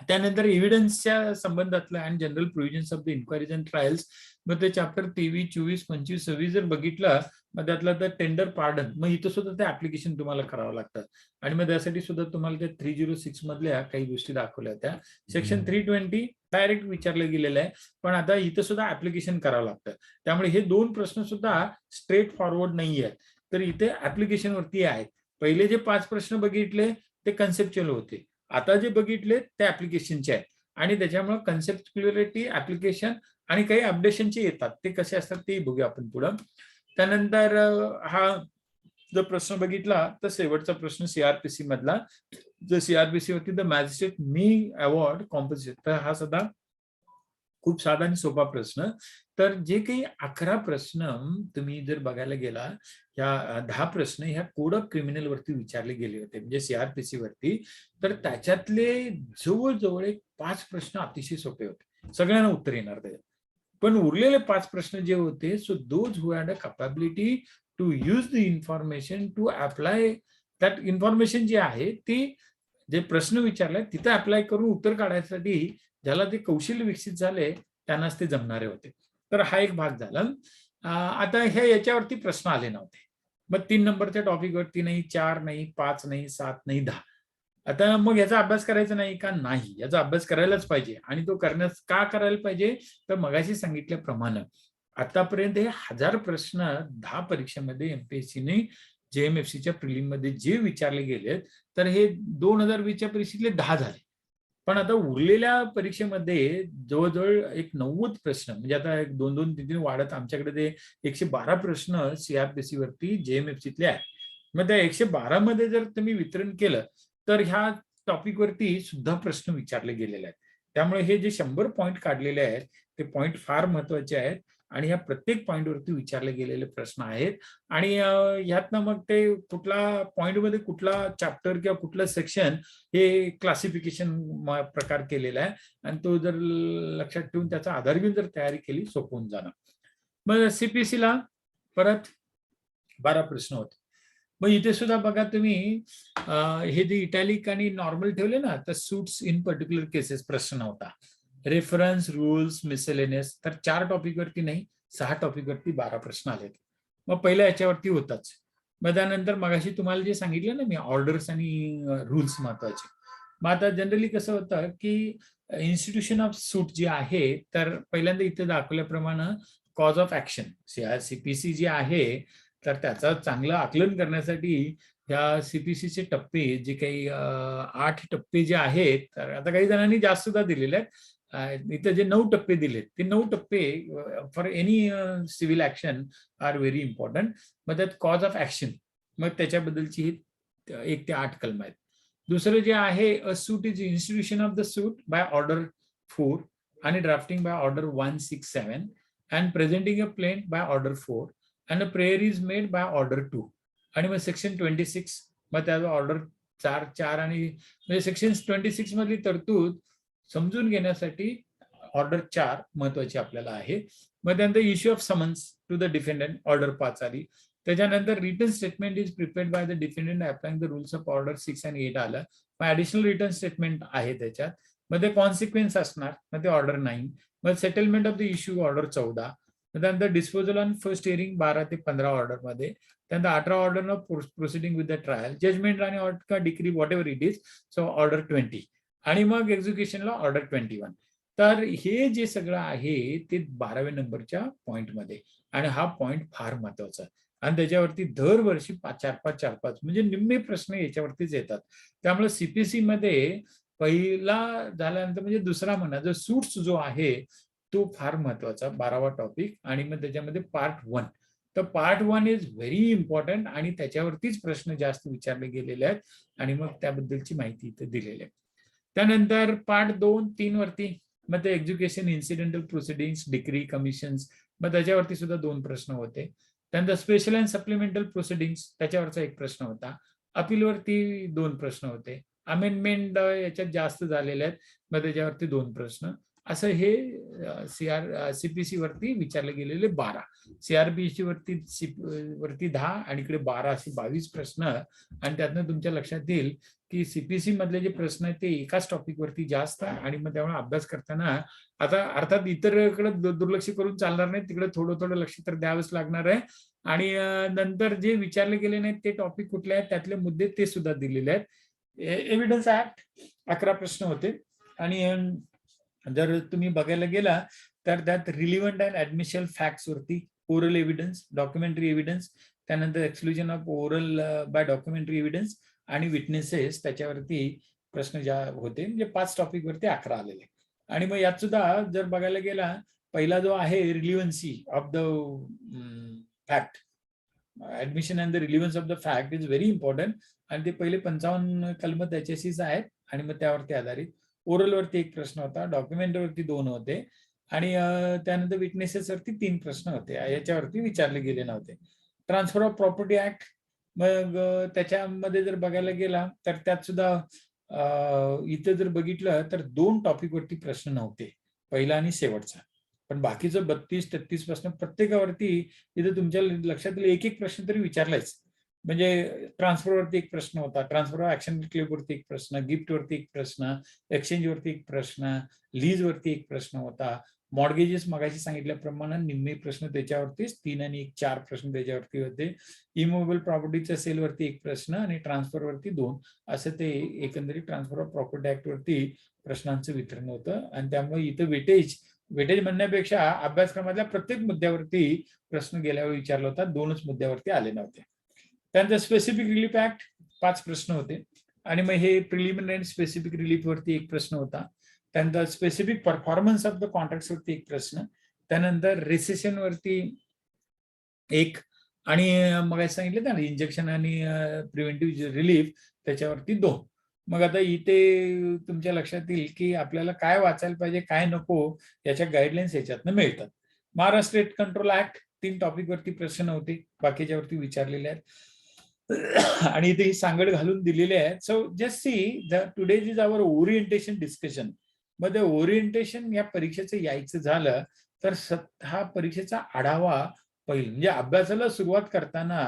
त्यानंतर एव्हिडन्सच्या संबंधातलं and general provisions of the inquiries and trials, मग ते चॅप्टर 23, 24, 25, 26 जर बघितलं मग त्यातला तर टेंडर पार्डन, मग इथं सुद्धा ते ऍप्लिकेशन तुम्हाला करावं लागतं. आणि मग त्यासाठी सुद्धा तुम्हाला ते 306 मधल्या काही गोष्टी दाखवल्या होत्या. सेक्शन 320 डायरेक्ट विचारलं गेलेलं आहे, पण आता इथं सुद्धा ऍप्लिकेशन करावं लागतं. त्यामुळे हे 2 प्रश्न सुद्धा स्ट्रेट फॉरवर्ड नाही आहेत, तर इथे ऍप्लिकेशन वरती आहेत. पहिले जे 5 प्रश्न बघितले ते कन्सेप्च्युअल होते, आता जे बघितले ते ऍप्लिकेशनचे आहेत. आणि त्याच्यामुळे कन्सेप्च्युअलिटी, ऍप्लिकेशन आणि काही अपडेशनचे येतात, ते कसे असतात ते बघूया आपण पुढं. त्यानंतर हा जर प्रश्न बघितला तर शेवटचा प्रश्न सीआरपीसी मधला, जर सीआरपीसी वरती the magistrate me award compensate, तर हा सुद्धा खूप साधा आणि सोपा प्रश्न. तर जे काही 11 प्रश्न तुम्ही जर बघायला गेला, या 10 प्रश्न ह्या कोड ऑफ क्रिमिनल वरती विचारले गेले होते, म्हणजे सीआरपीसी वरती. तर त्याच्यातले जवळजवळ 5 प्रश्न अतिशय सोपे होते, सगळ्यांना उत्तर येणार त्याच्यात. पण उरलेले 5 प्रश्न जे होते, so those who had a capability to use the information to apply that information जी आहे ती, जे प्रश्न विचारले तिथे अप्लाय करून उत्तर काढण्यासाठी ज्याला ते कौशल्य विकसित झाले त्यांनाच ते जमणारे होते. तर हा एक भाग झाला. आता हे याच्यावरती प्रश्न आले नव्हते. मग 3 नंबरच्या टॉपिक वरती नाही, 4 नाही, 5 नाही, 7 नाही, 10. आता मग याचा अभ्यास करायचा नाही का? नाही, याचा अभ्यास करायलाच पाहिजे. आणि तो करण्यास का करायला पाहिजे, तर मगाशी सांगितल्याप्रमाणे आतापर्यंत हे 1000 प्रश्न 10 परीक्षेमध्ये एमपीएससीने जेएमएफसीच्या प्रिलिम मध्ये जे विचारले गेलेत, तर हे 2020च्या परीक्षेतले 10 झाले. पण आता उरलेल्या परीक्षेमध्ये जवळजवळ एक 90 प्रश्न, म्हणजे आता 2-2, 3-3 वाढत आमच्याकडे ते 112 प्रश्न सीआरपीसी वरती जेएमएफसीतले आहेत. मग त्या 112 मध्ये जर तुम्ही वितरण केलं तर ह्या टॉपिक वरती सुद्धा प्रश्न विचारले गेलेले आहेत. त्यामुळे हे जे 100 पॉईंट काढलेले आहेत ते पॉईंट फार महत्वाचे आहेत आणि ह्या प्रत्येक पॉईंट वरती विचारले गेलेले प्रश्न आहेत. आणि ह्यातनं मग ते कुठला पॉईंट मध्ये कुठला चॅप्टर किंवा कुठलं सेक्शन हे क्लासिफिकेशन प्रकार केलेला आहे, आणि तो जर लक्षात ठेवून त्याचा आधार घेऊन जर तयारी केली सोपवून जाणार. मग सीपीएससी ला परत 12 प्रश्न होते. मग इथे सुद्धा बघा तुम्ही हे जे इटॅलिक आणि नॉर्मल ठेवले ना, तर सूट्स इन पर्टिक्युलर केसेस प्रश्न होता. Reference, rules, miscellaneous. तर 4 टॉपिकवरती नाही, 6 टॉपिकवरती 12 प्रश्न आलेत. मग पहिल्या याच्यावरती होताच. मग त्यानंतर मगाशी तुम्हाला जे सांगितलं ना मी, ऑर्डर्स आणि रूल्स महत्वाचे. मग आता जनरली कसं होतं की इन्स्टिट्यूशन ऑफ सूट जी आहे, तर पहिल्यांदा इथे दाखवल्याप्रमाणे कॉज ऑफ ऍक्शन सीपीसी जी आहे, तर त्याचं चांगलं आकलन करण्यासाठी या सीपीसीचे टप्पे जे काही 8 टप्पे जे आहेत, तर आता काही जणांनी जास्त सुद्धा दिलेले आहेत. इथं जे 9 टप्पे दिलेत, ते 9 टप्पे for any civil action are very important. मग त्यात कॉज ऑफ ऍक्शन, मग त्याच्याबद्दलची ही 1 ते 8 कलम आहेत. दुसरं जे आहे, a suit is institution of the suit by order 4 आणि drafting by order 167 and presenting a plaint by order 4 and a prayer is made by order 2. आणि मग सेक्शन 26, मग त्याचा ऑर्डर 4 आणि म्हणजे सेक्शन 26 मधली तरतूद समजून घेण्यासाठी ऑर्डर 4 महत्वाची आपल्याला आहे. मग त्यानंतर issue of summons to the defendant, order 5 आली. त्याच्यानंतर return statement is prepared by the defendant applying the rules of order 6 आणि 8 आलं. मग ऍडिशनल रिटर्न स्टेटमेंट आहे त्याच्यात. मग ते कॉन्सिक्वेन्स असणार, मग ते ऑर्डर 9. मग settlement of the issue order 14. त्यानंतर डिस्पोजल ऑन फर्स्ट हिअरिंग 12 ते 15 ऑर्डर मध्ये. त्यानंतर 18 order of proceeding with the trial, judgment आणि order decree whatever it is, so order 20. आणि मग एक्झिक्युशनला ऑर्डर 21. तर हे जे सगळं आहे ते 12व्या नंबरच्या पॉइंटमध्ये, आणि हा पॉइंट फार महत्वाचा आहे. आणि त्याच्यावरती दरवर्षी 4-5 म्हणजे निम्मे प्रश्न याच्यावरतीच येतात. त्यामुळे सीपीसी मध्ये पहिला झाल्यानंतर म्हणजे दुसरा म्हणा, जो सूट्स जो आहे तो फार महत्वाचा 12वा टॉपिक. आणि मग त्याच्यामध्ये पार्ट 1, तर पार्ट 1 इज व्हेरी इम्पॉर्टंट आणि त्याच्यावरतीच प्रश्न जास्त विचारले गेलेले आहेत आणि मग त्याबद्दलची माहिती इथे दिलेली आहे. त्यानंतर पार्ट 2-3 वरती मग ते education, incidental proceedings, degree, commissions, मग त्याच्यावरती सुद्धा 2 प्रश्न होते. त्यानंतर स्पेशल अँड सप्लिमेंटल प्रोसिडिंग्स, त्याच्यावरचा 1 प्रश्न होता. अपीलवरती 2 प्रश्न होते. अमेंडमेंट याच्यात जास्त झालेले आहेत, मग त्याच्यावरती 2 प्रश्न. असं हे सीपीसी वरती विचारले गेलेले 12, सीआरपीसी वरती 10 आणि इकडे 12 असे 22 प्रश्न. आणि त्यातनं तुमच्या लक्षात येईल की सीपीसी मधले जे प्रश्न आहेत ते एकाच टॉपिक वरती जास्त, आणि मग त्यामुळे अभ्यास करताना आता अर्थात इतरकडे दुर्लक्ष करून चालणार नाही, तिकडे थोडं थोडं लक्ष तर द्यावंच लागणार आहे. आणि नंतर जे विचारले गेले नाहीत ते टॉपिक कुठले आहेत, त्यातले मुद्दे ते सुद्धा दिलेले आहेत. एव्हिडन्स ऍक्ट 11 प्रश्न होते. आणि जर तुम्ही बघायला गेला तर त्यात रिलिव्हंट अँड ऍडमिशन फॅक्ट्स वरती, ओरल एव्हिडन्स, डॉक्युमेंटरी एव्हिडन्स, त्यानंतर exclusion of oral by documentary evidence आणि विटनेसेस, त्याच्यावरती प्रश्न ज्या होते, म्हणजे 5 टॉपिक वरती 11 आलेले. आणि मग यात सुद्धा जर बघायला गेला, पहिला जो आहे relevancy of the fact, admission and the relevance of the fact is very important. आणि ते पहिले 55 कलम त्याच्याशीच आहेत आणि मग त्यावरती आधारित. ओरल वरती 1 प्रश्न होता, डॉक्युमेंट वरती 2 होते, आणि त्यानंतर विटनेसेस वरती 3 प्रश्न होते. याच्यावरती विचारले गेले नव्हते. ट्रान्सफर ऑफ प्रॉपर्टी ऍक्ट, मग त्याच्यामध्ये जर बघायला गेला तर त्यात सुद्धा इथे जर बघितलं तर 2 टॉपिक वरती प्रश्न नव्हते, पहिला आणि शेवटचा. पण बाकीचं 32-33 प्रश्न प्रत्येकावरती इथे तुमच्या लक्षात 1-1 प्रश्न तरी विचारलायच. म्हणजे ट्रान्सफरवरती 1 प्रश्न होता, ट्रान्सफर ऑफ ऍक्शन क्लेमवरती 1 प्रश्न, गिफ्ट वरती 1 प्रश्न, एक्सचेंज वरती 1 प्रश्न, लीज वरती 1 प्रश्न होता. मॉर्गेजेस मगाशी सांगितल्याप्रमाणे निम्मे प्रश्न त्याच्यावरतीच, 3 आणि 1 4 प्रश्न त्याच्यावरती होते. इमूव्हेबल प्रॉपर्टीच्या सेलवरती 1 प्रश्न आणि ट्रान्सफरवरती 2, असं ते एकंदरीत ट्रान्सफर ऑफ प्रॉपर्टी ऍक्ट वरती प्रश्नांचं वितरण होतं. आणि त्यामुळे इथं वेटेज म्हणण्यापेक्षा अभ्यासक्रमातल्या प्रत्येक मुद्द्यावरती प्रश्न गेल्यावर विचारला होता, 2च मुद्द्यावरती आले नव्हते. त्यानंतर स्पेसिफिक रिलीफ ऍक्ट 5 प्रश्न होते. आणि मग हे प्रिलिमिनरी आणि स्पेसिफिक रिलीफ वरती 1 प्रश्न होता. त्यानंतर specific performance of the contract वरती 1 प्रश्न. त्यानंतर रिसेशन वरती 1, आणि मग सांगितलं ना इंजेक्शन आणि प्रिव्हेंटिव्ह रिलीफ त्याच्यावरती 2. मग आता इथे तुमच्या लक्षात येईल की आपल्याला काय वाचायला पाहिजे, काय नको, याच्या गाईडलाईन्स याच्यातनं मिळतात. Maharashtra state control act 3 topic वरती प्रश्न होते, बाकीच्यावरती विचारलेले आहेत. आणि इथे ही सांगड घालून दिलेले आहेत. So just see today is our orientation discussion. मग ते ओरिएंटेशन या परीक्षेचं यायचं झालं तर हा परीक्षेचा आढावा पहिला, म्हणजे अभ्यासाला सुरुवात करताना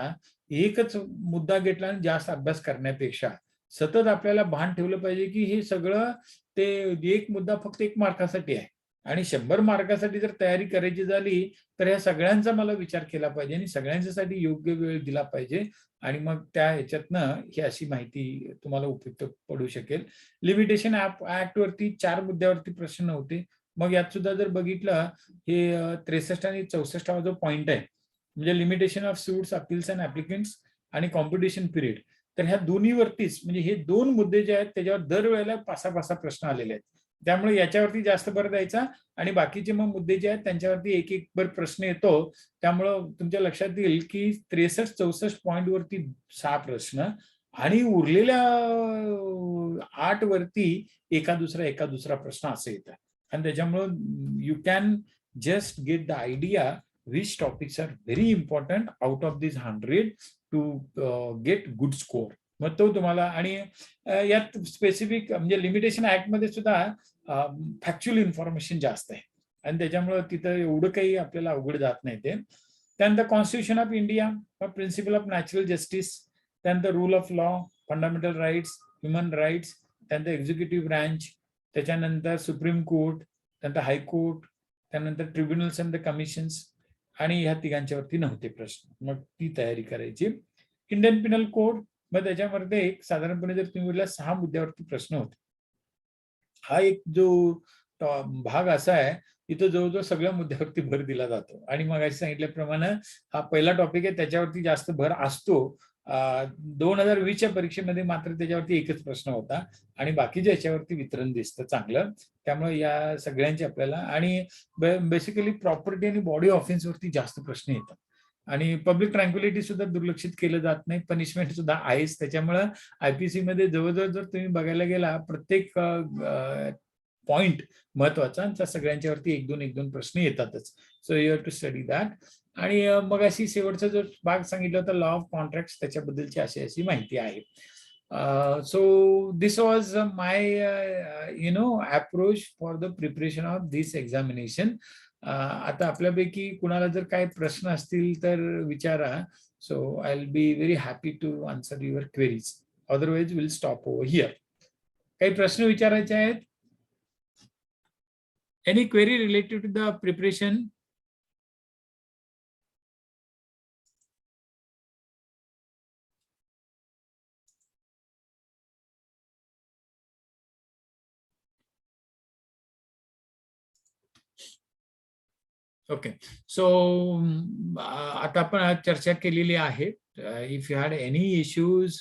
एकच मुद्दा घेतला आणि जास्त अभ्यास करण्यापेक्षा सतत आपल्याला भान ठेवलं पाहिजे की हे सगळं ते एक मुद्दा फक्त 1 मार्कासाठी आहे आणि 100 मार्कासाठी जर तयारी करायची झाली तर ह्या सगळ्यांचा मला विचार केला पाहिजे आणि सगळ्यांच्यासाठी योग्य वेळ दिला पाहिजे आणि मग त्या ह्याच्यातनं ही अशी माहिती तुम्हाला उपयुक्त पडू शकेल. लिमिटेशन ऍक्ट वरती 4 मुद्द्यावरती प्रश्न होते. मग यात सुद्धा जर बघितलं हे 63 आणि 64 जो पॉइंट आहे म्हणजे limitation of suits, appeals and applicants आणि कॉम्पिटिशन पिरियड. तर ह्या दोन्हीवरतीच म्हणजे हे 2 मुद्दे जे आहेत त्याच्यावर दरवेळेला 5-5 प्रश्न आलेले आहेत. त्यामुळे याच्यावरती जास्त भर द्यायचा आणि बाकीचे मग मुद्दे जे आहेत त्यांच्यावरती एक भर प्रश्न येतो. त्यामुळं तुमच्या लक्षात येईल की 63-64 पॉइंट वरती 6 प्रश्न आणि उरलेल्या 8 वरती एका दुसरा प्रश्न असं येतं आणि त्याच्यामुळं you can just get the idea which topics are very important out of these 100 to get good score. मग तो तुम्हाला आणि यात स्पेसिफिक म्हणजे लिमिटेशन ऍक्ट मध्ये सुद्धा फॅक्च्युअल इन्फॉर्मेशन जास्त आहे आणि त्याच्यामुळे तिथं एवढं काही आपल्याला अवघड जात नाही ते. त्यानंतर constitution of India, principle of natural justice, त्यानंतर rule of law, fundamental rights, human rights, त्यानंतर एक्झिक्युटिव्ह ब्रँच, त्याच्यानंतर सुप्रीम कोर्ट, त्यानंतर हायकोर्ट, त्यानंतर ट्रिब्युनल्स अँड द कमिशन्स आणि ह्या तिघांच्यावरती नव्हते प्रश्न. मग ती तयारी करायची. इंडियन पिनल कोड, मग त्याच्यामध्ये एक साधारणपणे जर तुम्ही बोलला 6 मुद्द्यावरती प्रश्न होते. हा एक जो भाग असा आहे इथं जवळजवळ सगळ्या मुद्द्यावरती भर दिला जातो आणि मग असं सांगितल्याप्रमाणे हा पहिला टॉपिक आहे त्याच्यावरती जास्त भर असतो. 2020च्या परीक्षेमध्ये मात्र त्याच्यावरती एकच प्रश्न होता आणि बाकीच्या याच्यावरती वितरण दिसतं चांगलं. त्यामुळे या सगळ्यांचे आपल्याला आणि बेसिकली प्रॉपर्टी आणि बॉडी ऑफेन्स वरती जास्त प्रश्न येतात आणि पब्लिक ट्रँक्युलिटी सुद्धा दुर्लक्षित केलं जात नाही. पनिशमेंट सुद्धा आहेच. त्याच्यामुळे आयपीसी मध्ये जवळजवळ जर तुम्ही बघायला गेला प्रत्येक पॉइंट महत्वाचा त्या सगळ्यांच्यावरती एक दोन प्रश्न येतातच. So you have to study that. आणि मग अशी शेवटचा जो भाग सांगितला होता लॉ ऑफ कॉन्ट्रॅक्ट त्याच्याबद्दलची अशी माहिती आहे. So this was my approach for the preparation of this examination. आता आपल्यापैकी कुणाला जर काही प्रश्न असतील तर विचारा. So I'll be very happy to answer your queries. Otherwise we'll stop over here. काही प्रश्न विचारायचे आहेत? Any query related to the preparation? Okay. So आता आपण चर्चा केलेली आहे. If you had any issues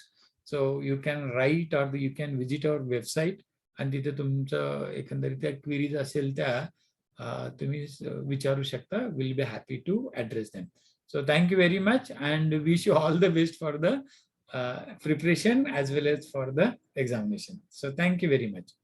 so you can write or you can visit our website आणि तिथे तुमचं एकंदरीत त्या क्वेरीज असेल त्या तुम्ही विचारू शकता. Will be happy to address them. So thank you very much and wish you all the best for the preparation as well as for the examination. So thank you very much.